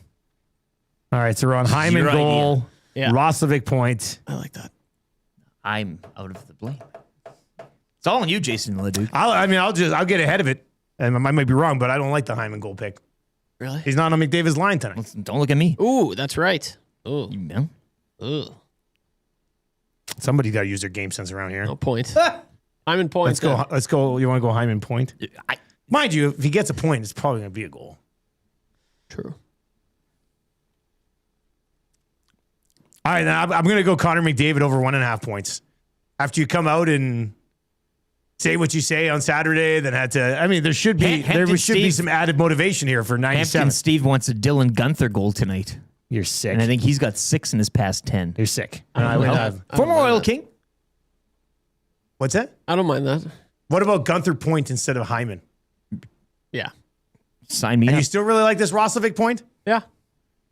Speaker 1: All right, so we're on Hyman
Speaker 2: Your
Speaker 1: goal,
Speaker 2: idea.
Speaker 3: Yeah.
Speaker 1: Roslovic point.
Speaker 3: I like that.
Speaker 2: I'm out of the blame. It's all on you, Jason and Leduc.
Speaker 1: I'll get ahead of it, and I might be wrong, but I don't like the Hyman goal pick.
Speaker 3: Really?
Speaker 1: He's not on McDavid's line tonight.
Speaker 2: Don't look at me.
Speaker 3: Ooh, that's right. Ooh.
Speaker 2: You know?
Speaker 3: Ooh.
Speaker 1: Somebody got to use their game sense around here.
Speaker 3: No point. I'm in points.
Speaker 1: Let's go. You want to go Hyman point? Mind you, if he gets a point, it's probably going to be a goal.
Speaker 3: True.
Speaker 1: All right, now I'm going to go Connor McDavid over 1.5 points. After you come out and say what you say on Saturday, then had to. I mean, there should be some added motivation here for 97.
Speaker 2: Hampton Steve wants a Dylan Gunther goal tonight.
Speaker 1: You're sick.
Speaker 2: And I think he's got 6 in his past 10.
Speaker 1: You're sick.
Speaker 2: Former Oil King.
Speaker 1: What's that?
Speaker 3: I don't mind that.
Speaker 1: What about Gunther point instead of Hyman?
Speaker 3: Yeah.
Speaker 2: Sign me
Speaker 1: And
Speaker 2: up.
Speaker 1: you still really like this Roslovic point?
Speaker 3: Yeah.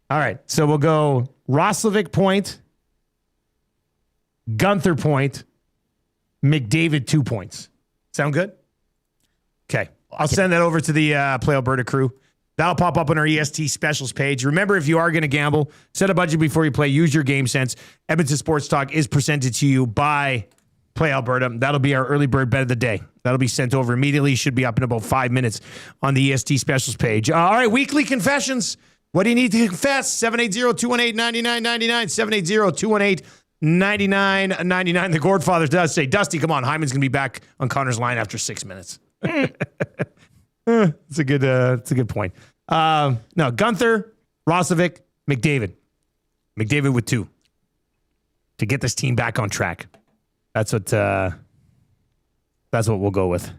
Speaker 1: All right. So we'll go Roslovic point, Gunther point, McDavid 2 points. Sound good? Okay. I'll send that over to the Play Alberta crew. That'll pop up on our EST specials page. Remember, if you are going to gamble, set a budget before you play. Use your game sense. Edmonton Sports Talk is presented to you by Play Alberta. That'll be our early bird bet of the day. That'll be sent over immediately. Should be up in about 5 minutes on the EST specials page. All right, weekly confessions. What do you need to confess? 780-218-9999. 780-218-9999. The Godfather does say, Dusty, come on. Hyman's going to be back on Connor's line after 6 minutes. It's a good point. No, Gunther, Roslovic, McDavid. McDavid with 2 to get this team back on track. That's what we'll go with.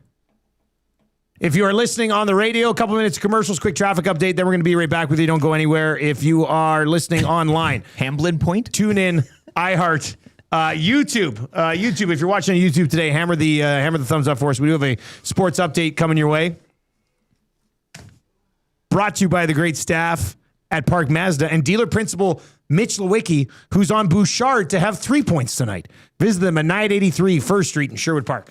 Speaker 1: If you are listening on the radio, a couple minutes of commercials, quick traffic update, then we're going to be right back with you. Don't go anywhere. If you are listening online,
Speaker 2: Hamblin Point?
Speaker 1: tune in, iHeart, YouTube. YouTube, if you're watching on YouTube today, hammer the thumbs up for us. We do have a sports update coming your way. Brought to you by the great staff at Park Mazda and dealer principal Mitch Lewicki, who's on Bouchard to have 3 points tonight. Visit them at 983 1st Street in Sherwood Park.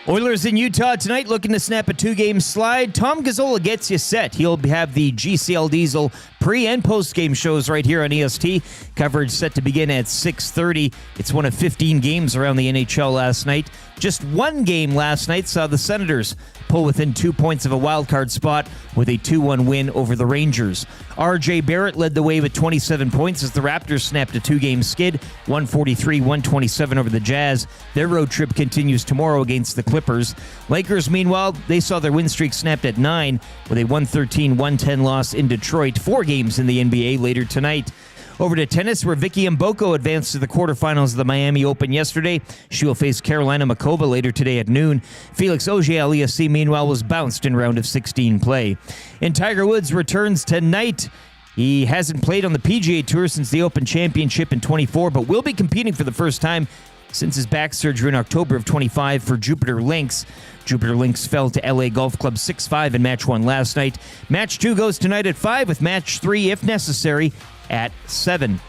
Speaker 2: Oilers in Utah tonight looking to snap a 2-game slide. Tom Gazzola gets you set. He'll have the GCL Diesel pre- and post-game shows right here on EST. Coverage set to begin at 6:30. It's one of 15 games around the NHL last night. Just one game last night saw the Senators pull within 2 points of a wildcard spot with a 2-1 win over the Rangers. R.J. Barrett led the way with 27 points as the Raptors snapped a 2-game skid, 143-127 over the Jazz. Their road trip continues tomorrow against the Clippers. Lakers, meanwhile, they saw their win streak snapped at 9 with a 113-110 loss in Detroit. 4 games in the NBA later tonight. Over to tennis, where Vicky Mboko advanced to the quarterfinals of the Miami Open yesterday. She will face Carolina Makova later today at noon. Felix Auger-Aliassime, meanwhile, was bounced in round of 16 play. And Tiger Woods returns tonight. He hasn't played on the PGA Tour since the Open Championship in 24, but will be competing for the first time since his back surgery in October of 25 for Jupiter Links. Jupiter Links fell to LA Golf Club 6-5 in match 1 last night. Match 2 goes tonight at 5 with match 3, if necessary, at 7.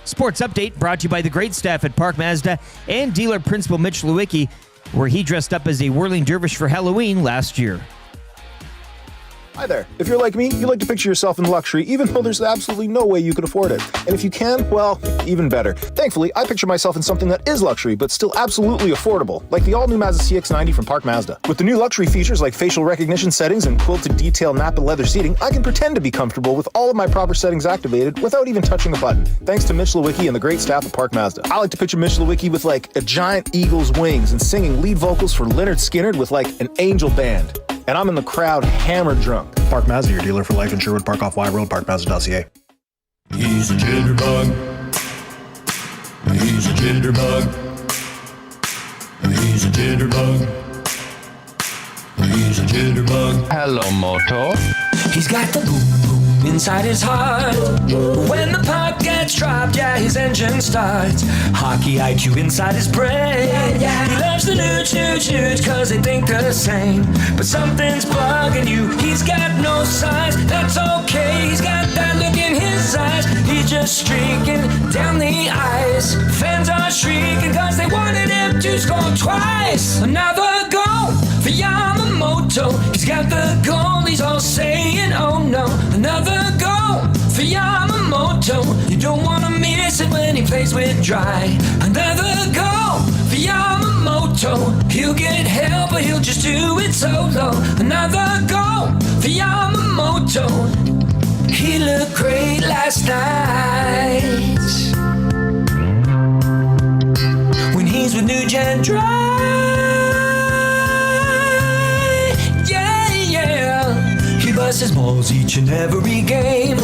Speaker 2: Sports update brought to you by the great staff at Park Mazda and dealer principal Mitch Lewicki, where he dressed up as a whirling dervish for Halloween last year.
Speaker 10: Hi there. If you're like me, you like to picture yourself in luxury, even though there's absolutely no way you could afford it. And if you can, well, even better. Thankfully, I picture myself in something that is luxury, but still absolutely affordable, like the all-new Mazda CX-90 from Park Mazda. With the new luxury features like facial recognition settings and quilted detail Napa leather seating, I can pretend to be comfortable with all of my proper settings activated without even touching a button, thanks to Mitch Lewicki and the great staff at Park Mazda. I like to picture Mitch Lewicki with like a giant eagle's wings and singing lead vocals for Lynyrd Skynyrd with like an angel band. And I'm in the crowd hammered drunk.
Speaker 11: Park Mazda, your dealer for life in Sherwood Park off Y Road, parkmazda.ca.
Speaker 4: He's a jitterbug. He's a jitterbug. He's a jitterbug. He's a jitterbug.
Speaker 8: Hello, Moto. He's got the boom boom inside his heart. When the puck gets dropped, yeah, his engine starts. Hockey IQ inside his brain. He loves the newt, cause they think the same. But something's bugging you. He's got no size, that's okay. He's got that look in his eyes. He's just streaking down the ice. Fans are shrieking cause they wanted him to score twice. Another goal for Yamamoto. He's got the goal, he's all saying, oh no. Another goal for Yamamoto. You don't want to miss it when he plays with Dry. Another goal for Yamamoto. He'll get help, but he'll just do it solo. Another goal for Yamamoto. He looked great last night when he's with New Gen Dry. He busts his balls each and every game.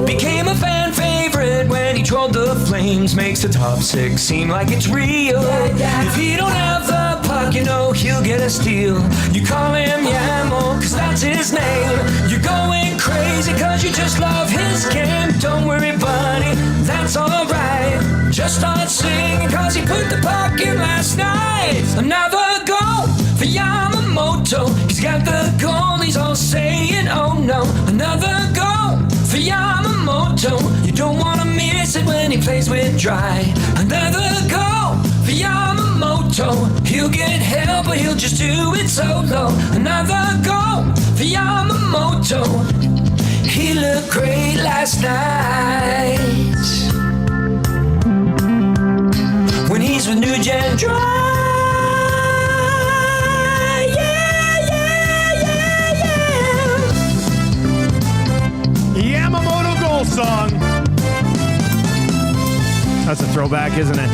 Speaker 8: Became a fan favorite when he trolled the Flames. Makes the top 6 seem like it's real. If he don't have the puck, you know he'll get a steal. You call him Yamo, cause that's his name. You're going crazy cause you just love his game. Don't worry buddy, that's alright. Just start singing cause he put the puck in last night. Another goal for Yamamoto. He's got the goal, he's all saying, oh no. Another goal for Yamamoto. You don't want to miss it when he plays with Dry. Another goal for Yamamoto. He'll get help, but he'll just do it solo. Another goal for Yamamoto. He looked great last night when he's with New Gen Dry.
Speaker 1: Yamamoto goal song. That's a throwback, isn't it?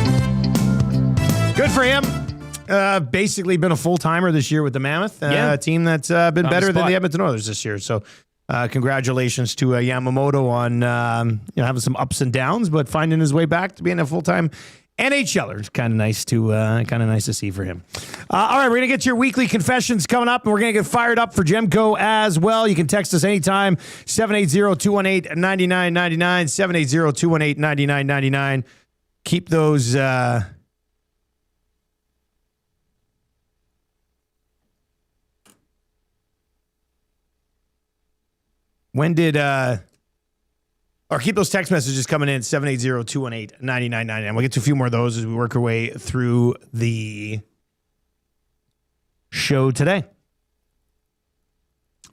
Speaker 1: Good for him. Basically been a full-timer this year with the Mammoth, a team that's been better than the Edmonton Oilers this year. So Congratulations to Yamamoto on having some ups and downs, but finding his way back to being a full-time NHLer. It's kind of nice to see for him. All right, we're going to get to your weekly confessions coming up, and we're going to get fired up for Gemco as well. You can text us anytime, 780-218-9999, 780-218-9999. Keep those... When did... Or keep those text messages coming in, 780-218-9999. We'll get to a few more of those as we work our way through the show today.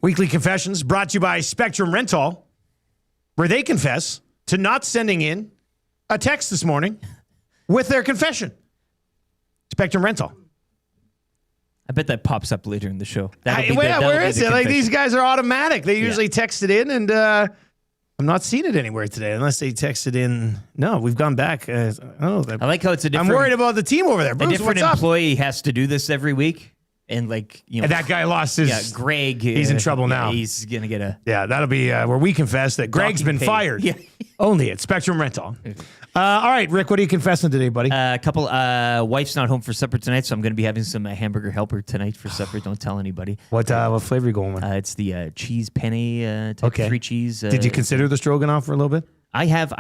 Speaker 1: Weekly Confessions brought to you by Spectrum Rental, where they confess to not sending in a text this morning with their confession. Spectrum Rental.
Speaker 2: I bet that pops up later in the show.
Speaker 1: Where is it? Like, these guys are automatic. They usually text it in, and I'm not seeing it anywhere today unless they texted in. No, we've gone back. I
Speaker 2: like how it's a different...
Speaker 1: I'm worried about the team over there. Bruce,
Speaker 2: a different employee has to do this every week. And and
Speaker 1: that guy lost his...
Speaker 2: Yeah, Greg.
Speaker 1: He's in trouble now.
Speaker 2: He's going to get a...
Speaker 1: Yeah, that'll be where we confess that Greg's been fired.
Speaker 2: Yeah.
Speaker 1: Only at Spectrum Rental. All right, Rick, what are you confessing today, buddy?
Speaker 2: Wife's not home for supper tonight, so I'm going to be having some hamburger helper tonight for supper. Don't tell anybody.
Speaker 1: What flavor are you going with?
Speaker 2: It's the cheese penne, type 3 cheese.
Speaker 1: Did you consider the stroganoff for a little bit?
Speaker 2: I have,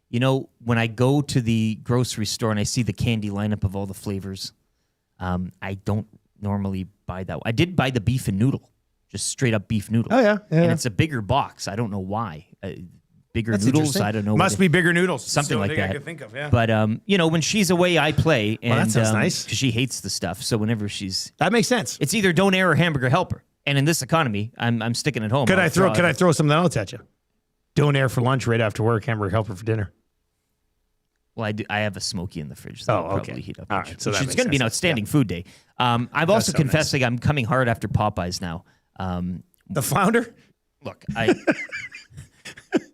Speaker 2: when I go to the grocery store and I see the candy lineup of all the flavors, I don't normally buy that. I did buy the beef and noodle, just straight up beef noodle.
Speaker 1: Oh, yeah.
Speaker 2: And it's a bigger box. I don't know why. Bigger
Speaker 1: That's
Speaker 2: noodles. I don't know.
Speaker 1: Must be bigger noodles.
Speaker 2: Something like that.
Speaker 1: I could think of, yeah.
Speaker 2: But when she's away, I play. And,
Speaker 1: that sounds nice.
Speaker 2: Because she hates the stuff. So whenever she's...
Speaker 1: That makes sense.
Speaker 2: It's either donair or hamburger helper. And in this economy, I'm sticking at home.
Speaker 1: Could I throw something else at you? Donair for lunch right after work, hamburger helper for dinner.
Speaker 2: Well, I have a smoky in the fridge, so I'll probably heat up.
Speaker 1: All right, so
Speaker 2: it's going to be an outstanding food day. I've also confessed I'm coming hard after Popeyes now.
Speaker 1: The flounder?
Speaker 2: Look,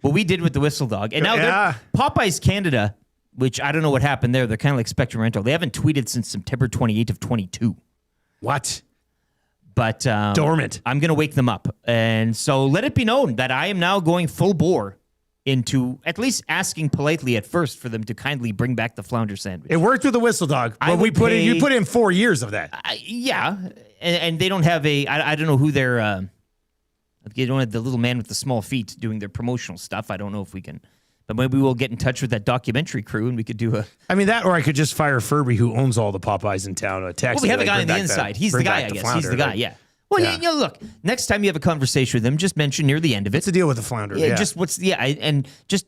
Speaker 2: what we did with the whistle dog, and now Popeyes Canada, which I don't know what happened there. They're kind of like Spectrum Rental. They haven't tweeted since September 28th of 22.
Speaker 1: What?
Speaker 2: But
Speaker 1: dormant.
Speaker 2: I'm going to wake them up, and so let it be known that I am now going full bore into at least asking politely at first for them to kindly bring back the flounder sandwich.
Speaker 1: It worked with the whistle dog. But you put in 4 years of that.
Speaker 2: And they don't have I don't know who they're. They don't have the little man with the small feet doing their promotional stuff. I don't know if we can, but maybe we'll get in touch with that documentary crew and we could do a.
Speaker 1: I mean that, or I could just fire Furby, who owns all the Popeyes in town. A text.
Speaker 2: Well, we have a guy on the inside. He's the guy, I guess.
Speaker 1: Flounder,
Speaker 2: he's the guy. Yeah. Well, yeah. Look. Next time you have a conversation with him, just mention near the end of it.
Speaker 1: What's the deal with the flounder?
Speaker 2: Yeah. Just and just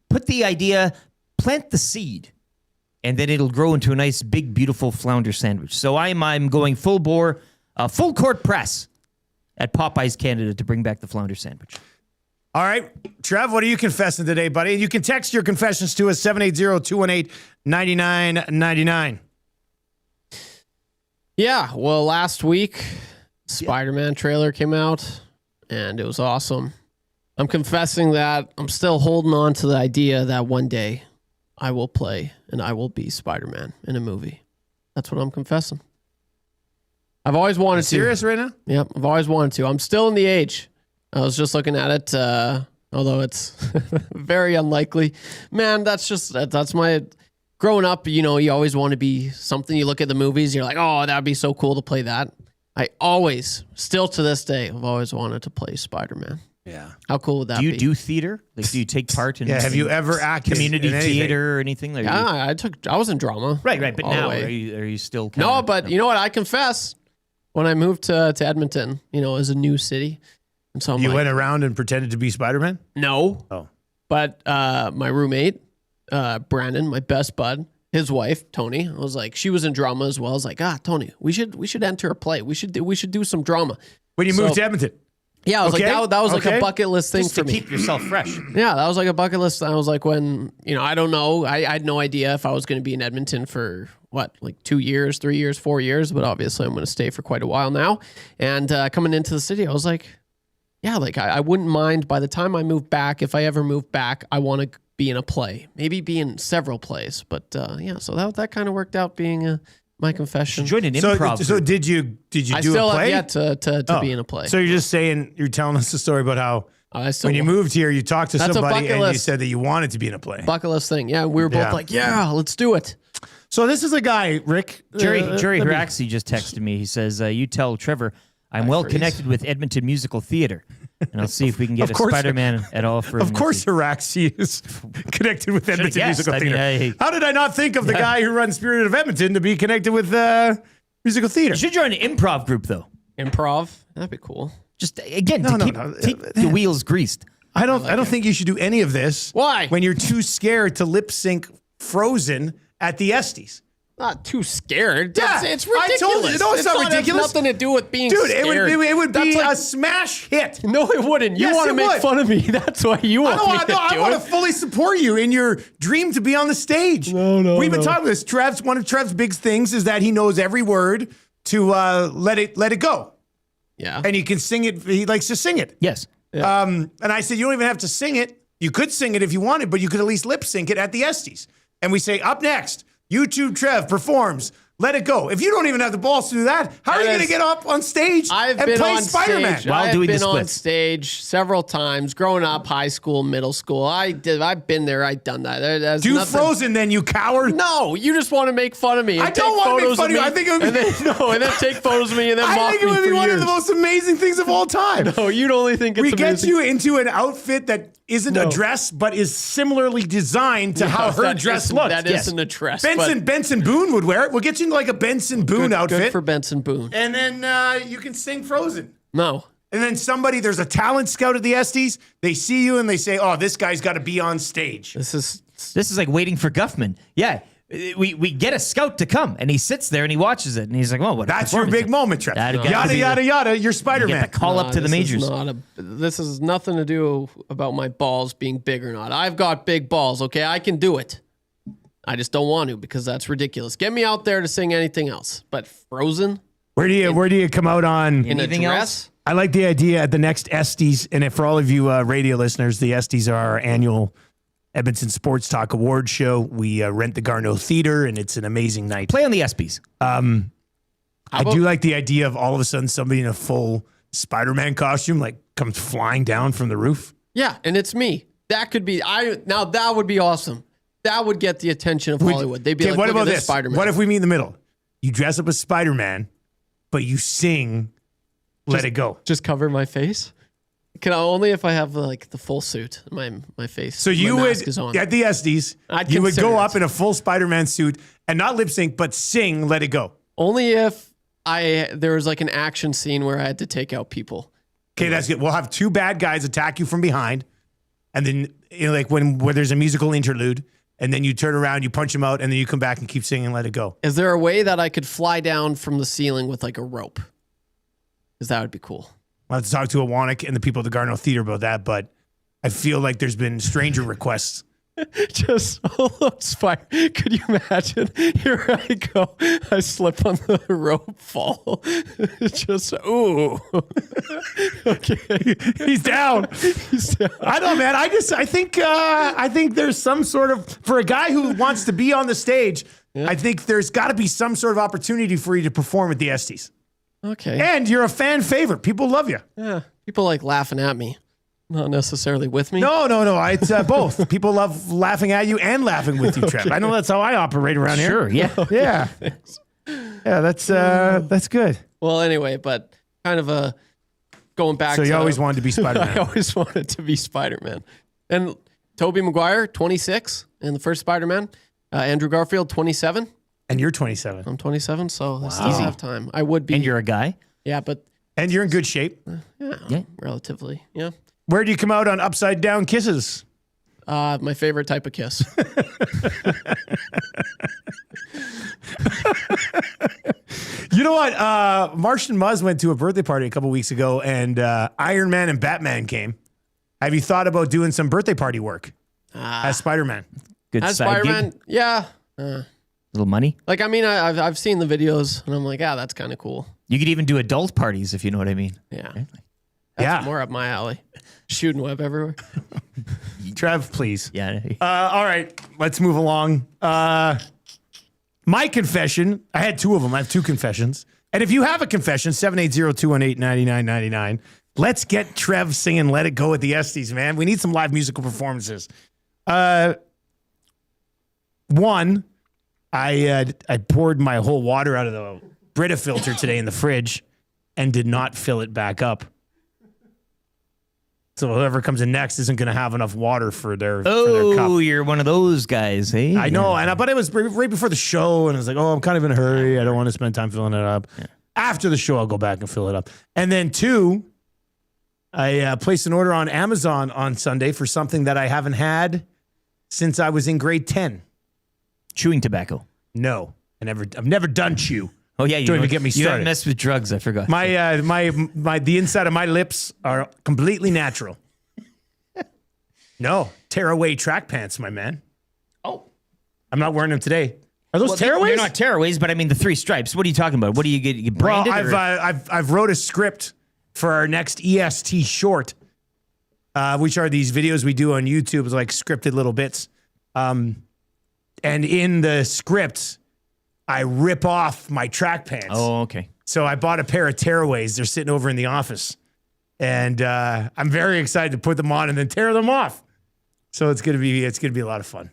Speaker 2: put the idea, plant the seed, and then it'll grow into a nice, big, beautiful flounder sandwich. So I'm going full bore, full court press at Popeyes Canada to bring back the flounder sandwich.
Speaker 1: All right, Trev, what are you confessing today, buddy? And you can text your confessions to us, 780-218-9999.
Speaker 3: Yeah, well, last week, Spider-Man trailer came out, and it was awesome. I'm confessing that I'm still holding on to the idea that one day I will play and I will be Spider-Man in a movie. That's what I'm confessing. I've always wanted to.
Speaker 1: Serious right now?
Speaker 3: Yep, I've always wanted to. I'm still in the age. I was just looking at it, although it's very unlikely. Man, that's my... Growing up, you always want to be something. You look at the movies, you're like, oh, that'd be so cool to play that. I always, still to this day, I've always wanted to play Spider-Man.
Speaker 1: Yeah.
Speaker 3: How cool would that be?
Speaker 2: Do you do theater? Like, do you take part in?
Speaker 1: Have you ever acted
Speaker 2: community
Speaker 1: in
Speaker 2: theater or anything? Like
Speaker 3: I was in drama.
Speaker 2: Right. But now, are you still?
Speaker 3: No, but you know what? I confess, when I moved to Edmonton, as a new city, and so
Speaker 1: you went around and pretended to be Spider-Man?
Speaker 3: No.
Speaker 1: Oh.
Speaker 3: But my roommate, Brandon, my best bud, his wife, Tony, I was like, she was in drama as well. I was like, Tony, we should enter a play. We should do some drama.
Speaker 1: When you moved to Edmonton?
Speaker 3: Yeah, I was like, that was like a bucket list thing
Speaker 2: just
Speaker 3: for
Speaker 2: to
Speaker 3: me.
Speaker 2: Keep yourself fresh.
Speaker 3: Yeah, that was like a bucket list. I was like, when, I don't know. I had no idea if I was going to be in Edmonton for like 2 years, 3 years, 4 years, but obviously I'm going to stay for quite a while now. And coming into the city, I was like, yeah, like I wouldn't mind by the time I move back, if I ever move back, I want to be in a play, maybe be in several plays. But so that kind of worked out being my confession.
Speaker 2: Join an improv.
Speaker 1: So
Speaker 2: group.
Speaker 1: did you
Speaker 3: I
Speaker 1: do
Speaker 3: still
Speaker 1: a play?
Speaker 3: have yet to be in a play.
Speaker 1: So you're telling us the story about how when you moved here, you talked to
Speaker 3: That's a
Speaker 1: somebody
Speaker 3: bucket
Speaker 1: and you
Speaker 3: list.
Speaker 1: said that you wanted to be in a play.
Speaker 3: Bucket list thing. Yeah, we were both like, yeah, let's do it.
Speaker 1: So this is a guy, Rick.
Speaker 2: Jerry
Speaker 1: let me-
Speaker 2: Haraxi just texted me. He says, you tell Trevor, I'm well connected with Edmonton Musical Theater. And I'll see if we can get a Spider-Man at all for
Speaker 1: Of course, Haraxi is connected with Edmonton
Speaker 2: guessed.
Speaker 1: Musical
Speaker 2: I mean,
Speaker 1: Theater. How did I not think of the guy who runs Spirit of Edmonton to be connected with musical theater?
Speaker 2: You should join an improv group, though.
Speaker 3: Improv? That'd be cool.
Speaker 2: Just, again, keep the wheels greased.
Speaker 1: I don't think you should do any of this.
Speaker 3: Why?
Speaker 1: When you're too scared to lip sync Frozen at the Estes.
Speaker 3: Not too scared.
Speaker 1: Yeah,
Speaker 3: It's
Speaker 1: I
Speaker 3: ridiculous.
Speaker 1: told you. No, it's not ridiculous.
Speaker 3: Has nothing to do with being
Speaker 1: Dude,
Speaker 3: scared.
Speaker 1: it would be
Speaker 3: That's like-
Speaker 1: a smash hit.
Speaker 3: No, it wouldn't. You
Speaker 1: Yes,
Speaker 3: want to
Speaker 1: it
Speaker 3: make
Speaker 1: would.
Speaker 3: fun of me. That's why you want me to do
Speaker 1: I want to
Speaker 3: it.
Speaker 1: fully support you in your dream to be on the stage.
Speaker 3: No.
Speaker 1: We've been talking about this. One of Trev's big things is that he knows every word to let it go.
Speaker 3: Yeah.
Speaker 1: And you can sing it. He likes to sing it.
Speaker 2: Yes.
Speaker 1: And I said, you don't even have to sing it. You could sing it if you wanted, but you could at least lip sync it at the Estes. And we say, up next, YouTube Trev performs Let It Go. If you don't even have the balls to do that, how are you going to get up on stage and play Spider-Man?
Speaker 3: I've been on stage several times, growing up, high school, middle school. I've been there. I've done that.
Speaker 1: Do Frozen then, you coward.
Speaker 3: No, you just want to make fun of me.
Speaker 1: I don't want to make fun of you. I think it would be...
Speaker 3: and then take photos of me and then mock me
Speaker 1: I think it would be
Speaker 3: for
Speaker 1: one
Speaker 3: years.
Speaker 1: of the most amazing things of all time.
Speaker 3: No, you'd only think it's
Speaker 1: we get
Speaker 3: amazing.
Speaker 1: you into an outfit that isn't a dress, but is similarly designed to how her dress looks.
Speaker 3: That isn't a dress.
Speaker 1: Benson Boone would wear it. We'll get you into like a Benson Boone outfit.
Speaker 3: Good for Benson Boone.
Speaker 1: And then you can sing Frozen.
Speaker 3: No.
Speaker 1: And then there's a talent scout at the Estes. They see you and they say, oh, this guy's got to be on stage.
Speaker 2: This is like waiting for Guffman. Yeah. We get a scout to come, and he sits there and he watches it, and he's like, "Well, what?"
Speaker 1: That's your big moment, Trev. Yada yada yada. You're Spider-Man.
Speaker 2: Get the call up to the majors.
Speaker 3: This has nothing to do about my balls being big or not. I've got big balls. Okay, I can do it. I just don't want to because that's ridiculous. Get me out there to sing anything else, but Frozen.
Speaker 1: Where do you come out on
Speaker 3: anything else?
Speaker 1: I like the idea at the next Estes, and for all of you radio listeners, the Estes are our annual Edmonton Sports Talk Award show. We rent the Garneau Theater, and it's an amazing night.
Speaker 2: Play on the ESPYs.
Speaker 1: I do like the idea of all of a sudden somebody in a full Spider-Man costume like comes flying down from the roof.
Speaker 3: Yeah, and it's me. That could be. Now that would be awesome. That would get the attention of Hollywood. They'd be like,
Speaker 1: what
Speaker 3: "Look
Speaker 1: about
Speaker 3: at this Spider-Man."
Speaker 1: What if we meet in the middle? You dress up as Spider-Man, but you sing "Let It Go."
Speaker 3: Just cover my face. Can I only if I have like the full suit, my face.
Speaker 1: So you
Speaker 3: my
Speaker 1: would
Speaker 3: mask is on.
Speaker 1: at the Estes,
Speaker 3: I'd
Speaker 1: you would
Speaker 3: consider
Speaker 1: go
Speaker 3: it.
Speaker 1: up in a full Spider-Man suit and not lip sync, but sing "Let It Go."
Speaker 3: Only if there was like an action scene where I had to take out people.
Speaker 1: Okay, that's good. We'll have two bad guys attack you from behind, and then like where there's a musical interlude, and then you turn around, you punch them out, and then you come back and keep singing "Let It Go."
Speaker 3: Is there a way that I could fly down from the ceiling with like a rope? Because that would be cool.
Speaker 1: I'll have to talk to Awanik and the people at the Garneau Theater about that, but I feel like there's been stranger requests.
Speaker 3: Just Spider. Could you imagine? Here I go. I slip on the rope, fall. Just ooh. Okay,
Speaker 1: he's down. I don't know, man. I think there's some sort of for a guy who wants to be on the stage. Yeah. I think there's got to be some sort of opportunity for you to perform at the Estes.
Speaker 3: Okay.
Speaker 1: And you're a fan favorite. People love you.
Speaker 3: Yeah. People like laughing at me. Not necessarily with me.
Speaker 1: No. It's both. People love laughing at you and laughing with you, Trev. I know that's how I operate around here.
Speaker 2: Sure, yeah.
Speaker 1: Yeah. Yeah, that's good.
Speaker 3: Well, anyway, but kind of going back
Speaker 1: to... So you
Speaker 3: to,
Speaker 1: always wanted to be Spider-Man.
Speaker 3: I always wanted to be Spider-Man. And Tobey Maguire, 26 in the first Spider-Man. Andrew Garfield, 27.
Speaker 1: And you're 27.
Speaker 3: I'm 27, so I still have time. I would be.
Speaker 2: And you're a guy?
Speaker 3: Yeah, but...
Speaker 1: And you're in good shape?
Speaker 3: Yeah. Relatively, yeah.
Speaker 1: Where do you come out on upside down kisses?
Speaker 3: My favorite type of kiss.
Speaker 1: You know what? Martian Muzz went to a birthday party a couple weeks ago, and Iron Man and Batman came. Have you thought about doing some birthday party work as Spider-Man?
Speaker 2: Good
Speaker 3: as
Speaker 2: side
Speaker 3: Spider-Man,
Speaker 2: gig?
Speaker 3: yeah.
Speaker 2: Little money?
Speaker 3: Like, I mean, I've seen the videos, and I'm like, that's kind of cool.
Speaker 2: You could even do adult parties, if you know what I mean.
Speaker 3: Yeah.
Speaker 2: Right?
Speaker 3: That's more up my alley. Shooting web everywhere.
Speaker 1: Trev, please.
Speaker 2: Yeah.
Speaker 1: All right, let's move along. My confession, I had two of them. I have two confessions. And if you have a confession, 780-218-9999. Let's get Trev singing Let It Go at the Estes, man. We need some live musical performances. One, I poured my whole water out of the Brita filter today in the fridge and did not fill it back up. So whoever comes in next isn't going to have enough water for their cup.
Speaker 2: Oh, you're one of those guys, eh?
Speaker 1: I know, but it was right before the show, and I was like, oh, I'm kind of in a hurry. I don't want to spend time filling it up. Yeah. After the show, I'll go back and fill it up. And then two, I placed an order on Amazon on Sunday for something that I haven't had since I was in grade 10.
Speaker 2: Chewing tobacco.
Speaker 1: No, I've never done chew.
Speaker 2: Oh yeah,
Speaker 1: don't even get me started.
Speaker 2: You haven't messed with drugs. I forgot.
Speaker 1: The inside of my lips are completely natural. No, tearaway track pants, my man.
Speaker 2: Oh,
Speaker 1: I'm not wearing them today. Are those tearaways?
Speaker 2: They're not tearaways, but I mean the three stripes. What are you talking about? What do you get? You branded?
Speaker 1: Well, I've wrote a script for our next EST short, which are these videos we do on YouTube, like scripted little bits. And in the script, I rip off my track pants.
Speaker 2: Oh, okay. So
Speaker 1: I bought a pair of tearaways. They're sitting over in the office. And I'm very excited to put them on and then tear them off. So it's gonna be a lot of fun.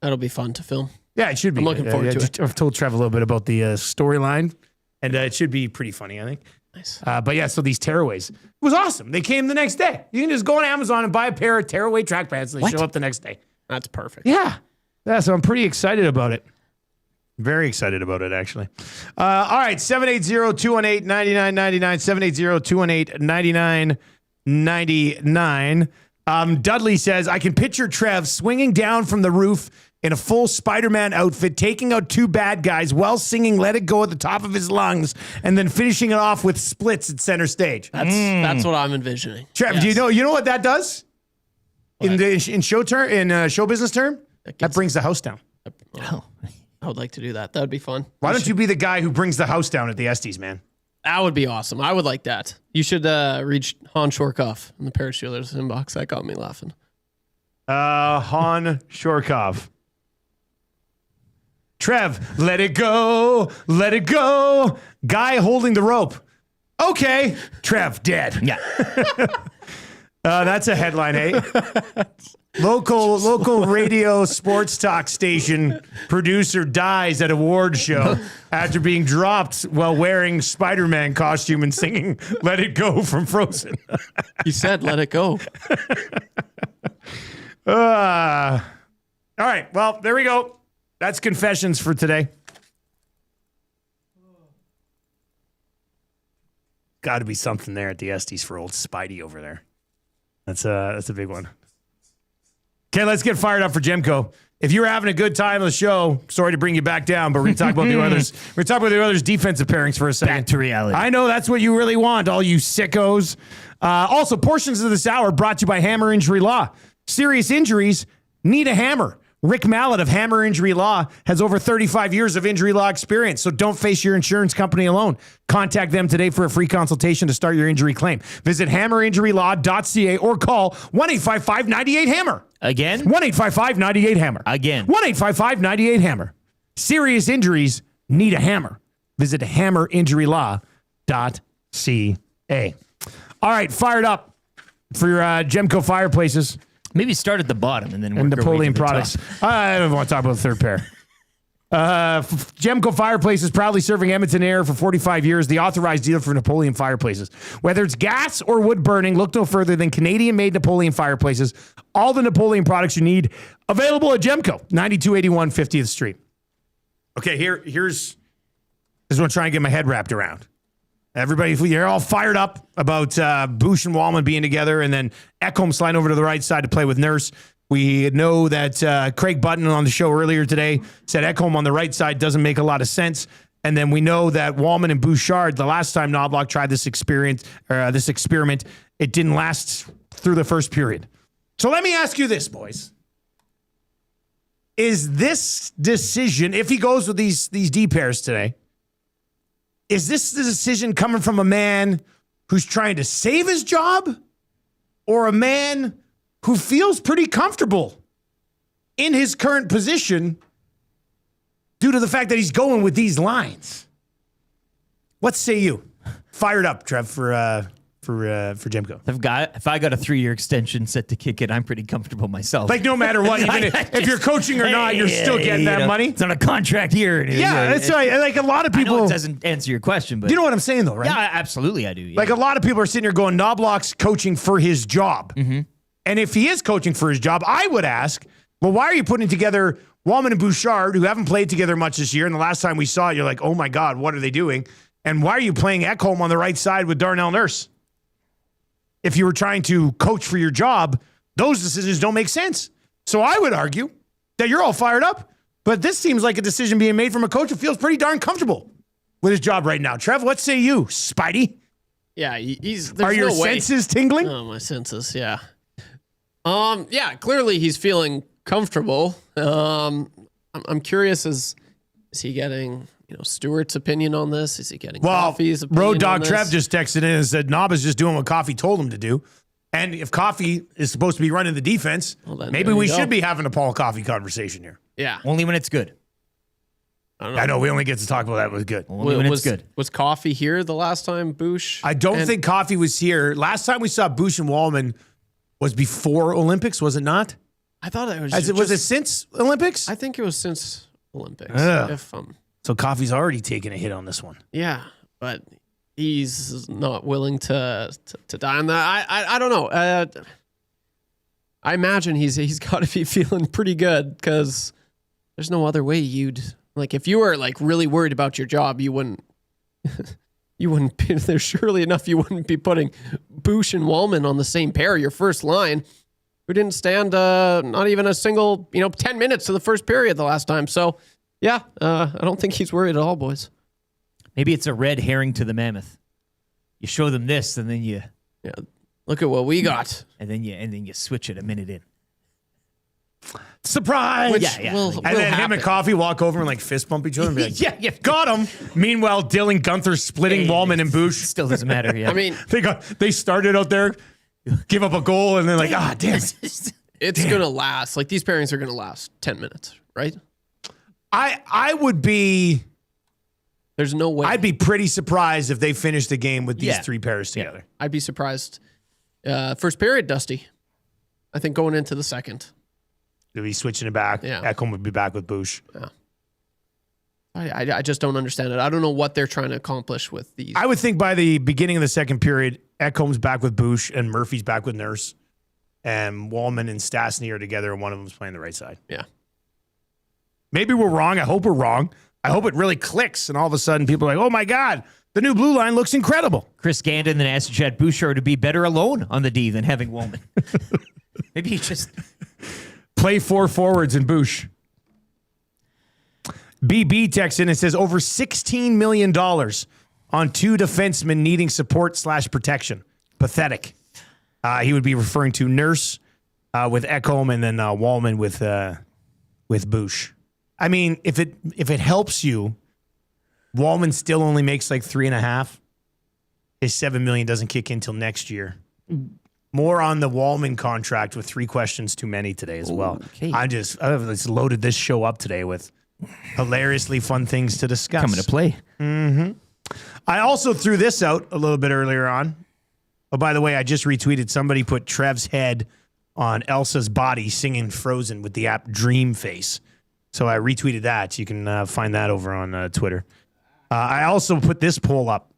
Speaker 3: That'll be fun to film.
Speaker 1: Yeah, it should be.
Speaker 3: I'm looking forward to it.
Speaker 1: I've told Trev a little bit about the storyline, and it should be pretty funny, I think.
Speaker 3: Nice.
Speaker 1: But yeah, so these tearaways, it was awesome. They came the next day. You can just go on Amazon and buy a pair of tearaway track pants, and they show up the next day.
Speaker 3: That's perfect.
Speaker 1: Yeah. So I'm pretty excited about it. Very excited about it, actually. All right, 780-218-9999, 780-218-9999. Dudley says, I can picture Trev swinging down from the roof in a full Spider-Man outfit, taking out two bad guys while singing Let It Go at the top of his lungs, and then finishing it off with splits at center stage.
Speaker 3: That's what I'm envisioning.
Speaker 1: Trev,
Speaker 3: Yes.
Speaker 1: do you know what that does? What? In show business term? That brings the house down.
Speaker 3: Oh, I would like to do that. That would be fun.
Speaker 1: Why don't you be the guy who brings the house down at the Estes, man?
Speaker 3: That would be awesome. I would like that. You should reach Han Shorkoff in the Parachuters inbox. That got me laughing.
Speaker 1: Han Shorkoff. Trev, let it go, let it go. Guy holding the rope. Okay, Trev, dead.
Speaker 2: Yeah.
Speaker 1: That's a headline, eh? Local radio sports talk station producer dies at award show after being dropped while wearing Spider-Man costume and singing Let It Go from Frozen.
Speaker 3: He said, let it go.
Speaker 1: All right. Well, there we go. That's confessions for today. Got to be something there at the Estes for old Spidey over there. That's a big one. Okay, let's get fired up for Jemco. If you were having a good time on the show, sorry to bring you back down, but we're going to talk about the Oilers. We're going to talk about the Oilers' defensive pairings for a second.
Speaker 2: Back to reality.
Speaker 1: I know that's what you really want, all you sickos. Also, portions of this hour brought to you by Hammer Injury Law. Serious injuries need a hammer. Rick Mallett of Hammer Injury Law has over 35 years of injury law experience, so don't face your insurance company alone. Contact them today for a free consultation to start your injury claim. Visit hammerinjurylaw.ca or call 1-855-98-HAMMER.
Speaker 2: Again?
Speaker 1: 1-855-98-HAMMER.
Speaker 2: Again.
Speaker 1: 1-855-98-HAMMER. Serious injuries need a hammer. Visit hammerinjurylaw.ca. All right, fired up for your Jemco fireplaces.
Speaker 2: Maybe start at the bottom and then work
Speaker 1: and
Speaker 2: our way
Speaker 1: Napoleon
Speaker 2: to the
Speaker 1: products.
Speaker 2: top.
Speaker 1: I don't want to talk about the third pair. Jemco Fireplaces, proudly serving Edmonton Air for 45 years, the authorized dealer for Napoleon fireplaces. Whether it's gas or wood burning, look no further than Canadian-made Napoleon fireplaces. All the Napoleon products you need, available at Jemco, 9281 50th Street. Okay, this is what I'm trying to get my head wrapped around. Everybody, you're all fired up about Bush and Wallman being together, and then Ekholm sliding over to the right side to play with Nurse. We know that Craig Button on the show earlier today said Ekholm on the right side doesn't make a lot of sense. And then we know that Wallman and Bouchard, the last time Knobloch tried this experiment, it didn't last through the first period. So let me ask you this, boys. Is this decision, if he goes with these D pairs today, is this the decision coming from a man who's trying to save his job or a man who feels pretty comfortable in his current position due to the fact that he's going with these lines. What say you? Fired up, Trev, for Jimko.
Speaker 2: If I got a 3-year extension set to kick in, I'm pretty comfortable myself.
Speaker 1: Like no matter what, even if you're coaching or not, you're still getting that money.
Speaker 2: It's on a contract year.
Speaker 1: Yeah, that's right. Like a lot of people.
Speaker 2: I know it doesn't answer your question, but
Speaker 1: You know what I'm saying, though, right?
Speaker 2: Yeah, absolutely, I do. Yeah.
Speaker 1: Like a lot of people are sitting here going, Knobloch's coaching for his job.
Speaker 2: Mm-hmm.
Speaker 1: And if he is coaching for his job, I would ask, well, why are you putting together Wallman and Bouchard, who haven't played together much this year? And the last time we saw it, you're like, oh my God, what are they doing? And why are you playing Ekholm on the right side with Darnell Nurse? If you were trying to coach for your job, those decisions don't make sense. So I would argue that you're all fired up, but this seems like a decision being made from a coach who feels pretty darn comfortable with his job right now. Trev, what say you, Spidey?
Speaker 3: Yeah, there's
Speaker 1: Are your
Speaker 3: no way.
Speaker 1: senses tingling?
Speaker 3: Oh, my senses, yeah. Yeah, clearly he's feeling comfortable. I'm curious, is he getting Stewart's opinion on this? Is he getting Coffee's opinion
Speaker 1: Road
Speaker 3: on
Speaker 1: Dog
Speaker 3: this?
Speaker 1: Trev just texted in and said Knob is just doing what Coffee told him to do. And if Coffee is supposed to be running the defense,
Speaker 3: then
Speaker 1: maybe
Speaker 3: there
Speaker 1: we
Speaker 3: you go.
Speaker 1: should be having a Paul Coffee conversation here.
Speaker 3: Yeah.
Speaker 2: Only when it's good.
Speaker 1: I know we only get to talk about that with good.
Speaker 2: Only when it's good.
Speaker 3: Was Coffee here the last time, Boosh?
Speaker 1: I don't think Coffee was here. Last time we saw Bush and Wallman was before Olympics, was it not?
Speaker 3: I thought it was.
Speaker 1: Was it since Olympics?
Speaker 3: I think it was since Olympics.
Speaker 1: Ugh. So Coffee's already taken a hit on this one.
Speaker 3: Yeah, but he's not willing to die on that. I don't know. I imagine he's got to be feeling pretty good because there's no other way you'd if you were really worried about your job, you wouldn't be there's surely enough you wouldn't be putting Bush and Wallman on the same pair, your first line, who didn't stand not even a single 10 minutes to the first period the last time. So yeah, I don't think he's worried at all, boys.
Speaker 2: Maybe it's a red herring to the Mammoth. You show them this, and then you
Speaker 3: look at what we got,
Speaker 2: and then you switch it a minute in.
Speaker 1: Surprise!
Speaker 3: Which
Speaker 2: yeah.
Speaker 3: will
Speaker 1: And then
Speaker 3: happen.
Speaker 1: him and Coffee walk over and fist bump each other and be like,
Speaker 2: Yeah.
Speaker 1: got him. Meanwhile, Dylan Gunther splitting Wallman and Bush.
Speaker 2: Still doesn't matter. Yeah.
Speaker 3: I mean,
Speaker 1: They started out there, give up a goal, and they're like, damn it.
Speaker 3: it's gonna last. These pairings are gonna last 10 minutes, right?
Speaker 1: I would be.
Speaker 3: There's no way.
Speaker 1: I'd be pretty surprised if they finished the game with these three pairs together.
Speaker 3: I'd be surprised. First period, Dusty. I think going into the second.
Speaker 1: They'll be switching it back.
Speaker 3: Yeah.
Speaker 1: Ekholm would be back with Bush.
Speaker 3: Yeah. I just don't understand it. I don't know what they're trying to accomplish with these.
Speaker 1: I would think by the beginning of the second period, Ekholm's back with Bush and Murphy's back with Nurse, and Wallman and Stastny are together, and one of them's playing the right side.
Speaker 3: Yeah.
Speaker 1: Maybe we're wrong. I hope we're wrong. I hope it really clicks, and all of a sudden people are like, oh my God, the new blue line looks incredible.
Speaker 2: Chris Gandon then asked Chad Bouchard to be better alone on the D than having Wallman. Maybe he just
Speaker 1: play 4 forwards and Bush. BB texts in and says over $16 million on 2 defensemen needing support/protection. Pathetic. He would be referring to Nurse with Ekholm and then Wallman with Bush. I mean, if it helps you, Wallman still only makes like 3.5. His $7 million doesn't kick in till next year. More on the Wallman contract with 3 questions too many today as well.
Speaker 2: Okay.
Speaker 1: I've just loaded this show up today with hilariously fun things to discuss.
Speaker 2: coming to play.
Speaker 1: I also threw this out a little bit earlier on. Oh, by the way, I just retweeted somebody put Trev's head on Elsa's body singing Frozen with the app Dream Face. So I retweeted that. You can find that over on Twitter. I also put this poll up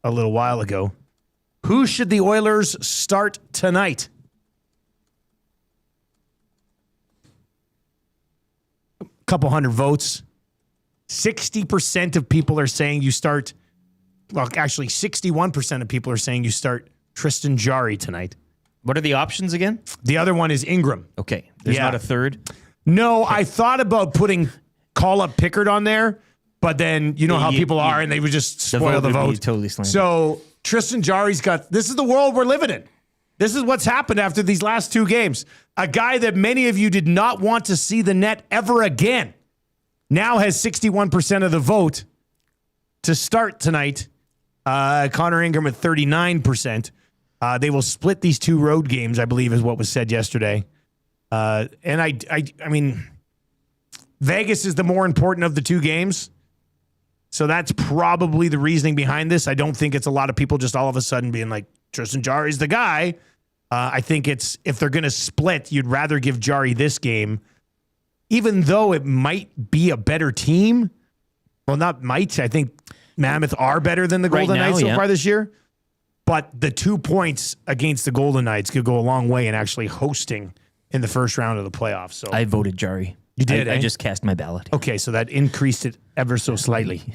Speaker 1: a little while ago. Who should the Oilers start tonight? A couple hundred votes. 60% of people are saying you start. Well, actually, 61% of people are saying you start Tristan Jarry tonight.
Speaker 2: What are the options again?
Speaker 1: The other one is Ingram.
Speaker 2: Okay. There's
Speaker 1: Yeah.
Speaker 2: not a third.
Speaker 1: No, I thought about putting call up Pickard on there, but then you know how people are, and they would just spoil the
Speaker 2: vote would be
Speaker 1: vote.
Speaker 2: totally slanted.
Speaker 1: So Tristan Jarry's got. This is the world we're living in. This is what's happened after these last 2 games. A guy that many of you did not want to see the net ever again now has 61% of the vote to start tonight. Connor Ingram at 39%. They will split these 2 road games, I believe, is what was said yesterday. And I mean, Vegas is the more important of the two games. So that's probably the reasoning behind this. I don't think it's a lot of people just all of a sudden being like, Tristan Jarry's the guy. I think it's, if they're going to split, you'd rather give Jarry this game, even though it might be a better team. Well, not might. I think Mammoth are better than the Golden Knights so far this year. But the 2 points against the Golden Knights could go a long way in actually hosting in the first round of the playoffs. So
Speaker 2: I voted Jarry.
Speaker 1: You did,
Speaker 2: I just cast my ballot.
Speaker 1: Okay, so that increased it ever so slightly.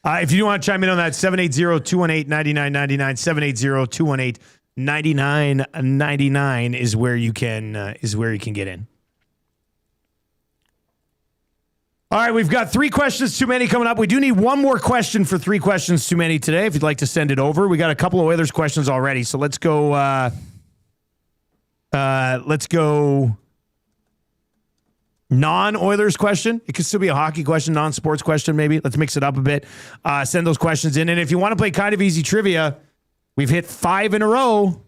Speaker 1: If you do want to chime in on that, 780-218-9999, 780-218-9999 is where you can get in. All right, we've got 3 questions too many coming up. We do need one more question for 3 questions too many today. If you'd like to send it over, we got a couple of Oilers questions already. So let's go. Non-Oilers question. It could still be a hockey question, non-sports question maybe. Let's mix it up a bit. Send those questions in. And if you want to play kind of easy trivia, we've hit 5 in a row.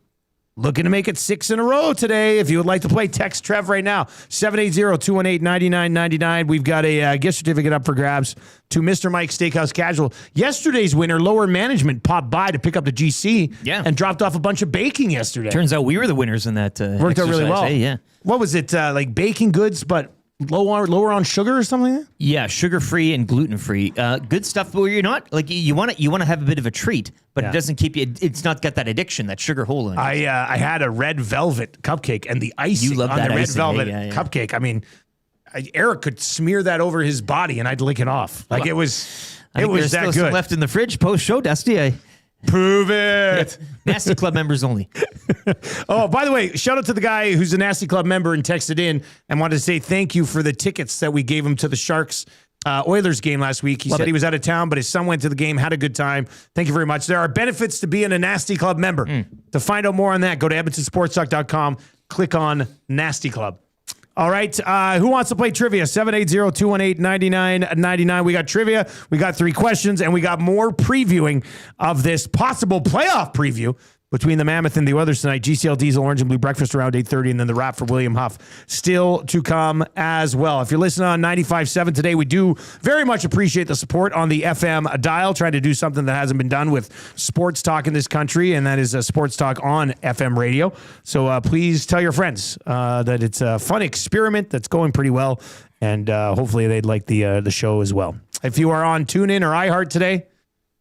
Speaker 1: Looking to make it 6 in a row today. If you would like to play, text Trev right now. 780-218-9999. We've got a gift certificate up for grabs to Mr. Mike's Steakhouse Casual. Yesterday's winner, Lower Management, popped by to pick up the GC and dropped off a bunch of baking yesterday.
Speaker 2: Turns out we were the winners in that
Speaker 1: Worked out really well.
Speaker 2: Hey, yeah.
Speaker 1: What was it? Like baking goods, but lower on sugar or something?
Speaker 2: Yeah, sugar-free and gluten-free. Good stuff, but you're not, like, you want to have a bit of a treat, but it doesn't keep you, it's not got that addiction, that sugar hole in it.
Speaker 1: I had a red velvet cupcake, and the icing on the red velvet cupcake, I mean, Eric could smear that over his body, and I'd lick it off. Like, it was that good.
Speaker 2: Some left in the fridge post-show, Dusty.
Speaker 1: Prove it.
Speaker 2: Nasty Club members only.
Speaker 1: Oh, by the way, shout out to the guy who's a Nasty Club member and texted in and wanted to say thank you for the tickets that we gave him to the Sharks Oilers game last week. He said he was out of town, but his son went to the game, had a good time. Thank you very much. There are benefits to being a Nasty Club member. To find out more on that, go to EdmontonSportsTalk.com, click on Nasty Club. All right, who wants to play trivia? 780-218-9999. We got trivia, we got 3 questions, and we got more previewing of this possible playoff preview between the Mammoth and the Oilers tonight. GCL Diesel Orange and Blue Breakfast around 8:30, and then the wrap for William Huff still to come as well. If you're listening on 95.7 today, we do very much appreciate the support on the FM dial, trying to do something that hasn't been done with sports talk in this country, and that is sports talk on FM radio. So please tell your friends that it's a fun experiment that's going pretty well, and hopefully they'd like the show as well. If you are on TuneIn or iHeart today,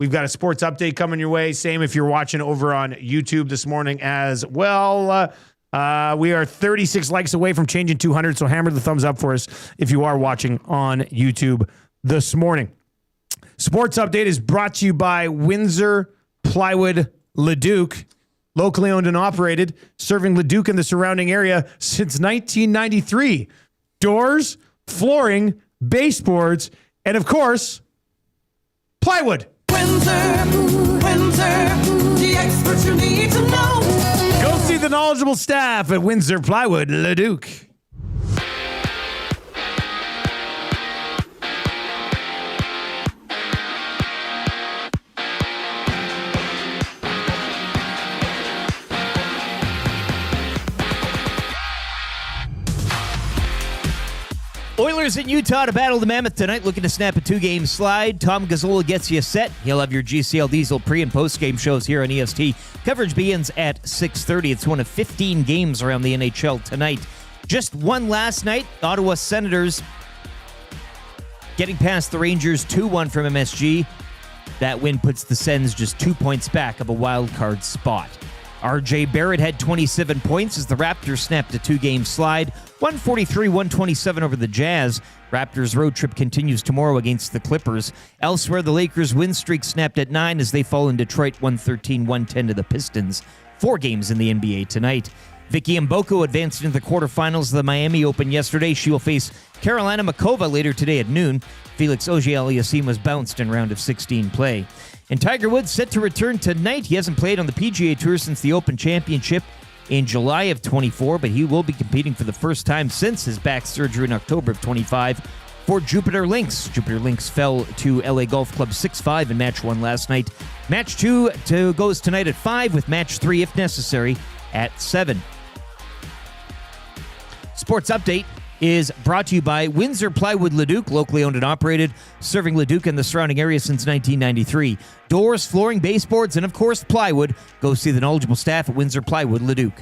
Speaker 1: we've got a sports update coming your way. Same if you're watching over on YouTube this morning as well. We are 36 likes away from changing 200, so hammer the thumbs up for us if you are watching on YouTube this morning. Sports update is brought to you by Windsor Plywood Leduc, locally owned and operated, serving Leduc and the surrounding area since 1993. Doors, flooring, baseboards, and of course, plywood.
Speaker 4: Windsor, the experts you need to know.
Speaker 1: Go see the knowledgeable staff at Windsor Plywood Leduc.
Speaker 2: Oilers in Utah to battle the Mammoth tonight, looking to snap a 2-game slide. Tom Gazzola gets you set. He'll have your GCL Diesel pre- and post-game shows here on EST. Coverage begins at 6:30. It's one of 15 games around the NHL tonight. Just one last night. Ottawa Senators getting past the Rangers 2-1 from MSG. That win puts the Sens just 2 points back of a wild card spot. RJ Barrett had 27 points as the Raptors snapped a 2-game slide, 143-127 over the Jazz. Raptors road trip continues tomorrow against the Clippers. Elsewhere, the Lakers win streak snapped at 9 as they fall in Detroit 113-110 to the Pistons. 4 games in the NBA tonight. Vicky Mboko advanced into the quarterfinals of the Miami Open yesterday. She will face Carolina Makova later today at noon. Felix Auger-Aliassime was bounced in round of 16 play. And Tiger Woods set to return tonight. He hasn't played on the PGA Tour since the Open Championship in July of 24, but he will be competing for the first time since his back surgery in October of 25 for Jupiter Links. Jupiter Links fell to LA Golf Club 6-5 in match 1 last night. Match 2 goes tonight at 5 with match 3, if necessary, at 7. Sports update is brought to you by Windsor Plywood Leduc, locally owned and operated, serving Leduc and the surrounding area since 1993. Doors, flooring, baseboards, and of course plywood. Go see the knowledgeable staff at Windsor Plywood Leduc.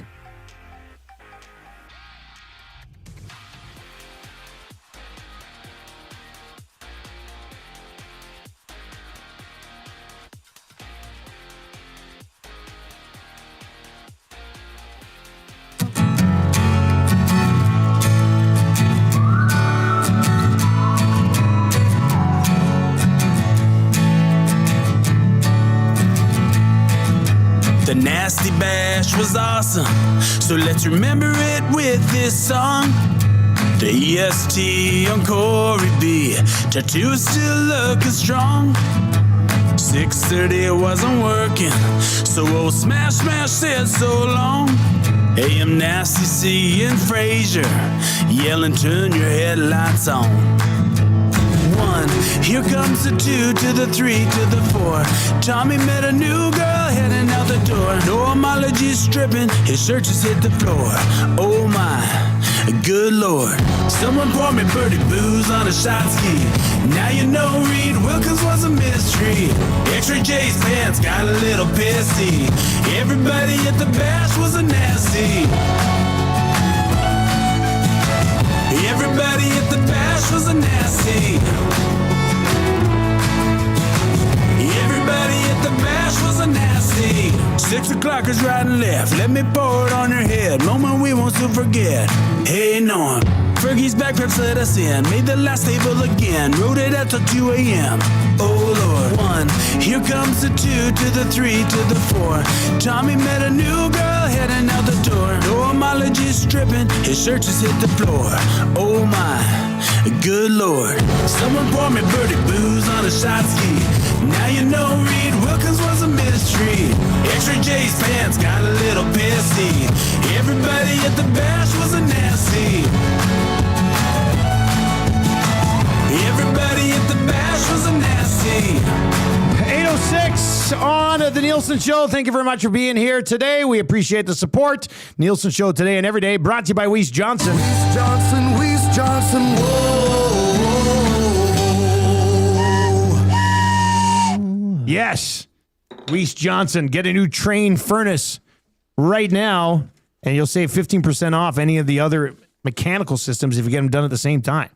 Speaker 12: The nasty bash was awesome, so let's remember it with this song. The EST on Corey B, tattoo is still looking strong. 6:30 it wasn't working, so old Smash said so long. AM Nasty C and Frazier yelling, turn your headlights on. 1, here comes the 2 to the 3 to the 4. Tommy met a new girl heading out the door. No homology stripping, his shirt just hit the floor. Oh my, good lord. Someone poured me birdie booze on a shot ski. Now you know Reed Wilkins was a mystery. X-Ray J's pants got a little pissy. Everybody at the bash was a nasty. Everybody at the bash was a nasty. Everybody at the bash was a nasty. 6 o'clockers right and left, let me pour it on your head. Moment we won't soon forget. Hey Norm, Fergie's backpacks let us in. Made the last table again, rode it out till 2 a.m. Oh Lord. 1, here comes the 2 to the 3 to the 4. Tommy met a new girl heading out the door. No homology stripping, his shirt just hit the floor. Oh my, good lord. Someone poured me birdie booze on a shot ski. Now you know Reed Wilkins was a mystery. X-Ray J's pants got a little pissy. Everybody at the bash was a nasty. Everybody at the bash was a nasty.
Speaker 1: 8:06 on the Nielson Show. Thank you very much for being here today. We appreciate the support. Nielson Show today and every day brought to you by Weiss Johnson.
Speaker 6: Weiss Johnson, whoa.
Speaker 1: Yes, Weiss Johnson. Get a new Train furnace right now, and you'll save 15% off any of the other mechanical systems if you get them done at the same time.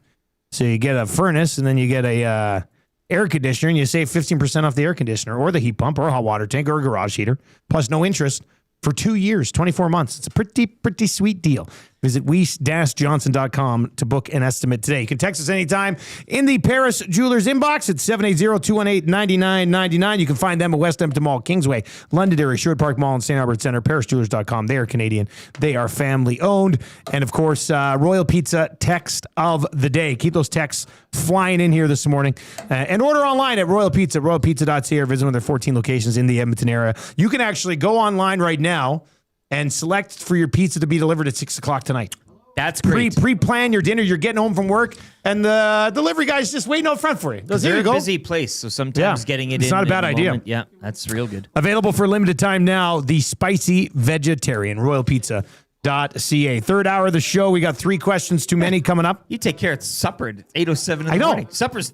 Speaker 1: So you get a furnace, and then you get a air conditioner, and you save 15% off the air conditioner, or the heat pump, or a hot water tank, or a garage heater, plus no interest for 2 years, 24 months. It's a pretty sweet deal. Visit weiss-johnson.com to book an estimate today. You can text us anytime in the Paris Jewelers inbox at 780-218-9999. You can find them at West Edmonton Mall, Kingsway, Londonderry, Sherwood Park Mall, and St. Albert Center. ParisJewelers.com. They are Canadian. They are family owned. And of course, Royal Pizza text of the day. Keep those texts flying in here this morning. And order online at Royal Pizza, royalpizza.ca, or visit one of their 14 locations in the Edmonton area. You can actually go online right now and select for your pizza to be delivered at 6 o'clock tonight.
Speaker 2: That's great.
Speaker 1: Pre-plan your dinner. You're getting home from work, and the delivery guy's just waiting out front for you.
Speaker 2: They're a busy place, so sometimes getting it
Speaker 1: it's not a bad idea.
Speaker 2: Moment, yeah, that's real good.
Speaker 1: Available for a limited time now, the Spicy Vegetarian, royalpizza.ca. Third hour of the show. We got 3 questions too many coming up.
Speaker 2: You take care. It's supper. It's 8:07 in the
Speaker 1: I know.
Speaker 2: morning. Supper's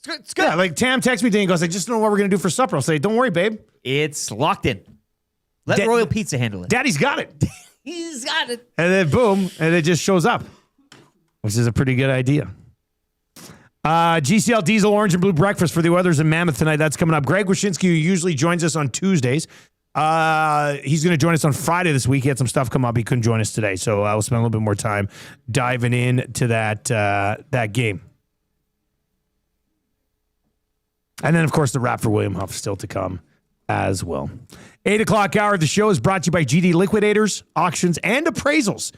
Speaker 2: it's good.
Speaker 1: Yeah, like Tam texts me today and goes, I just don't know what we're going to do for supper. I'll say, don't worry, babe.
Speaker 2: It's locked in. Let Royal Pizza handle it.
Speaker 1: Daddy's got it.
Speaker 2: He's got it.
Speaker 1: And then boom, and it just shows up, which is a pretty good idea. GCL Diesel Orange and Blue Breakfast for the Oilers in Mammoth tonight. That's coming up. Greg Wyshynski, who usually joins us on Tuesdays, he's going to join us on Friday this week. He had some stuff come up. He couldn't join us today, so I'll spend a little bit more time diving into that game. And then, of course, the wrap for William Huff still to come as well. 8 o'clock hour of the show is brought to you by GD Liquidators, Auctions, and Appraisals.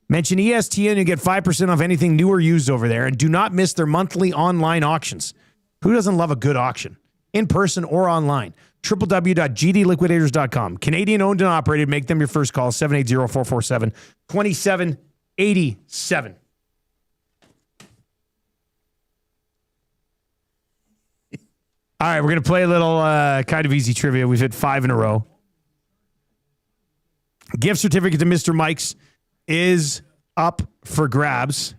Speaker 1: Mention ESTN, you get 5% off anything new or used over there. And do not miss their monthly online auctions. Who doesn't love a good auction? In person or online. www.gdliquidators.com. Canadian owned and operated. Make them your first call. 780-447-2787. All right, we're going to play a little kind of easy trivia. We've hit 5 in a row. Gift certificate to Mr. Mike's is up for grabs.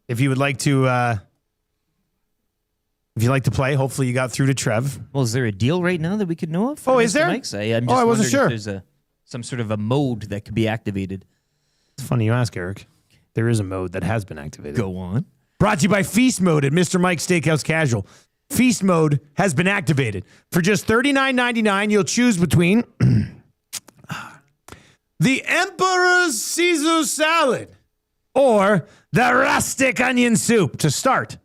Speaker 1: if you would like to, if you'd like to play, hopefully you got through to Trev.
Speaker 2: Well, is there a deal right now that we could know of? for
Speaker 1: Oh, is
Speaker 2: Mr.
Speaker 1: there?
Speaker 2: Mike's? I'm just
Speaker 1: I wasn't
Speaker 2: wondering
Speaker 1: sure.
Speaker 2: if there's some sort of a mode that could be activated.
Speaker 1: It's funny you ask, Eric. There is a mode that has been activated.
Speaker 2: Go on.
Speaker 1: Brought to you by Feast Mode at Mr. Mike's Steakhouse Casual. Feast Mode has been activated. For just $39.99, you'll choose between the Emperor's Caesar salad or the rustic onion soup to start.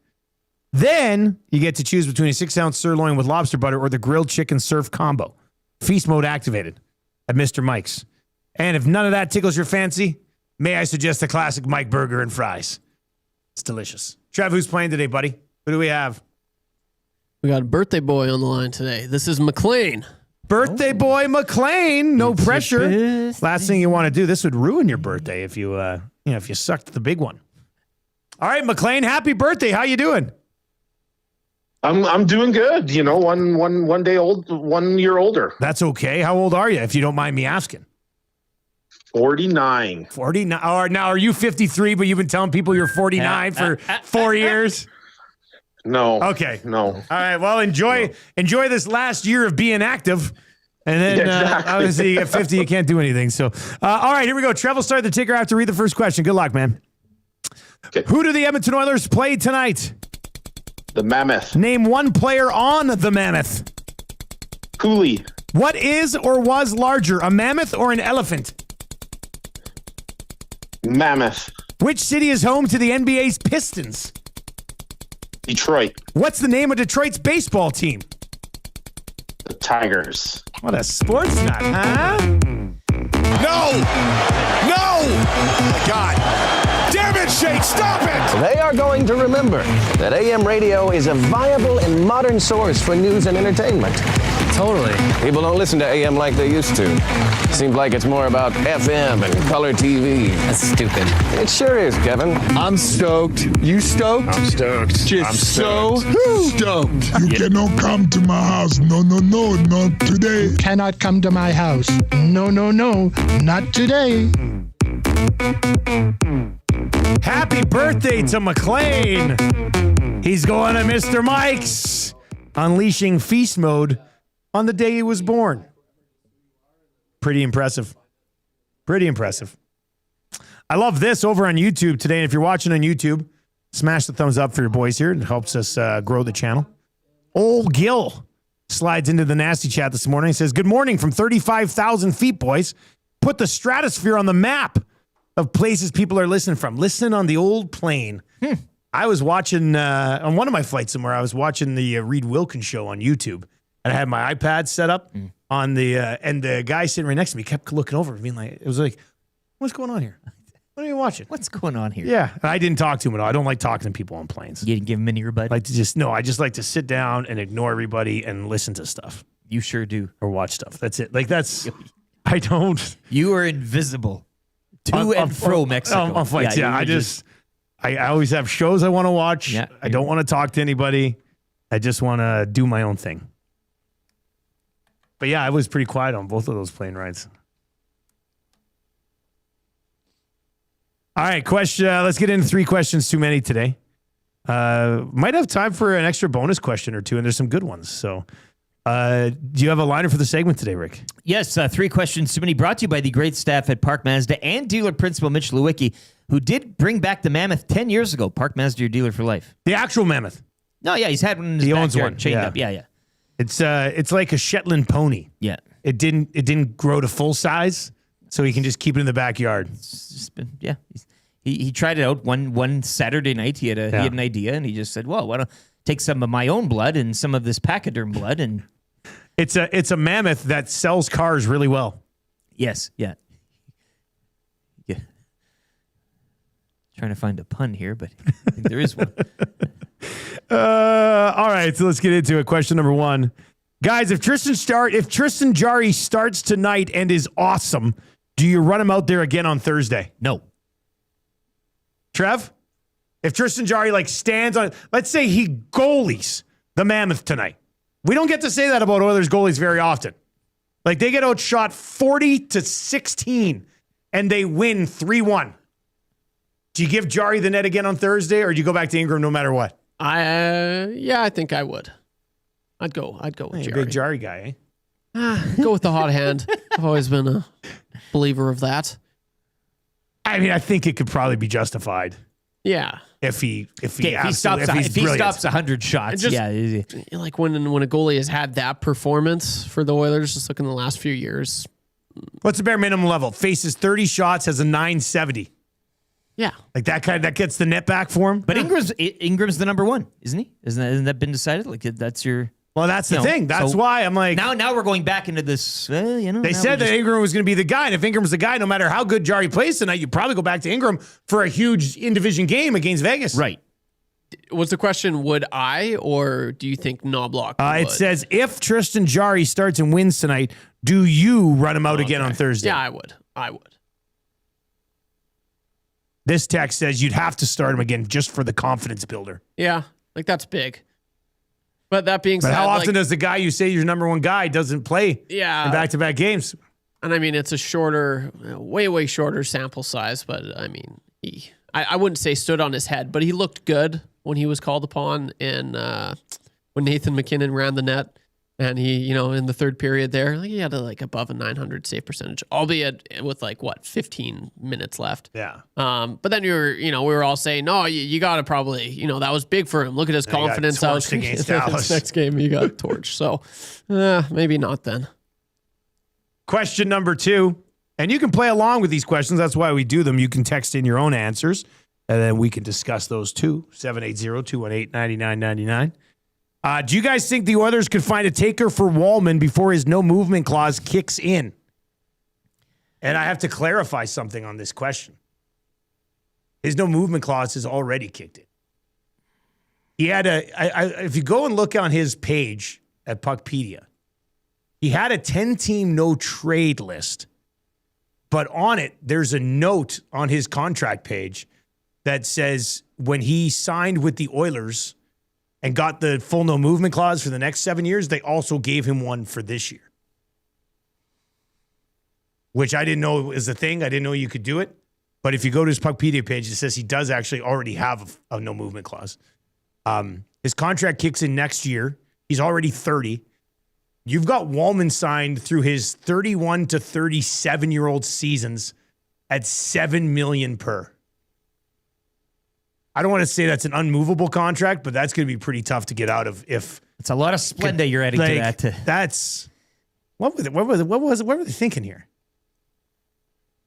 Speaker 1: Then you get to choose between a 6-ounce sirloin with lobster butter or the grilled chicken surf combo. Feast Mode activated at Mr. Mike's. And if none of that tickles your fancy, may I suggest a classic Mike burger and fries. It's delicious. Trev, who's playing today, buddy? Who do we have?
Speaker 3: We got a birthday boy on the line today. This is McLean.
Speaker 1: Birthday boy McLean. No pressure. Last thing you want to do. This would ruin your birthday if you, if you sucked the big one. All right, McLean. Happy birthday. How you doing?
Speaker 13: I'm doing good. You know, one day old, 1 year older.
Speaker 1: That's okay. How old are you, if you don't mind me asking?
Speaker 13: 49.
Speaker 1: 49. Now, are you 53, but you've been telling people you're 49 for 4 years?
Speaker 13: No.
Speaker 1: Okay.
Speaker 13: No.
Speaker 1: All right. Well, enjoy this last year of being active. And then
Speaker 13: Exactly.
Speaker 1: obviously you get 50, you can't do anything. So, all right, here we go. Trev will start the ticker. I have to read the first question. Good luck, man.
Speaker 13: Okay.
Speaker 1: Who do the Edmonton Oilers play tonight?
Speaker 13: The Mammoth.
Speaker 1: Name one player on the Mammoth.
Speaker 13: Cooley.
Speaker 1: What is or was larger, a mammoth or an elephant?
Speaker 13: Mammoth.
Speaker 1: Which city is home to the NBA's Pistons?
Speaker 13: Detroit.
Speaker 1: What's the name of Detroit's baseball team?
Speaker 13: The Tigers.
Speaker 1: What a sports nut, huh?
Speaker 4: No! No! Oh my God. Damn it, Shake, stop it!
Speaker 14: They are going to remember that AM radio is a viable and modern source for news and entertainment. Totally. People don't listen to AM like they used to. Seems like it's more about FM and color TV. That's stupid. It sure is, Kevin.
Speaker 15: I'm stoked. You stoked?
Speaker 13: I'm stoked.
Speaker 15: Just
Speaker 13: I'm
Speaker 15: so stoked.
Speaker 16: You cannot come to my house. No, not today.
Speaker 15: Cannot come to my house. No, not today.
Speaker 1: Happy birthday to McLean. He's going to Mr. Mike's, unleashing feast mode on the day he was born. Pretty impressive. Pretty impressive. I love this over on YouTube today. And if you're watching on YouTube, smash the thumbs up for your boys here. It helps us grow the channel. Old Gil slides into the nasty chat this morning. He says, good morning from 35,000 feet, boys. Put the stratosphere on the map of places people are listening from. Listen on the old plane. I was watching, on one of my flights somewhere, I was watching the Reed Wilkins show on YouTube. And I had my iPad set up on the, and the guy sitting right next to me kept looking over, being like, it was like, what's going on here? What are you watching?
Speaker 2: What's going on here?
Speaker 1: Yeah. And I didn't talk to him at all. I don't like talking to people on planes.
Speaker 2: You didn't give him any rebut?
Speaker 1: I just like to sit down and ignore everybody and listen to stuff.
Speaker 2: You sure do.
Speaker 1: Or watch stuff. That's it. I don't.
Speaker 2: You are invisible to and fro Mexico.
Speaker 1: On flights, yeah. I always have shows I want to watch.
Speaker 2: Yeah,
Speaker 1: I don't want to talk to anybody. I just want to do my own thing. But yeah, I was pretty quiet on both of those plane rides. All right, question. Let's get into 3 questions too many today. Might have time for an extra bonus question or two, and there's some good ones. So, do you have a liner for the segment today, Rick?
Speaker 2: Yes, 3 questions too many. Brought to you by the great staff at Park Mazda and dealer principal Mitch Lewicki, who did bring back the Mammoth 10 years ago. Park Mazda, your dealer for life.
Speaker 1: The actual Mammoth.
Speaker 2: No, yeah, he's had one in his
Speaker 1: owns
Speaker 2: backyard,
Speaker 1: one.
Speaker 2: chained
Speaker 1: Yeah.
Speaker 2: up. Yeah.
Speaker 1: It's like a Shetland pony.
Speaker 2: Yeah.
Speaker 1: It didn't grow to full size, so he can just keep it in the backyard.
Speaker 2: It's just been, yeah. He tried it out one Saturday night. He had an idea, and he just said, "Well, why don't I take some of my own blood and some of this pachyderm blood?" And
Speaker 1: it's a mammoth that sells cars really well.
Speaker 2: Yes, yeah. Trying to find a pun here, but I think there is one.
Speaker 1: All right, so let's get into it. Question number 1. Guys, if Tristan Jarry starts tonight and is awesome, do you run him out there again on Thursday?
Speaker 2: No.
Speaker 1: Trev? If Tristan Jarry stands on, let's say he goalies the Mammoth tonight. We don't get to say that about Oilers goalies very often. They get outshot 40-16 and they win 3-1. Do you give Jari the net again on Thursday, or do you go back to Ingram no matter what?
Speaker 3: I think I would. I'd go with
Speaker 1: Hey,
Speaker 3: Jari.
Speaker 1: big Jari guy, eh?
Speaker 3: Go with the hot hand. I've always been a believer of that.
Speaker 1: I mean, I think it could probably be justified.
Speaker 3: Yeah.
Speaker 1: If he
Speaker 2: stops 100 shots,
Speaker 3: Just,
Speaker 2: yeah.
Speaker 3: Like when a goalie has had that performance for the Oilers, just look in the last few years.
Speaker 1: What's the bare minimum level? Faces 30 shots, has a 970.
Speaker 3: Yeah.
Speaker 1: Like that gets the net back for him.
Speaker 2: But Ingram's the number one, isn't he? Isn't that been decided? Like that's your.
Speaker 1: Well, that's the thing. That's why I'm like.
Speaker 2: Now we're going back into this.
Speaker 1: They said that Ingram was going to be the guy, and if Ingram's the guy, no matter how good Jari plays tonight, you probably go back to Ingram for a huge in-division game against Vegas.
Speaker 2: Right.
Speaker 3: Was the question, would I, or do you think Knobloch would?
Speaker 1: It says, if Tristan Jari starts and wins tonight, do you run him out again on Thursday?
Speaker 3: Yeah, I would.
Speaker 1: This text says you'd have to start him again just for the confidence builder.
Speaker 3: Yeah, like that's big. But that being said,
Speaker 1: But how often does the guy you say your number one guy doesn't play in back-to-back games?
Speaker 3: And I mean, it's a shorter, way shorter sample size, but I mean, I wouldn't say stood on his head, but he looked good when he was called upon and when Nathan McKinnon ran the net. And he, in the third period there, he had above a 900 save percentage, albeit with 15 minutes left.
Speaker 1: Yeah.
Speaker 3: But then we were all saying, no, you got to probably, that was big for him. Look at his confidence.
Speaker 1: He got torched against Dallas.
Speaker 3: Next game, he got torched. So maybe not then.
Speaker 1: Question number 2. And you can play along with these questions. That's why we do them. You can text in your own answers, and then we can discuss those too. 780-218-9999. Do you guys think the Oilers could find a taker for Wallman before his no movement clause kicks in? And I have to clarify something on this question. His no movement clause has already kicked in. He had if you go and look on his page at Puckpedia, he had a 10-team no trade list. But on it, there's a note on his contract page that says when he signed with the Oilers and got the full no movement clause for the next 7 years, they also gave him one for this year. Which I didn't know is a thing. I didn't know you could do it. But if you go to his Puckpedia page, it says he does actually already have a no movement clause. His contract kicks in next year. He's already 30. You've got Wallman signed through his 31 to 37-year-old seasons at $7 million per. I don't want to say that's an unmovable contract, but that's going to be pretty tough to get out of. If
Speaker 2: it's a lot of Splenda you're adding to that.
Speaker 1: That's what were they thinking here?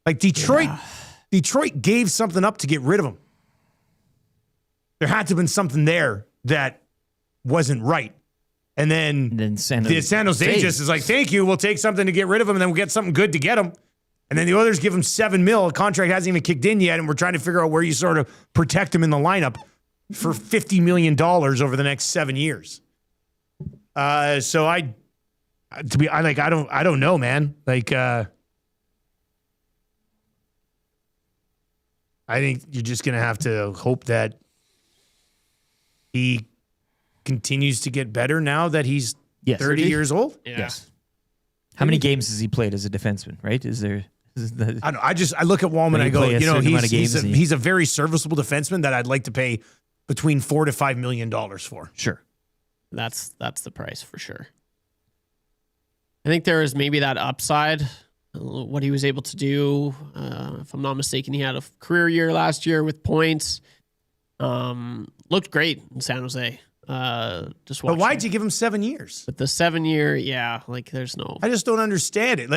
Speaker 1: Like Detroit gave something up to get rid of him. There had to have been something there that wasn't right. And then San Jose just is like, thank you, we'll take something to get rid of him, and then we'll get something good to get him. And then the Oilers give him $7 million. A contract hasn't even kicked in yet, and we're trying to figure out where you sort of protect him in the lineup for $50 million over the next 7 years. So I don't know, man. I think you're just gonna have to hope that he continues to get better now that he's 30 years old.
Speaker 3: Yeah.
Speaker 2: Yes. How many games has he played as a defenseman? Right?
Speaker 1: I don't know. I look at Wallman and I go, he's a very serviceable defenseman that I'd like to pay between $4 to $5 million for.
Speaker 2: Sure.
Speaker 3: That's the price for sure. I think there is maybe that upside, what he was able to do. If I'm not mistaken, he had a career year last year with points. Looked great in San Jose.
Speaker 1: But why'd you give him 7 years?
Speaker 3: But the 7 year, there's no.
Speaker 1: I just don't understand it.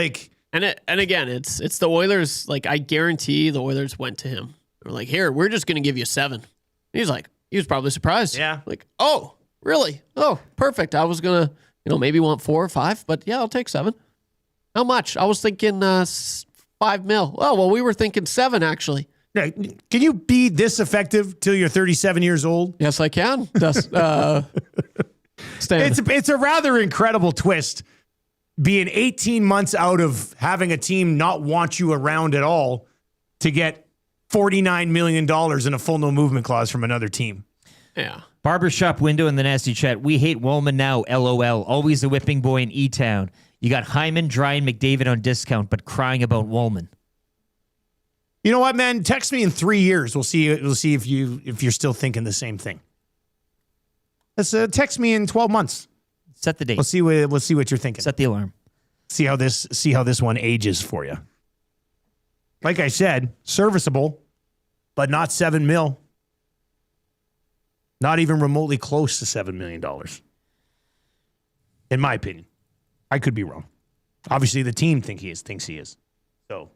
Speaker 3: And again, it's the Oilers. I guarantee the Oilers went to him. They're like, here, we're just gonna give you 7. He was probably surprised.
Speaker 1: Yeah.
Speaker 3: Oh, really? Oh, perfect. I was gonna, maybe want 4 or 5, but yeah, I'll take 7. How much? I was thinking $5 million. Oh, well, we were thinking 7 actually.
Speaker 1: Yeah. Can you be this effective till you're 37 years old?
Speaker 3: Yes, I can. It's
Speaker 1: a rather incredible twist. Being 18 months out of having a team not want you around at all to get $49 million in a full no movement clause from another team.
Speaker 3: Yeah.
Speaker 2: Barbershop window in the nasty chat. We hate Wallman now. LOL. Always the whipping boy in E-Town. You got Hyman, Dry, and McDavid on discount, but crying about Wallman.
Speaker 1: You know what, man? Text me in 3 years. We'll see. We'll see if you're still thinking the same thing. Let's text me in 12 months.
Speaker 2: Set the date.
Speaker 1: We'll see what you're thinking.
Speaker 2: Set the alarm.
Speaker 1: See how this one ages for you. Like I said, serviceable, but not $7 million. Not even remotely close to $7 million. In my opinion. I could be wrong. Obviously, the team thinks he is. So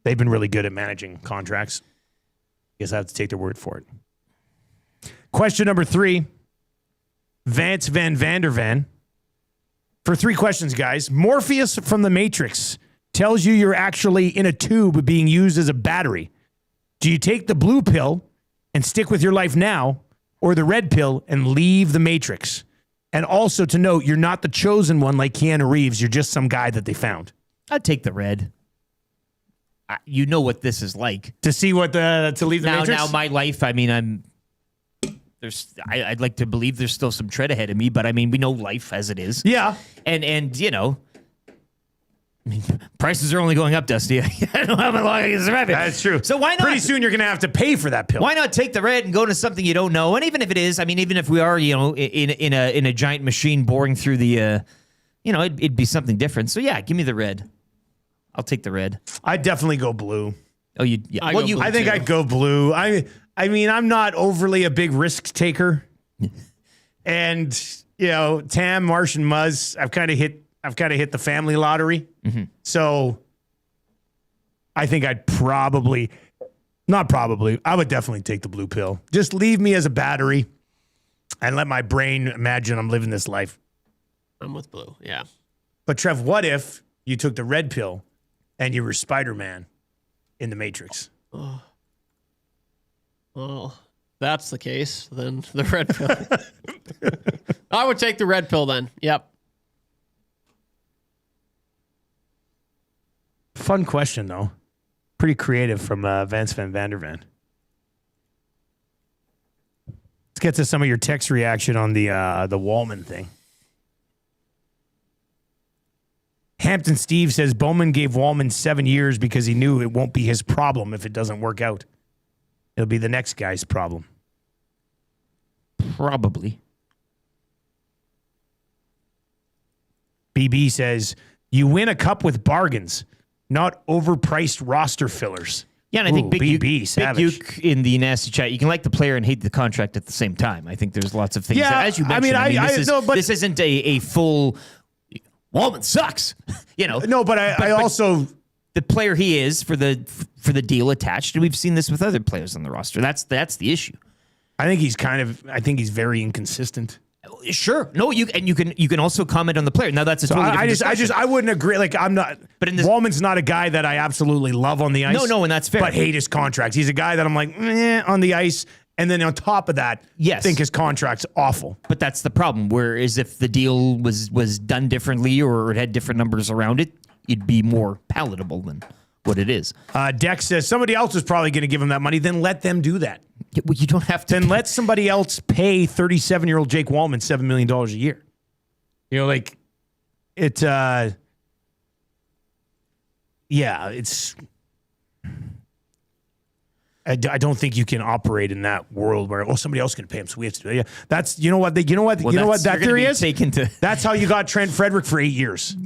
Speaker 1: they've been really good at managing contracts. Guess I have to take their word for it. Question number 3. Vance Van Vandervan. For 3 questions, guys. Morpheus from The Matrix tells you you're actually in a tube being used as a battery. Do you take the blue pill and stick with your life now, or the red pill and leave the Matrix? And also to note, you're not the chosen one like Keanu Reeves. You're just some guy that they found.
Speaker 2: I'd take the red. You know what this is like.
Speaker 1: To see what to leave the Matrix?
Speaker 2: Now my life, I mean, I'd like to believe there's still some tread ahead of me, but I mean, we know life as it is.
Speaker 1: Yeah.
Speaker 2: And you know, I mean, prices are only going up, Dusty. I don't know how long I can survive it.
Speaker 1: That's true.
Speaker 2: So why not?
Speaker 1: Pretty soon you're going to have to pay for that pill.
Speaker 2: Why not take the red and go to something you don't know? And even if it is, I mean, even if we are, you know, in a giant machine boring through the, you know, it'd be something different. So yeah, give me the red. I'll take the red.
Speaker 1: I'd definitely go blue.
Speaker 2: Oh, yeah.
Speaker 1: I think I'd go blue. I mean, I'm not overly a big risk taker. And, you know, Tam, Marsh, and Muzz, I've kind of hit the family lottery.
Speaker 2: Mm-hmm.
Speaker 1: So I think I would definitely take the blue pill. Just leave me as a battery and let my brain imagine I'm living this life.
Speaker 3: I'm with blue, yeah.
Speaker 1: But Trev, what if you took the red pill and you were Spider-Man in the Matrix?
Speaker 3: Oh. Well, that's the case, then the red pill. I would take the red pill then. Yep.
Speaker 1: Fun question, though. Pretty creative from Vance Van Vandervan. Let's get to some of your text reaction on the Wallman thing. Hampton Steve says Bowman gave Wallman 7 years because he knew it won't be his problem if it doesn't work out. It'll be the next guy's problem.
Speaker 2: Probably.
Speaker 1: BB says, you win a cup with bargains, not overpriced roster fillers.
Speaker 2: Yeah, and I think Big
Speaker 1: savage.
Speaker 2: Uke in the nasty chat, you can like the player and hate the contract at the same time. I think there's lots of things.
Speaker 1: Yeah,
Speaker 2: that, as you mentioned, this isn't a full Wallman sucks. You know.
Speaker 1: No, but I also
Speaker 2: the player he is for the deal attached, and we've seen this with other players on the roster. That's the issue.
Speaker 1: I think he's very inconsistent.
Speaker 2: Sure. No, you can also comment on the player. Now that's a totally different discussion.
Speaker 1: I wouldn't agree. Like I'm not. But Wallman's not a guy that I absolutely love on the ice.
Speaker 2: No, and that's fair.
Speaker 1: But hate his contracts. He's a guy that I'm like on the ice, and then on top of that,
Speaker 2: yes,
Speaker 1: think his contract's awful.
Speaker 2: But that's the problem. Whereas if the deal was done differently or it had different numbers around it, it'd be more palatable than what it is.
Speaker 1: Dex says somebody else is probably going to give him that money. Then let them do that.
Speaker 2: Yeah, well, you don't have to.
Speaker 1: Then let somebody else pay 37-year-old Jake Wallman $7 million a year. You know, like it. Yeah, it's. I don't think you can operate in that world where somebody else can pay him, so we have to do it. Yeah, that's what that theory is. That's how you got Trent Frederick for 8 years.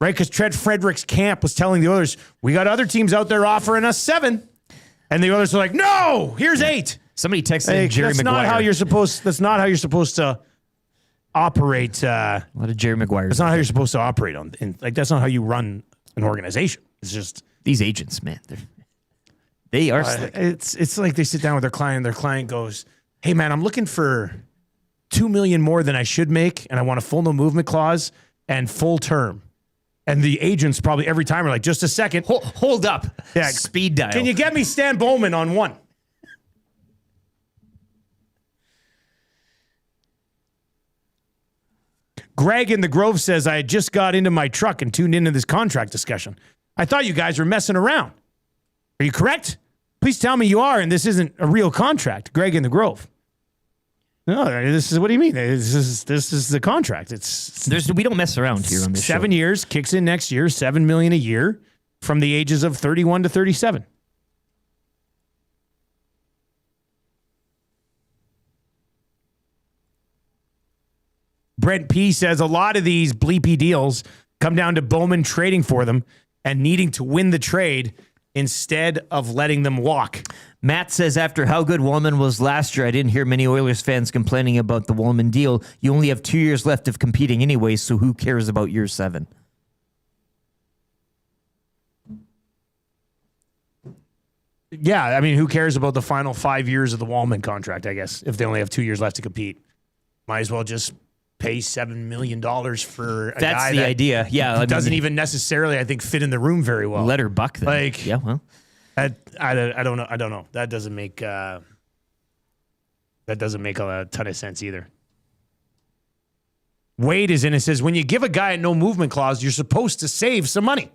Speaker 1: Right, because Trent Frederick's camp was telling the Oilers, we got other teams out there offering us 7. And the Oilers are like, no, here's 8.
Speaker 2: Somebody texted Jerry
Speaker 1: that's
Speaker 2: Maguire.
Speaker 1: That's not how you're supposed to operate.
Speaker 2: A lot of Jerry Maguire.
Speaker 1: That's not how you're supposed to operate that's not how you run an organization. It's just
Speaker 2: these agents, man. They are slick.
Speaker 1: It's like they sit down with their client and their client goes, hey man, I'm looking for $2 million more than I should make, and I want a full no movement clause and full term. And the agents probably every time are like, just a second.
Speaker 2: Hold up.
Speaker 1: Yeah.
Speaker 2: Speed dial.
Speaker 1: Can you get me Stan Bowman on 1? Greg in the Grove says, I just got into my truck and tuned into this contract discussion. I thought you guys were messing around. Are you correct? Please tell me you are, and this isn't a real contract. Greg in the Grove. No, this is what do you mean? This is the contract. We
Speaker 2: don't mess around here on this
Speaker 1: 7 years, kicks in next year, $7 million a year. from the ages of 31 to 37. Brent P. says a lot of these bleepy deals come down to Bowman trading for them and needing to win the trade instead of letting them walk.
Speaker 2: Matt says, after how good Wallman was last year, I didn't hear many Oilers fans complaining about the Wallman deal. You only have 2 years left of competing anyway, so who cares about year 7?
Speaker 1: Yeah, I mean, who cares about the final 5 years of the Wallman contract, I guess, if they only have 2 years left to compete? Might as well just pay $7 million for a guy
Speaker 2: That's the
Speaker 1: that
Speaker 2: idea. Yeah,
Speaker 1: doesn't even necessarily, I think, fit in the room very well.
Speaker 2: Let her buck them.
Speaker 1: Like,
Speaker 2: yeah, well,
Speaker 1: I don't know. I don't know. That doesn't make a ton of sense either. Wade is in and says, when you give a guy a no movement clause, you're supposed to save some money.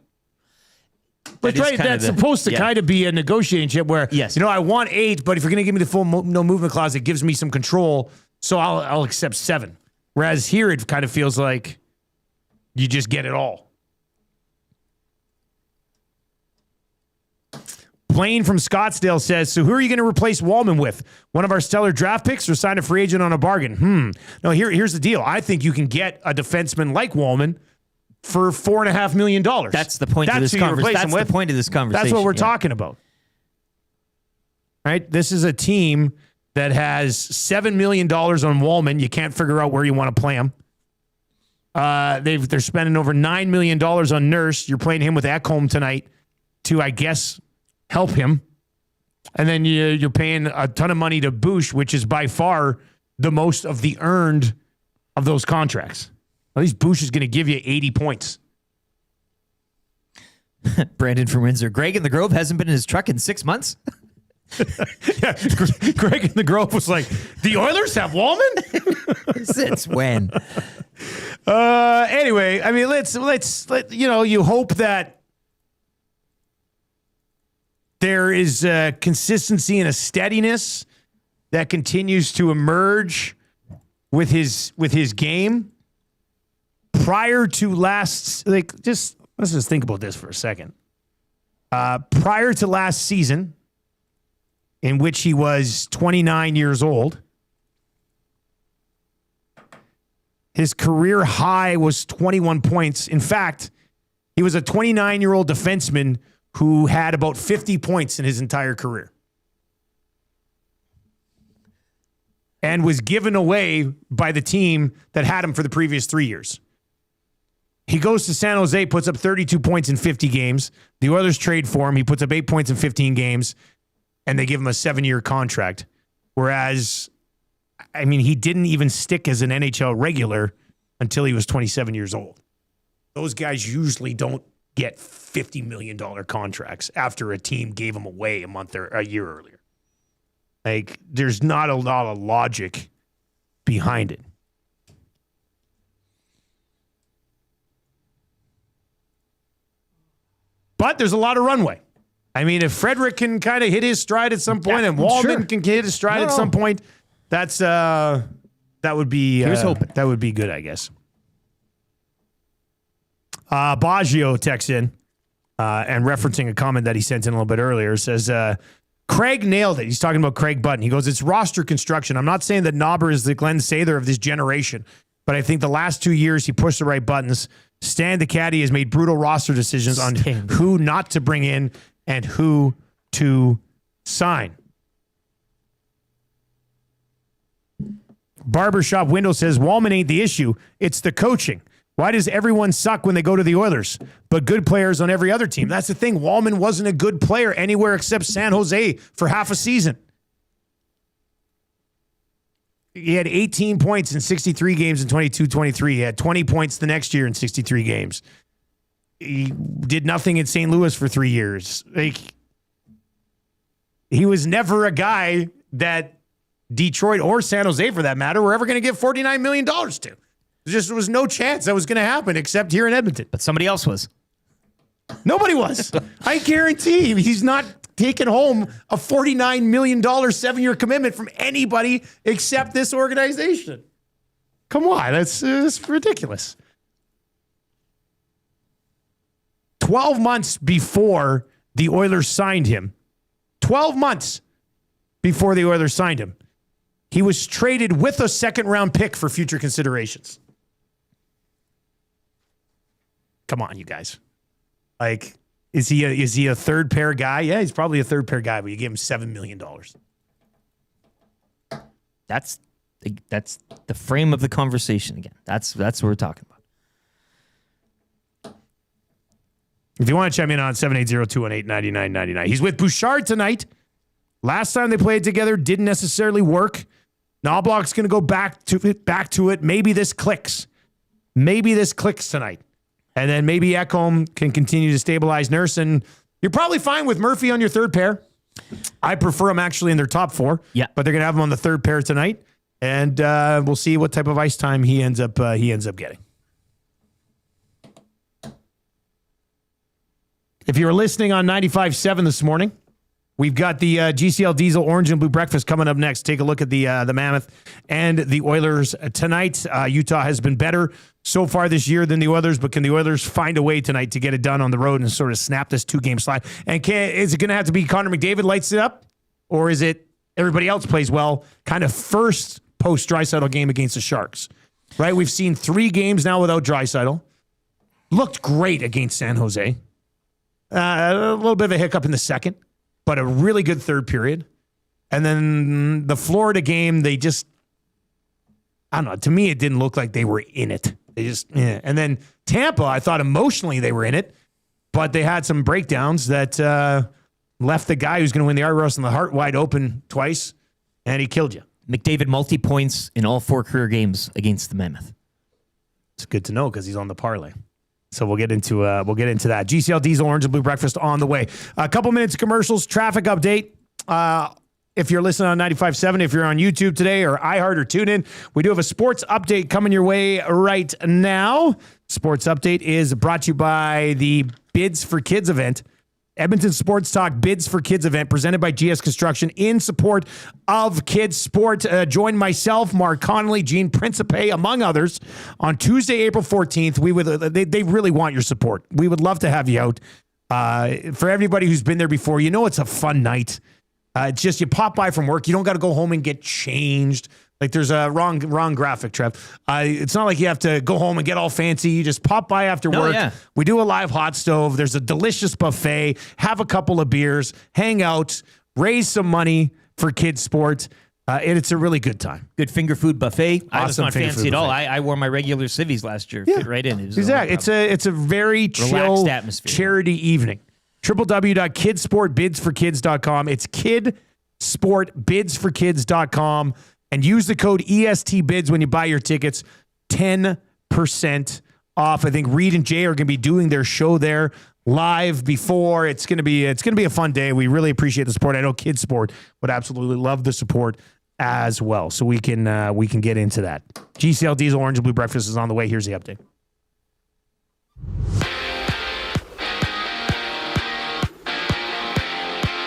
Speaker 1: But right, that's supposed to kind of be a negotiating chip where,
Speaker 2: yes,
Speaker 1: I want 8, but if you're going to give me the full no movement clause, it gives me some control, so I'll accept 7. Whereas here, it kind of feels like you just get it all. Blaine from Scottsdale says, so who are you going to replace Wallman with? One of our stellar draft picks or sign a free agent on a bargain? No, here's the deal. I think you can get a defenseman like Wallman for $4.5 million.
Speaker 2: That's the point of this conversation. That's the point of this conversation.
Speaker 1: That's what we're talking about. Right? This is a team that has $7 million on Wallman. You can't figure out where you want to play him. They're spending over $9 million on Nurse. You're playing him with Ekholm tonight to, I guess, help him. And then you're paying a ton of money to Bush, which is by far the most of the earned of those contracts. At least Bush is going to give you 80 points.
Speaker 2: Brandon from Windsor. Greg in the Grove hasn't been in his truck in 6 months.
Speaker 1: Yeah, Greg in the Grove was like, the Oilers have Wallman?
Speaker 2: Since when?
Speaker 1: Anyway, I mean, let's you hope that there is a consistency and a steadiness that continues to emerge with his game. Prior to let's just think about this for a second. Prior to last season, in which he was 29 years old, his career high was 21 points. In fact, he was a 29-year-old defenseman who had about 50 points in his entire career and was given away by the team that had him for the previous 3 years. He goes to San Jose, puts up 32 points in 50 games. The Oilers trade for him. He puts up 8 points in 15 games, and they give him a 7-year contract. Whereas, I mean, he didn't even stick as an NHL regular until he was 27 years old. Those guys usually don't get $50 million contracts after a team gave them away a month or a year earlier. Like, there's not a lot of logic behind it. But there's a lot of runway. I mean, if Frederick can kind of hit his stride at some point and Wallman can hit his stride at some point, that would be
Speaker 2: Here's hoping.
Speaker 1: That would be good, I guess. Baggio texts in and referencing a comment that he sent in a little bit earlier, says, Craig nailed it. He's talking about Craig Button. He goes, it's roster construction. I'm not saying that Knobber is the Glenn Sather of this generation, but I think the last 2 years he pushed the right buttons. Stan the Caddy has made brutal roster decisions on who not to bring in and who to sign. Barbershop Window says, Wallman ain't the issue. It's the coaching. Why does everyone suck when they go to the Oilers, but good players on every other team? That's the thing. Wallman wasn't a good player anywhere except San Jose for half a season. He had 18 points in 63 games in 22-23. He had 20 points the next year in 63 games. He did nothing in St. Louis for 3 years. Like, he was never a guy that Detroit or San Jose, for that matter, were ever going to give $49 million to. There was no chance that was going to happen except here in Edmonton.
Speaker 2: But somebody else was.
Speaker 1: Nobody was. I guarantee he's not taking home a $49 million 7-year commitment from anybody except this organization. Come on, that's ridiculous. 12 months before the Oilers signed him. 12 months before the Oilers signed him. He was traded with a second-round pick for future considerations. Come on, you guys. Like, is he a third-pair guy? Yeah, he's probably a third-pair guy, but you gave him $7 million.
Speaker 2: That's the frame of the conversation again. That's what we're talking about.
Speaker 1: If you want to chime in on 780-218-9999. He's with Bouchard tonight. Last time they played together didn't necessarily work. Knobloch's going to go back to it. Maybe this clicks. Maybe this clicks tonight. And then maybe Ekholm can continue to stabilize Nurse. And you're probably fine with Murphy on your third pair. I prefer him actually in their top four.
Speaker 2: Yeah.
Speaker 1: But they're going to have him on the third pair tonight. And we'll see what type of ice time he ends up getting. If you were listening on 95.7 this morning, we've got the GCL Diesel Orange and Blue Breakfast coming up next. Take a look at the Mammoth and the Oilers tonight. Utah has been better so far this year than the Oilers, but can the Oilers find a way tonight to get it done on the road and sort of snap this 2-game slide? And is it going to have to be Connor McDavid lights it up, or is it everybody else plays well, kind of first post-Draisaitl game against the Sharks? Right? We've seen 3 games now without Draisaitl. Looked great against San Jose. A little bit of a hiccup in the second, but a really good third period. And then the Florida game, they just, I don't know. To me, it didn't look like they were in it. They just, yeah. And then Tampa, I thought emotionally they were in it, but they had some breakdowns that left the guy who's going to win the Art Ross and the Hart wide open twice, and he killed you.
Speaker 2: McDavid multi-points in all 4 career games against the Mammoth.
Speaker 1: It's good to know because he's on the parlay. So we'll get into that. GCL Diesel Orange and Blue Breakfast on the way. A couple minutes of commercials, traffic update. If you're listening on 95.7, if you're on YouTube today or iHeart or TuneIn, we do have a sports update coming your way right now. Sports update is brought to you by the Bids for Kids event. Edmonton Sports Talk Bids for Kids event presented by GS Construction in support of kids sport. Join myself, Mark Connolly, Gene Principe, among others, on Tuesday, April 14th. They really want your support. We would love to have you out. For everybody who's been there before, you know it's a fun night. It's just you pop by from work. You don't got to go home and get changed. Like there's a wrong graphic, Trev. It's not like you have to go home and get all fancy. You just pop by after work.
Speaker 2: Yeah.
Speaker 1: We do a live hot stove. There's a delicious buffet. Have a couple of beers. Hang out. Raise some money for kids' sport. And it's a really good time.
Speaker 2: Good finger food buffet. I was
Speaker 1: Awesome
Speaker 2: not
Speaker 1: finger
Speaker 2: fancy
Speaker 1: food
Speaker 2: at all.
Speaker 1: buffet.
Speaker 2: I wore my regular civvies last year.
Speaker 1: Yeah.
Speaker 2: Fit right in. It was
Speaker 1: Exactly. It's a very
Speaker 2: relaxed
Speaker 1: chill
Speaker 2: atmosphere.
Speaker 1: charity evening. www.kidsportbidsforkids.com. It's kidsportbidsforkids.com. And use the code ESTBIDS when you buy your tickets. 10% off. I think Reed and Jay are going to be doing their show there live before. It's going to be a fun day. We really appreciate the support. I know Kids Sport would absolutely love the support as well. So we can get into that. GCL Diesel Orange and Blue Breakfast is on the way. Here's the update.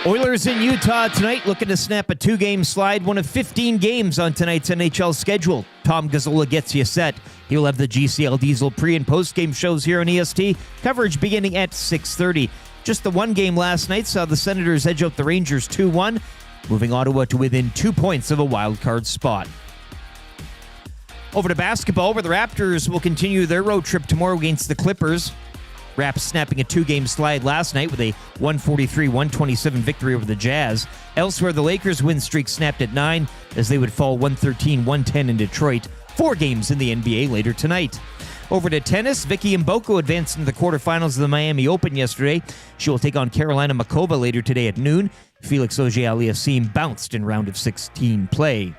Speaker 2: Oilers in Utah tonight looking to snap a 2-game slide, one of 15 games on tonight's NHL schedule. Tom Gazzola gets you set. He'll have the GCL Diesel pre- and post-game shows here on EST, coverage beginning at 6:30. Just the one game last night saw the Senators edge out the Rangers 2-1, moving Ottawa to within 2 points of a wild card spot. Over to basketball, where the Raptors will continue their road trip tomorrow against the Clippers. Raps snapping a 2-game slide last night with a 143-127 victory over the Jazz. Elsewhere, the Lakers' win streak snapped at 9 as they would fall 113-110 in Detroit. 4 games in the NBA later tonight. Over to tennis, Vicky Mboko advanced into the quarterfinals of the Miami Open yesterday. She will take on Carolina Makova later today at noon. Felix Auger-Aliassime bounced in round of 16 play.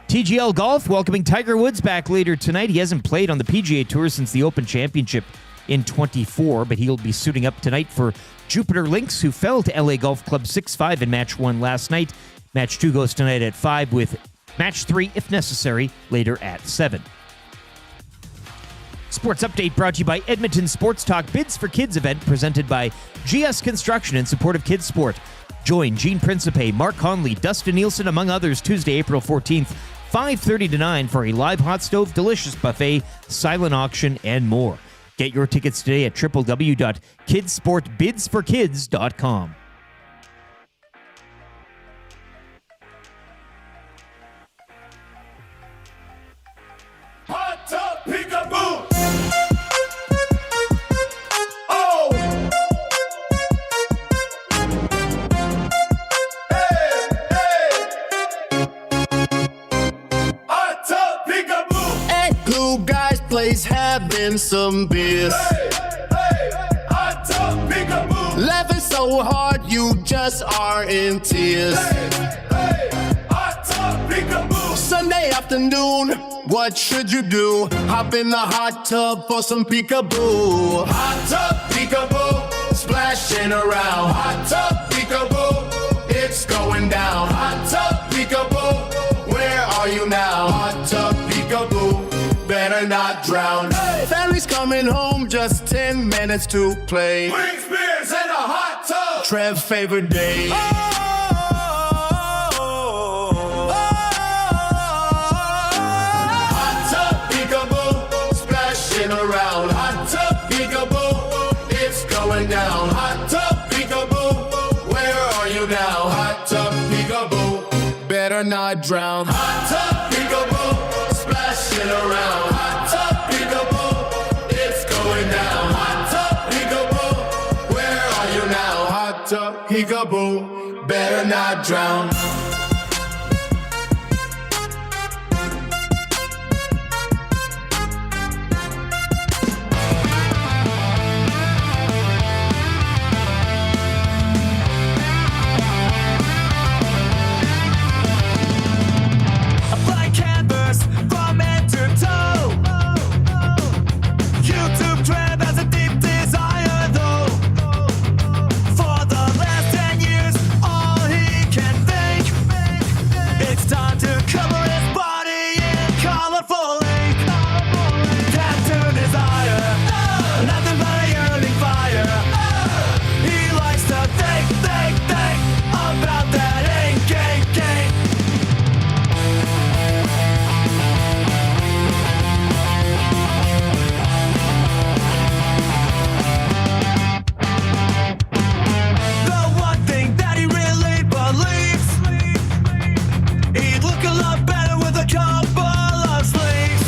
Speaker 2: TGL Golf welcoming Tiger Woods back later tonight. He hasn't played on the PGA Tour since the Open Championship in 24, but he'll be suiting up tonight for Jupiter Lynx, who fell to LA Golf Club 6-5 in Match 1 last night. Match 2 goes tonight at 5 with Match 3, if necessary, later at 7. Sports Update brought to you by Edmonton Sports Talk Bids for Kids event presented by GS Construction in support of kids sport. Join Gene Principe, Mark Conley, Dustin Nielsen, among others, Tuesday, April 14th, 5:30 to 9 for a live hot stove, delicious buffet, silent auction, and more. Get your tickets today at www.kidsportbidsforkids.com.
Speaker 4: Hot tub peekaboo. Oh. Hey, hey. Hot tub peekaboo.
Speaker 17: At Glue Guys Place having some beers.
Speaker 4: Hey, hey, hot tub peekaboo.
Speaker 17: Laughing so hard you just are in tears.
Speaker 4: Hey, hey, hot tub peekaboo.
Speaker 17: Sunday afternoon, what should you do? Hop in the hot tub for some peekaboo.
Speaker 4: Hot tub peekaboo.
Speaker 17: Splashing around.
Speaker 4: Hot tub peekaboo.
Speaker 17: It's going down.
Speaker 4: Hot tub peekaboo.
Speaker 17: Where are you now?
Speaker 4: Hot tub peekaboo.
Speaker 17: Better not drown.
Speaker 4: Hey.
Speaker 17: Family's coming home, just 10 minutes to play.
Speaker 4: Wings, beers, and a hot tub.
Speaker 17: Trev's favorite day.
Speaker 4: Hot tub peekaboo.
Speaker 17: Splashing around.
Speaker 4: Hot tub peekaboo.
Speaker 17: It's going down.
Speaker 4: Hot tub peekaboo.
Speaker 17: Where are you now?
Speaker 4: Hot tub peekaboo.
Speaker 17: Better not drown.
Speaker 4: Hot tub peekaboo.
Speaker 17: Splashing around.
Speaker 4: Hot tub peekaboo.
Speaker 17: It's going down.
Speaker 4: Hot tub peekaboo.
Speaker 17: Where are you now?
Speaker 4: Hot tub
Speaker 17: Peekaboo. Better not drown.
Speaker 8: A blank canvas from head to toe. YouTube Trev has a deep desire though. For the last 10 years, all he can think. It's time to cover his body in colorful ink. Tattoo desire, nothing but a yearning fire. He likes to think about that ink, ink, ink. The one thing that he really believes, he'd look a lot better with a couple of sleeves.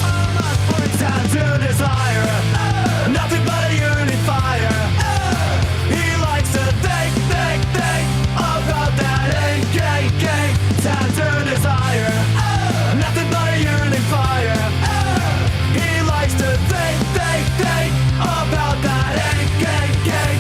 Speaker 8: Tattoo desire, nothing but a yearning fire. He likes to think about that ink, ink, ink. Tattoo desire, nothing but a yearning fire. He likes to think about that ink, ink, ink.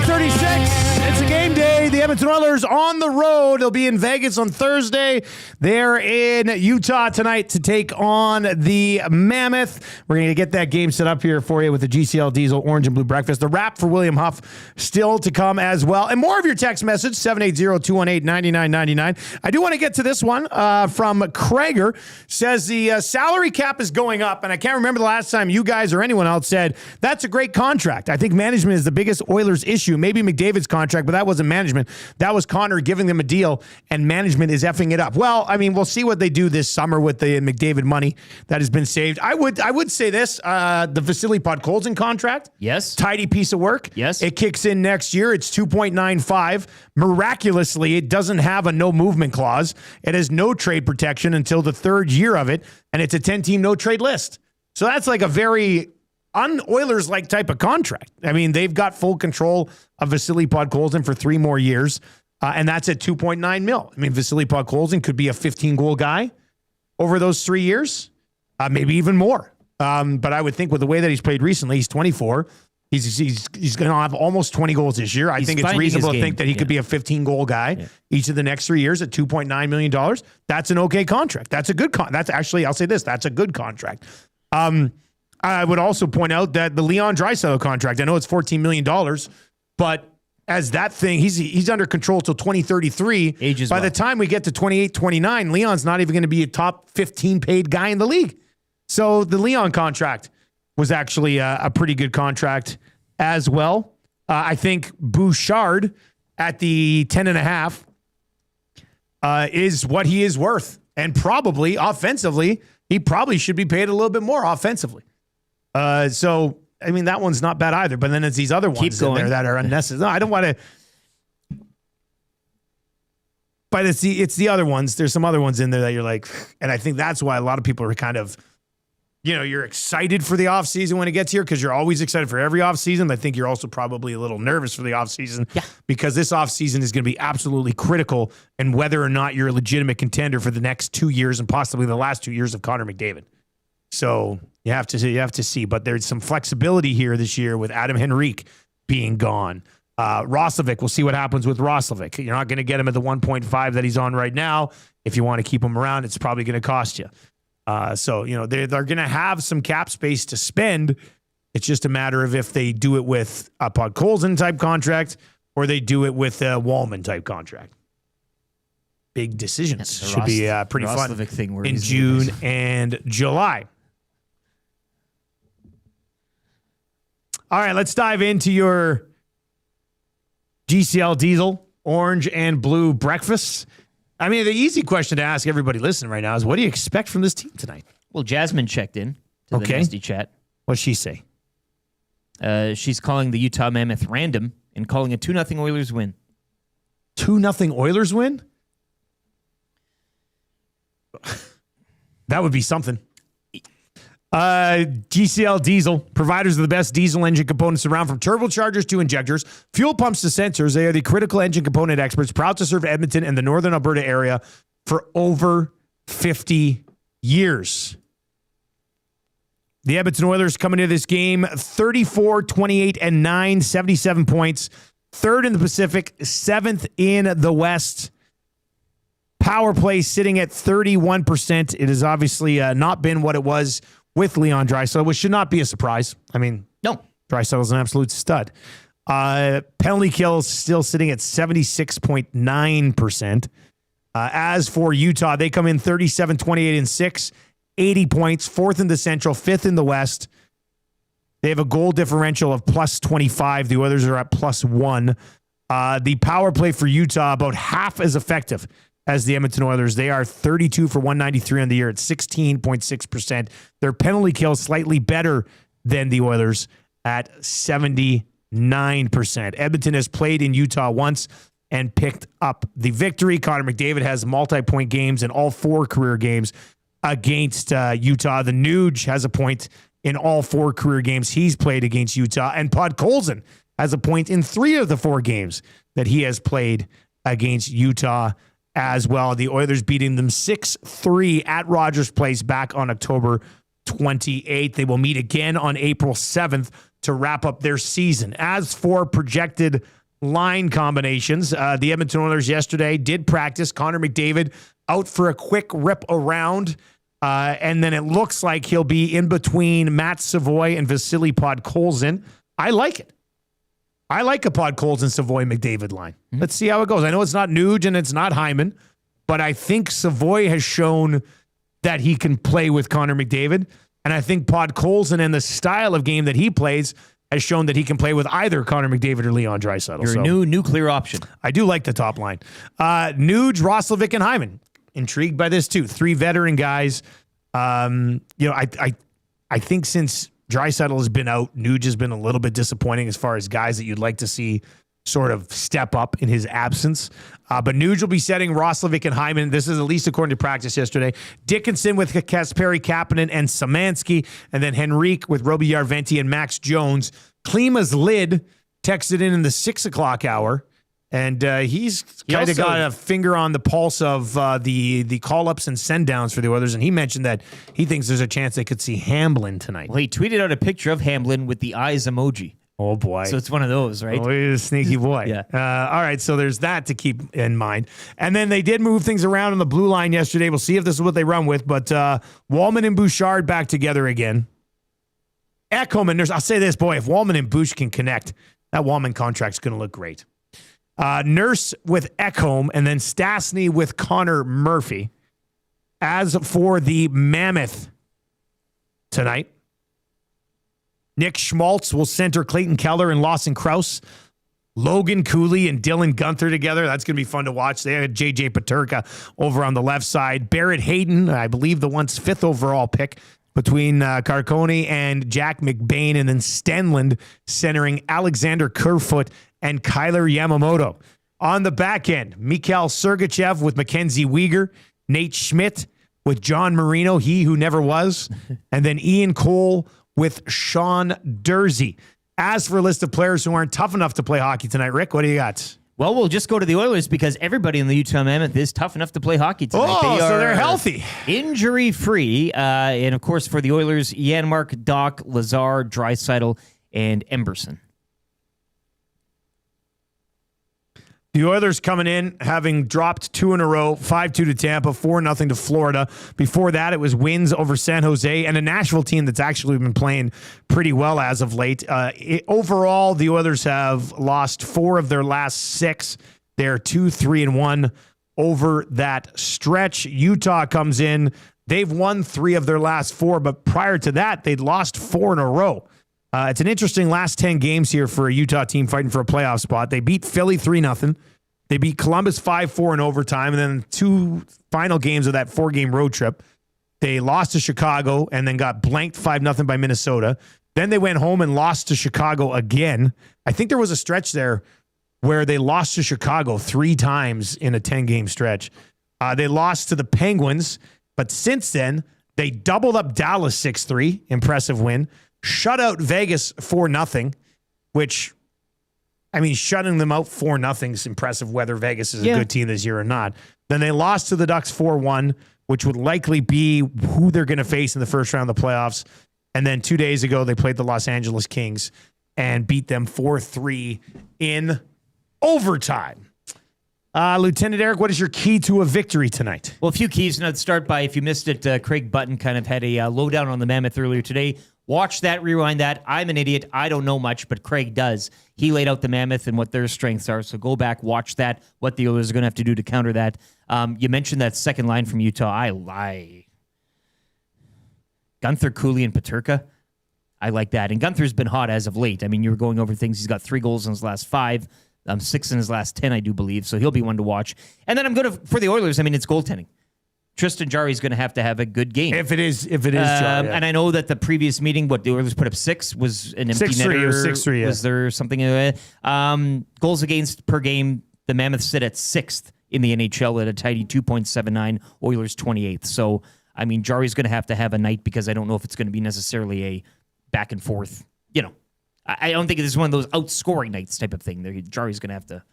Speaker 1: 8:36. It's a game day. The Edmonton Oilers on the road. They'll be in Vegas on Thursday. They're in Utah tonight to take on the Mammoth. We're going to get that game set up here for you with the GCL Diesel Orange and Blue Breakfast. The wrap for William Huff still to come as well. And more of your text message, 780-218-9999. I do want to get to this one from Krager. Says the salary cap is going up, and I can't remember the last time you guys or anyone else said, that's a great contract. I think management is the biggest Oilers issue. Maybe McDavid's contract, but that wasn't management. That was Connor giving them a deal, and management is effing it up. Well, I mean, we'll see what they do this summer with the McDavid money that has been saved. I would say this, the Vasily Podkolzin contract.
Speaker 2: Yes.
Speaker 1: Tidy piece of work.
Speaker 2: Yes.
Speaker 1: It kicks in next year. It's 2.95. Miraculously, it doesn't have a no movement clause. It has no trade protection until the third year of it, and it's a 10-team no trade list. So that's like a very un-Oilers-like type of contract. I mean, they've got full control of Vasily Podkolzin for 3 more years, and that's at $2.9 million. I mean, Vasily Podkolzin could be a 15-goal guy over those 3 years, maybe even more. But I would think with the way that he's played recently, he's 24. He's going to have almost 20 goals this year. I think it's reasonable to think that he could be a 15-goal guy each of the next 3 years at $2.9 million. That's an okay contract. That's a good That's actually, I'll say this, that's a good contract. I would also point out that the Leon Draisaitl contract, I know it's $14 million, but as that thing, he's under control till 2033. By the time we get to 28, 29, Leon's not even going to be a top 15 paid guy in the league. So the Leon contract was actually a pretty good contract as well. I think Bouchard at the 10.5 is what he is worth, and probably offensively He probably should be paid a little bit more offensively. So, I mean, that one's not bad either. But then it's these other ones in there that are unnecessary. No, I don't want to. But it's the other ones. There's some other ones in there that you're like, and I think that's why a lot of people are kind of, you're excited for the offseason when it gets here because you're always excited for every offseason. I think you're also probably a little nervous for the offseason because this offseason is going to be absolutely critical in whether or not you're a legitimate contender for the next 2 years and possibly the last 2 years of Connor McDavid. So you have to see. But there's some flexibility here this year with Adam Henrique being gone. Roslovic, we'll see what happens with Roslovic. You're not going to get him at the 1.5 that he's on right now. If you want to keep him around, it's probably going to cost you. So they're going to have some cap space to spend. It's just a matter of if they do it with a Podkolzin type contract or they do it with a Wallman type contract. Big decisions. Should be pretty fun
Speaker 2: thing
Speaker 1: in June and July. All right, let's dive into your GCL Diesel orange and blue breakfasts. I mean, the easy question to ask everybody listening right now is, what do you expect from this team tonight?
Speaker 2: Well, Jasmine checked in to the Nasty Chat.
Speaker 1: What'd she say?
Speaker 2: She's calling the Utah Mammoth random and calling a 2-0 Oilers win.
Speaker 1: 2-0 Oilers win? That would be something. GCL Diesel, providers of the best diesel engine components around, from turbochargers to injectors, fuel pumps to sensors. They are the critical engine component experts, proud to serve Edmonton and the northern Alberta area for over 50 years. The Edmonton Oilers coming into this game 34-28-9, 77 points, third in the Pacific, seventh in the West. Power play sitting at 31%. It has obviously not been what it was with Leon Draisaitl, which should not be a surprise. I mean,
Speaker 2: no.
Speaker 1: Draisaitl's an absolute stud. Penalty kills still sitting at 76.9%. As for Utah, they come in 37-28-6, 80 points, fourth in the Central, fifth in the West. They have a goal differential of plus 25. The Oilers are at plus 1. The power play for Utah, about half as effective as the Edmonton Oilers. They are 32 for 193 on the year at 16.6%. Their penalty kill slightly better than the Oilers at 79%. Edmonton has played in Utah once and picked up the victory. Connor McDavid has multi-point games in all 4 career games against Utah. The Nuge has a point in all 4 career games he's played against Utah. And Podkolzin has a point in 3 of the 4 games that he has played against Utah as well. The Oilers beating them 6-3 at Rogers Place back on October 28th. They will meet again on April 7th to wrap up their season. As for projected line combinations, the Edmonton Oilers yesterday did practice. Connor McDavid out for a quick rip around, and then it looks like he'll be in between Matt Savoy and Vasily Podkolzin. I like it. I like a Podkolzin, Savoy, McDavid line. Let's see how it goes. I know it's not Nuge and it's not Hyman, but I think Savoy has shown that he can play with Connor McDavid, and I think Podkolzin and the style of game that he plays has shown that he can play with either Connor McDavid or Leon Draisaitl.
Speaker 2: Your new nuclear option.
Speaker 1: I do like the top line. Nuge, Roslovic, and Hyman. Intrigued by this too. 3 veteran guys. I think since Draisaitl has been out, Nuge has been a little bit disappointing as far as guys that you'd like to see sort of step up in his absence. But Nuge will be setting Roslovic and Hyman. This is at least according to practice yesterday. Dickinson with Kasperi Kapanen and Szymanski, and then Henrique with Roby Järventie and Max Jones. Klima's lid texted in the 6 o'clock hour, and he's kind of got a finger on the pulse of the call-ups and send-downs for the Oilers, and he mentioned that he thinks there's a chance they could see Hamblin tonight.
Speaker 2: Well, he tweeted out a picture of Hamblin with the eyes emoji.
Speaker 1: Oh, boy.
Speaker 2: So it's one of those, right?
Speaker 1: Oh, he's a sneaky boy.
Speaker 2: Yeah.
Speaker 1: All right, so there's that to keep in mind. And then they did move things around on the blue line yesterday. We'll see if this is what they run with. But Wallman and Bouchard back together again. Ekholm and Nurse. I'll say this, boy, if Wallman and Bouch can connect, that Wallman contract's going to look great. Nurse with Ekholm, and then Stastny with Connor Murphy. As for the Mammoth tonight, Nick Schmaltz will center Clayton Keller and Lawson Krause. Logan Cooley and Dylan Guenther together. That's going to be fun to watch. They had J.J. Peterka over on the left side. Barrett Hayden, I believe the once 5th overall pick, between Carcone and Jack McBain, and then Stenlund centering Alexander Kerfoot and Kyler Yamamoto. On the back end, Mikhail Sergachev with Mackenzie Weegar, Nate Schmidt with John Marino, he who never was, and then Ian Cole with Sean Dursey. As for a list of players who aren't tough enough to play hockey tonight, Rick, what do you got?
Speaker 2: Well, we'll just go to the Oilers because everybody in the Utah Mammoth is tough enough to play hockey tonight.
Speaker 1: So they're healthy.
Speaker 2: Injury-free. And, of course, for the Oilers, Janmark, Doc, Lazar, Draisaitl, and Emberson.
Speaker 1: The Oilers coming in, having dropped 2 in a row, 5-2 to Tampa, 4-0 to Florida. Before that, it was wins over San Jose and a Nashville team that's actually been playing pretty well as of late. Overall, the Oilers have lost 4 of their last 6. They're 2-3-1 over that stretch. Utah comes in. They've won 3 of their last 4, but prior to that, they'd lost 4 in a row. It's an interesting last 10 games here for a Utah team fighting for a playoff spot. They beat Philly 3-0. They beat Columbus 5-4 in overtime. And then 2 final games of that 4-game road trip, they lost to Chicago and then got blanked 5-0 by Minnesota. Then they went home and lost to Chicago again. I think there was a stretch there where they lost to Chicago 3 times in a 10-game stretch. They lost to the Penguins, but since then, they doubled up Dallas 6-3, impressive win. Shut out Vegas 4-0, which, I mean, shutting them out 4-0 is impressive whether Vegas is a good team this year or not. Then they lost to the Ducks 4-1, which would likely be who they're going to face in the first round of the playoffs. And then 2 days ago, they played the Los Angeles Kings and beat them 4-3 in overtime. Lieutenant Eric, what is your key to a victory tonight?
Speaker 2: Well, a few keys. And I'd start by, if you missed it, Craig Button kind of had a lowdown on the Mammoth earlier today. Watch that, rewind that. I'm an idiot. I don't know much, but Craig does. He laid out the Mammoth and what their strengths are. So go back, watch that, what the Oilers are going to have to do to counter that. You mentioned that second line from Utah. I lie. Guenther, Cooley, and Peterka. I like that. And Gunther's been hot as of late. I mean, you were going over things. He's got 3 goals in his last 5. 6 in his last 10, I do believe. So he'll be one to watch. And then I'm going to, for the Oilers, I mean, it's goaltending. Tristan Jarry's going to have a good game.
Speaker 1: If it is Jarry. Yeah.
Speaker 2: And I know that the previous meeting, what the Oilers put up 6 was an empty
Speaker 1: 6-3,
Speaker 2: netter.
Speaker 1: it was 6-3, yeah.
Speaker 2: Was there something? Goals against per game, the Mammoth sit at 6th in the NHL at a tidy 2.79, Oilers 28th. So, I mean, Jarry's going to have a night because I don't know if it's going to be necessarily a back and forth, you know. I don't think it's one of those outscoring nights type of thing. Jarry's going to have to.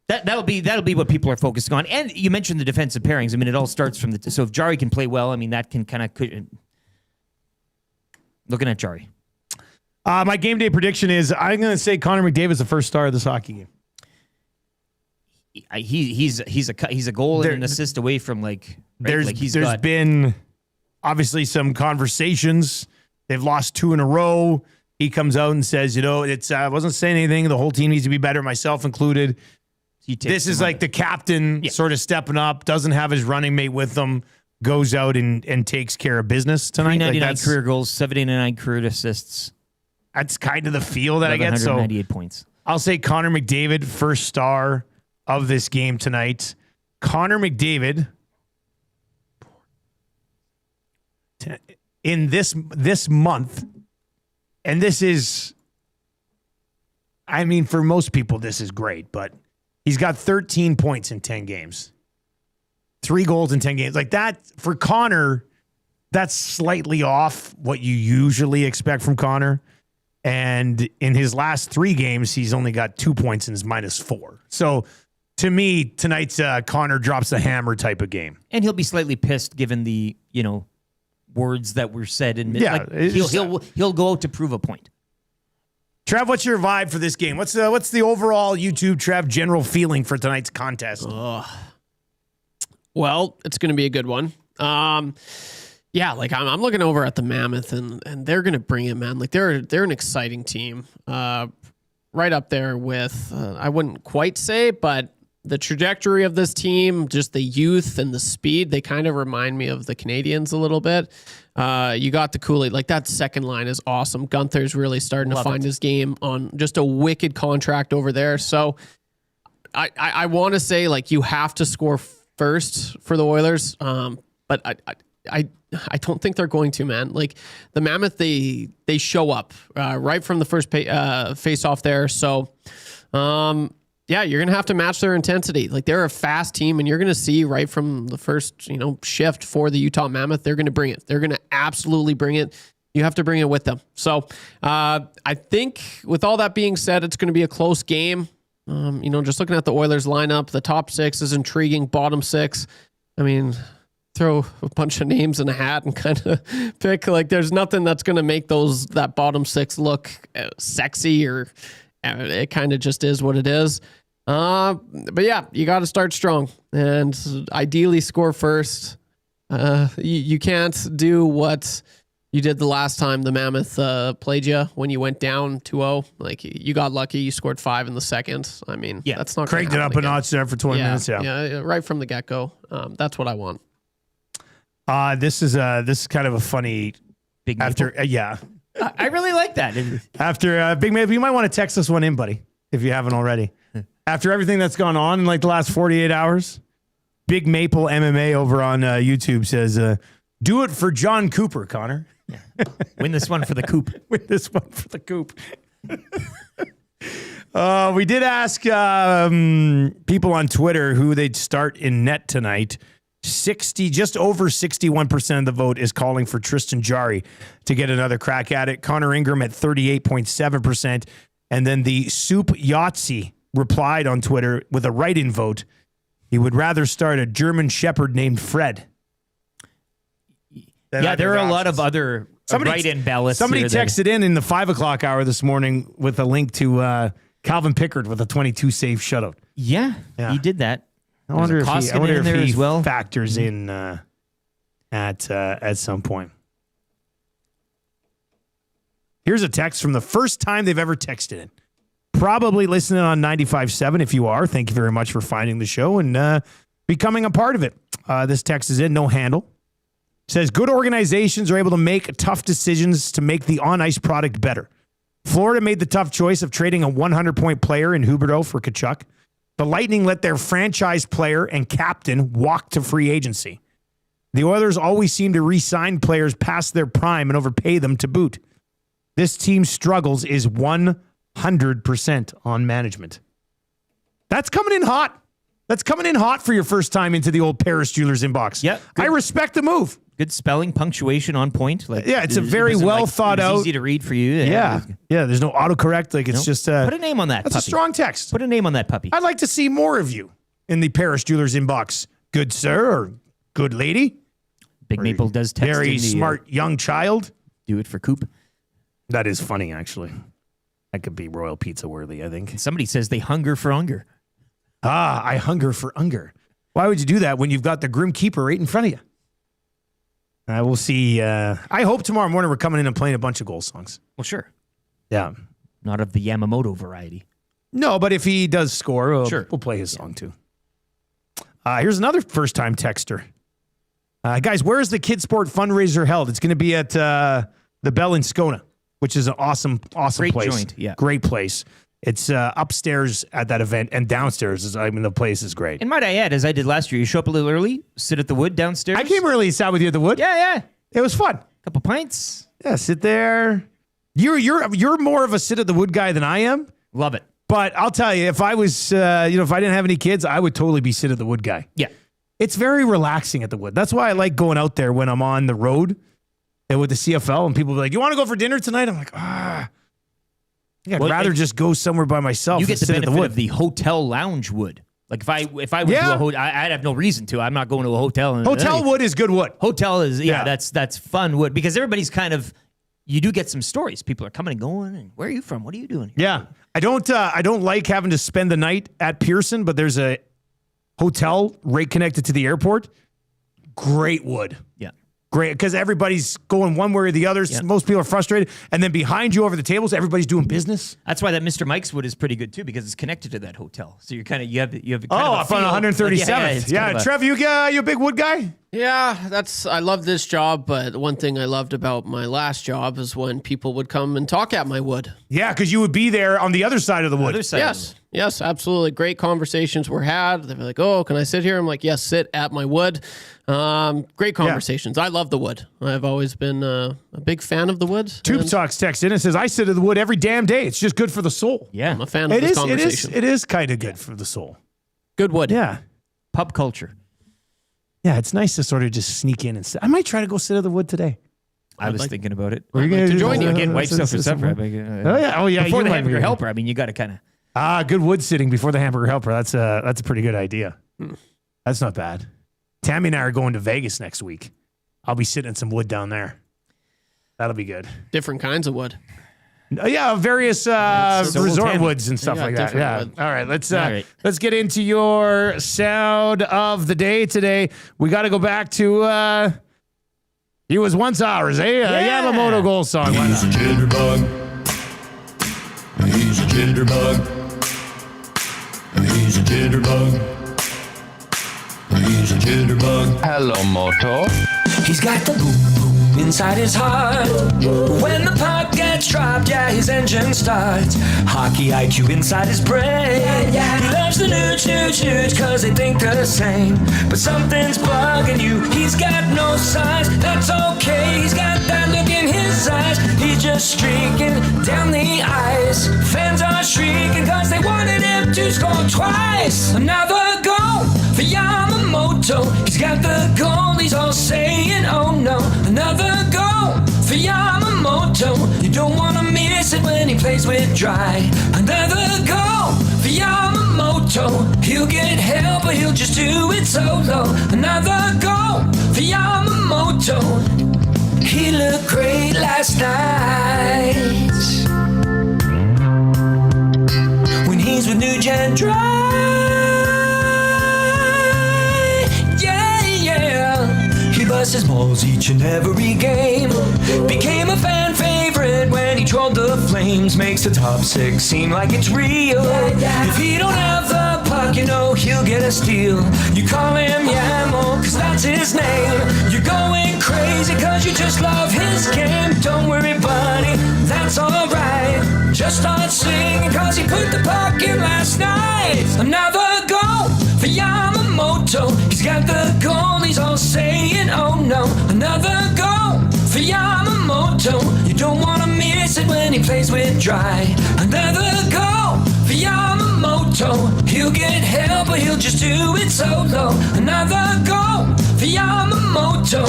Speaker 2: That'll be what people are focusing on. And you mentioned the defensive pairings. I mean, it all starts from so if Jarry can play well, I mean, that can kind of looking at Jarry.
Speaker 1: My game day prediction is I'm going to say Connor McDavid is the first star of this hockey game.
Speaker 2: He's a goal and an assist away from
Speaker 1: There's been obviously some conversations. They've lost 2 in a row. He comes out and says, I wasn't saying anything. The whole team needs to be better, myself included. This is like the captain sort of stepping up, doesn't have his running mate with him, goes out and takes care of business tonight.
Speaker 2: 399 career goals, 789 career assists.
Speaker 1: That's kind of the feel that I get. So
Speaker 2: 198 points.
Speaker 1: I'll say Connor McDavid, first star of this game tonight. Connor McDavid in this month. And this is, I mean, for most people, this is great, but he's got 13 points in 10 games. 3 goals in 10 games. Like that, for Connor, that's slightly off what you usually expect from Connor. And in his last 3 games, he's only got 2 points in his -4. So to me, tonight's Connor drops the hammer type of game.
Speaker 2: And he'll be slightly pissed given the, words that were said, and he'll go out to prove a point.
Speaker 1: Trev, what's your vibe for this game? What's the overall YouTube Trev general feeling for tonight's contest?
Speaker 3: Well, it's going to be a good one. I'm looking over at the Mammoth, and they're going to bring it, man. Like they're an exciting team, right up there with I wouldn't quite say, but the trajectory of this team, just the youth and the speed, they kind of remind me of the Canadians a little bit. You got the Kool-Aid. Like, that second line is awesome. Gunther's really starting to find his game on just a wicked contract over there. So I want to say, like, you have to score first for the Oilers. But I don't think they're going to, man. Like, the Mammoth, they show up right from the first face-off there. So, yeah, you're going to have to match their intensity. Like, they're a fast team, and you're going to see right from the first, shift for the Utah Mammoth, they're going to bring it. They're going to absolutely bring it. You have to bring it with them. So, I think with all that being said, it's going to be a close game. Just looking at the Oilers lineup, the top six is intriguing. Bottom six, I mean, throw a bunch of names in a hat and kind of pick. Like, there's nothing that's going to make that bottom six look sexy, or it kind of just is what it is. But yeah, you got to start strong and ideally score first. You can't do what you did the last time the Mammoth played you when you went down 2-0. Like, you got lucky. You scored 5 in the second. I mean, that's not
Speaker 1: cranked it up a notch there for 20 minutes.
Speaker 3: Yeah, right from the get-go. That's what I want.
Speaker 1: This is kind of a funny
Speaker 2: Big
Speaker 1: after
Speaker 2: I really like that.
Speaker 1: After Big Maple, you might want to text this one in, buddy, if you haven't already. After everything that's gone on in like the last 48 hours, Big Maple MMA over on YouTube says, "Do it for John Cooper, Connor.
Speaker 2: Yeah. Win this one for the coop.
Speaker 1: Win this one for the coop." We did ask people on Twitter who they'd start in net tonight. Just over 61% of the vote is calling for Tristan Jarry to get another crack at it. Connor Ingram at 38.7%. And then the Soup Yahtzee replied on Twitter with a write-in vote. He would rather start a German Shepherd named Fred.
Speaker 2: Yeah, there are a lot of other write-in ballots.
Speaker 1: Somebody texted in the 5 o'clock hour this morning with a link to Calvin Pickard with a 22 save shutout.
Speaker 2: Yeah, he did that.
Speaker 1: I wonder if he
Speaker 2: as well
Speaker 1: factors in at some point. Here's a text from the first time they've ever texted it. Probably listening on 95.7. If you are, thank you very much for finding the show and becoming a part of it. This text is in, no handle. Says, good organizations are able to make tough decisions to make the on-ice product better. Florida made the tough choice of trading a 100-point player in Huberdeau for Tkachuk. The Lightning let their franchise player and captain walk to free agency. The Oilers always seem to re-sign players past their prime and overpay them to boot. This team's struggles is 100% on management. That's coming in hot. That's coming in hot for your first time into the old Paris Jewelers inbox.
Speaker 2: Yeah,
Speaker 1: I respect the move.
Speaker 2: Good spelling, punctuation on point. Like,
Speaker 1: it's a very well thought out.
Speaker 2: Easy to read for you.
Speaker 1: Yeah. There's no autocorrect. Like, it's just
Speaker 2: put a name on that.
Speaker 1: That's
Speaker 2: puppy.
Speaker 1: a strong text.
Speaker 2: Put a name on that puppy.
Speaker 1: I'd like to see more of you in the Paris Jewelers inbox. Good sir or good lady.
Speaker 2: Big Maple does text.
Speaker 1: Very smart young child.
Speaker 2: Do it for Coop.
Speaker 1: That is funny, actually. That could be Royal Pizza worthy, I think.
Speaker 2: Somebody says they hunger for Unger.
Speaker 1: I hunger for Unger. Why would you do that when you've got the Grim Keeper right in front of you? We'll see. I hope tomorrow morning we're coming in and playing a bunch of goal songs.
Speaker 2: Well, sure.
Speaker 1: Yeah.
Speaker 2: Not of the Yamamoto variety.
Speaker 1: No, but if he does score,
Speaker 2: sure.
Speaker 1: We'll play his song too. Here's another first-time texter. Guys, where is the Kid Sport fundraiser held? It's going to be at the Bell in Scona, which is an awesome
Speaker 2: Great
Speaker 1: place.
Speaker 2: Joint, yeah.
Speaker 1: Great place. It's upstairs at that event, and downstairs, the place is great.
Speaker 2: And might I add, as I did last year, you show up a little early, sit at the Wood downstairs.
Speaker 1: I came early, sat with you at the Wood.
Speaker 2: Yeah.
Speaker 1: It was fun.
Speaker 2: Couple pints.
Speaker 1: Yeah, sit there. You're more of a sit at the Wood guy than I am.
Speaker 2: Love it.
Speaker 1: But I'll tell you, if I was, if I didn't have any kids, I would totally be sit at the Wood guy.
Speaker 2: Yeah.
Speaker 1: It's very relaxing at the Wood. That's why I like going out there when I'm on the road and with the CFL, and people be like, "You want to go for dinner tonight?" I'm like, I'd rather just go somewhere by myself.
Speaker 2: You get the
Speaker 1: sit
Speaker 2: benefit
Speaker 1: at the Wood.
Speaker 2: of the hotel lounge Wood. Like if I went to a hotel, I'd have no reason to. I'm not going to a hotel.
Speaker 1: Hotel Wood is good wood.
Speaker 2: Hotel is that's fun Wood because everybody's kind of. You do get some stories. People are coming and going. And where are you from? What are you doing here?
Speaker 1: Yeah, I don't like having to spend the night at Pearson, but there's a hotel right connected to the airport. Great Wood.
Speaker 2: Yeah.
Speaker 1: great because everybody's going one way or the other.
Speaker 2: Yeah.
Speaker 1: Most people are frustrated. And then behind you over the tables, everybody's doing business.
Speaker 2: That's why that Mr. Mike's Wood is pretty good too, because it's connected to that hotel. So you're kind of you have kind of a
Speaker 1: up on
Speaker 2: feel.
Speaker 1: 137th. Yeah, Trev, you a big wood guy?
Speaker 3: Yeah, I love this job, but one thing I loved about my last job is when people would come and talk at my wood.
Speaker 1: Yeah, because you would be there on the other side of the wood.
Speaker 3: Yes, absolutely. Great conversations were had. They were like, "Oh, can I sit here?" I'm like, "Yes, sit at my wood." Great conversations. I love the wood. I've always been a big fan of the wood.
Speaker 1: Tube Talks text in and says, "I sit at the wood every damn day. It's just good for the soul."
Speaker 2: Yeah,
Speaker 3: I'm a fan of this conversation.
Speaker 1: It is kind of good for the soul.
Speaker 3: Good wood.
Speaker 1: Yeah,
Speaker 2: pub culture.
Speaker 1: Yeah, it's nice to sort of just sneak in and sit. I might try to go sit at the wood today.
Speaker 2: I was thinking about it.
Speaker 1: We're going to
Speaker 2: join you again. Wife stuff for supper.
Speaker 1: Oh yeah.
Speaker 2: Before the hamburger helper. I mean, you got to kind of.
Speaker 1: Good wood sitting before the hamburger helper. That's a pretty good idea. That's not bad. Tammy and I are going to Vegas next week. I'll be sitting in some wood down there. That'll be good.
Speaker 3: Different kinds of wood.
Speaker 1: Yeah, various resort woods and stuff like that. Yeah.
Speaker 3: Wood.
Speaker 1: All right, let's get into your sound of the day today. We got to go back to He Was Once Ours, Yamamoto goal song.
Speaker 17: He's a jitterbug. He's a jitterbug. He's a jitterbug. He's a jitterbug.
Speaker 8: Hello, Moto. He's got the boom boom inside his heart. When the puck gets dropped, yeah, his engine starts. Hockey IQ inside his brain. He loves the newt, cause they think the same. But something's bugging you. He's got no size. That's okay. He's got that look in his eyes. He's just streaking down the ice. Fans are shrieking cause they wanted him to score twice. Another goal for Yamamoto. He's got the goal. He's all saying, oh no. Another goal for Yamamoto. You don't want to miss it when he plays with Dry. Another goal for Yamamoto. He'll get help, but he'll just do it solo. Another goal for Yamamoto. He looked great last night when he's with New Gen Dry. He busts his balls each and every game. Became a fan favorite when he trolled the Flames. Makes the top six seem like it's real. If he don't have the puck, you know he'll get a steal. You call him Yamo, cause that's his name. You're going crazy cause you just love his game. Don't worry buddy, that's alright. Just start singing cause he put the puck in last night. Another goal for Yamamoto. He's got the goal, he's all saying, oh no. Another goal for Yamamoto. You don't want to miss it when he plays with Dry. Another goal for Yamamoto. He'll get help, but he'll just do it solo. Another goal for Yamamoto.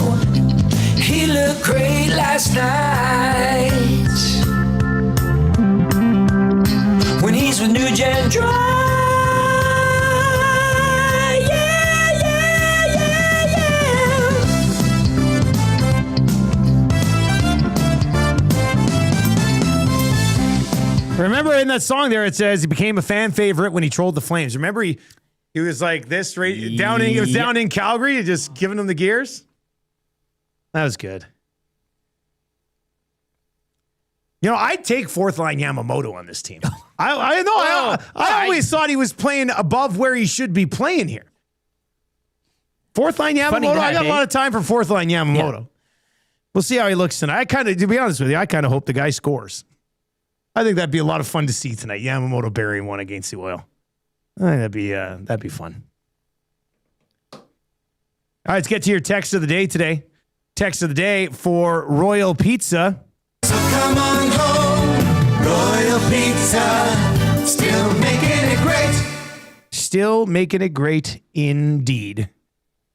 Speaker 8: He looked great last night when he's with New Gen Dry.
Speaker 1: Remember in that song there, it says he became a fan favorite when he trolled the Flames. Remember he was like this right down in, he was down in Calgary, just giving them the gears. That was good. You know, I'd take fourth line Yamamoto on this team. I always thought he was playing above where he should be playing here. Fourth line Yamamoto, I got a lot of time for fourth line Yamamoto. Yeah. We'll see how he looks tonight. To be honest with you, I kind of hope the guy scores. I think that'd be a lot of fun to see tonight. Yamamoto burying one against the Oil. I think that'd be fun. All right, let's get to your text of the day today. Text of the day for Royal Pizza.
Speaker 17: So come on home, Royal Pizza, still making it great.
Speaker 1: Still making it great indeed.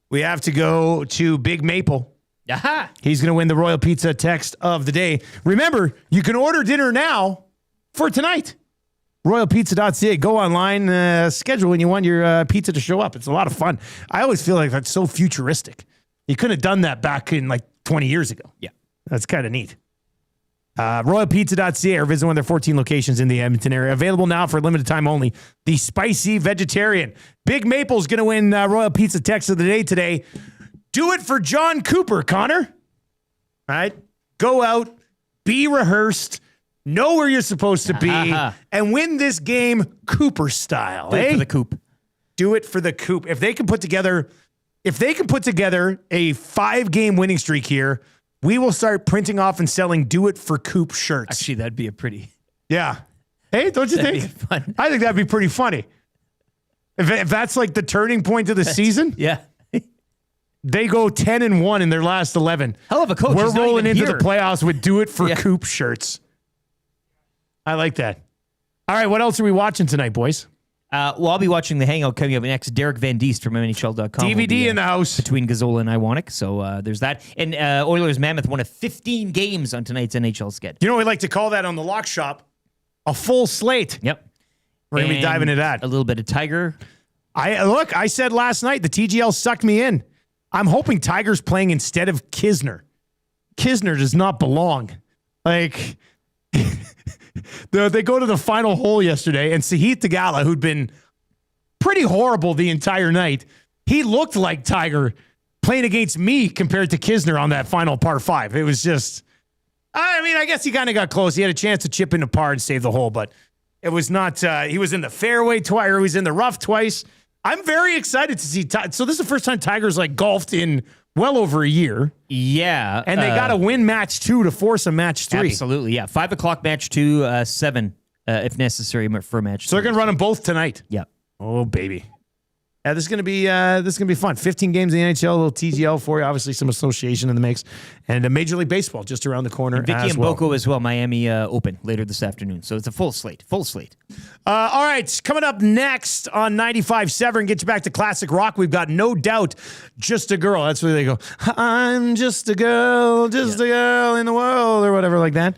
Speaker 1: We have to go to Big Maple.
Speaker 2: Aha!
Speaker 1: He's going to win the Royal Pizza text of the day. Remember, you can order dinner now for tonight. RoyalPizza.ca. Go online, schedule when you want your pizza to show up. It's a lot of fun. I always feel like that's so futuristic. You couldn't have done that back in like 20 years ago.
Speaker 2: Yeah.
Speaker 1: That's kind of neat. RoyalPizza.ca or visit one of their 14 locations in the Edmonton area. Available now for a limited time only. The Spicy Vegetarian. Big Maple's going to win Royal Pizza text of the day today. Do it for John Cooper, Connor. All right? Go out, be rehearsed, know where you're supposed to be, and win this game Cooper style.
Speaker 2: Do it for the Coop.
Speaker 1: Do it for the Coop. If they can put together a 5-game winning streak here, we will start printing off and selling Do It for Coop shirts.
Speaker 2: Actually, that'd be a pretty...
Speaker 1: Yeah. Hey, don't you think?
Speaker 2: Fun.
Speaker 1: I think that'd be pretty funny. If that's like the turning point of the season.
Speaker 2: Yeah.
Speaker 1: They go 10-1 in their last 11.
Speaker 2: Hell of a coach.
Speaker 1: We're
Speaker 2: He's not
Speaker 1: rolling
Speaker 2: even
Speaker 1: into
Speaker 2: here.
Speaker 1: the playoffs with Do It for Coop shirts. I like that. All right, what else are we watching tonight, boys?
Speaker 2: Well, I'll be watching The Hangout coming up next. Derek Van Diest from NHL.com.
Speaker 1: DVD in the house.
Speaker 2: Between Gazzola and Iwanic. So there's that. And Oilers Mammoth won 15 games on tonight's NHL sked.
Speaker 1: You know, we like to call that on the lock shop a full slate.
Speaker 2: Yep.
Speaker 1: We're going to be diving into that.
Speaker 2: A little bit of Tiger.
Speaker 1: I said last night, the TGL sucked me in. I'm hoping Tiger's playing instead of Kisner. Kisner does not belong. Like, they go to the final hole yesterday, and Sahith Theegala, who'd been pretty horrible the entire night, he looked like Tiger playing against me compared to Kisner on that final par 5. It was just, I mean, I guess he kind of got close. He had a chance to chip into par and save the hole, but it was not, he was in the fairway twice, or he was in the rough twice. I'm very excited to see. So this is the first time Tiger's like golfed in well over a year.
Speaker 2: Yeah.
Speaker 1: And they got to win match 2 to force a match 3.
Speaker 2: Absolutely, yeah. 5 o'clock match 2, 7 if necessary for match 3.
Speaker 1: So they're going to run them both tonight.
Speaker 2: Yeah.
Speaker 1: Oh, baby. Yeah, this is gonna be fun. 15 games in the NHL, a little TGL for you. Obviously, some association in the mix, and Major League Baseball just around the corner.
Speaker 2: And Vicky
Speaker 1: as
Speaker 2: and
Speaker 1: well.
Speaker 2: Boko as well. Miami Open later this afternoon. So it's a full slate. Full slate.
Speaker 1: All right, coming up next on 95.7, get you back to classic rock. We've got No Doubt, Just a Girl. That's where they go. I'm just a girl, just a girl in the world, or whatever like that.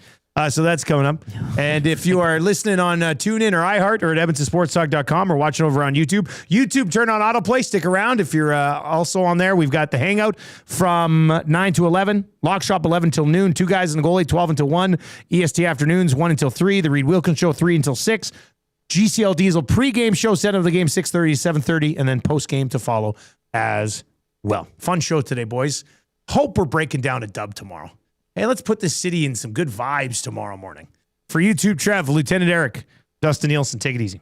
Speaker 1: So that's coming up. And if you are listening on TuneIn or iHeart or at EdmontonSportsTalk.com or watching over on YouTube, turn on autoplay. Stick around. If you're also on there, we've got the Hangout from 9 to 11, Lock Shop 11 till noon, 2 Guys in the Goalie 12 until 1, EST Afternoons 1 until 3, The Reed Wilkins Show 3 until 6, GCL Diesel pregame show, set of the game 6:30 to 7:30, and then postgame to follow as well. Fun show today, boys. Hope we're breaking down a dub tomorrow. Hey, let's put this city in some good vibes tomorrow morning. For YouTube, Trev, Lieutenant Eric, Dustin Nielsen, take it easy.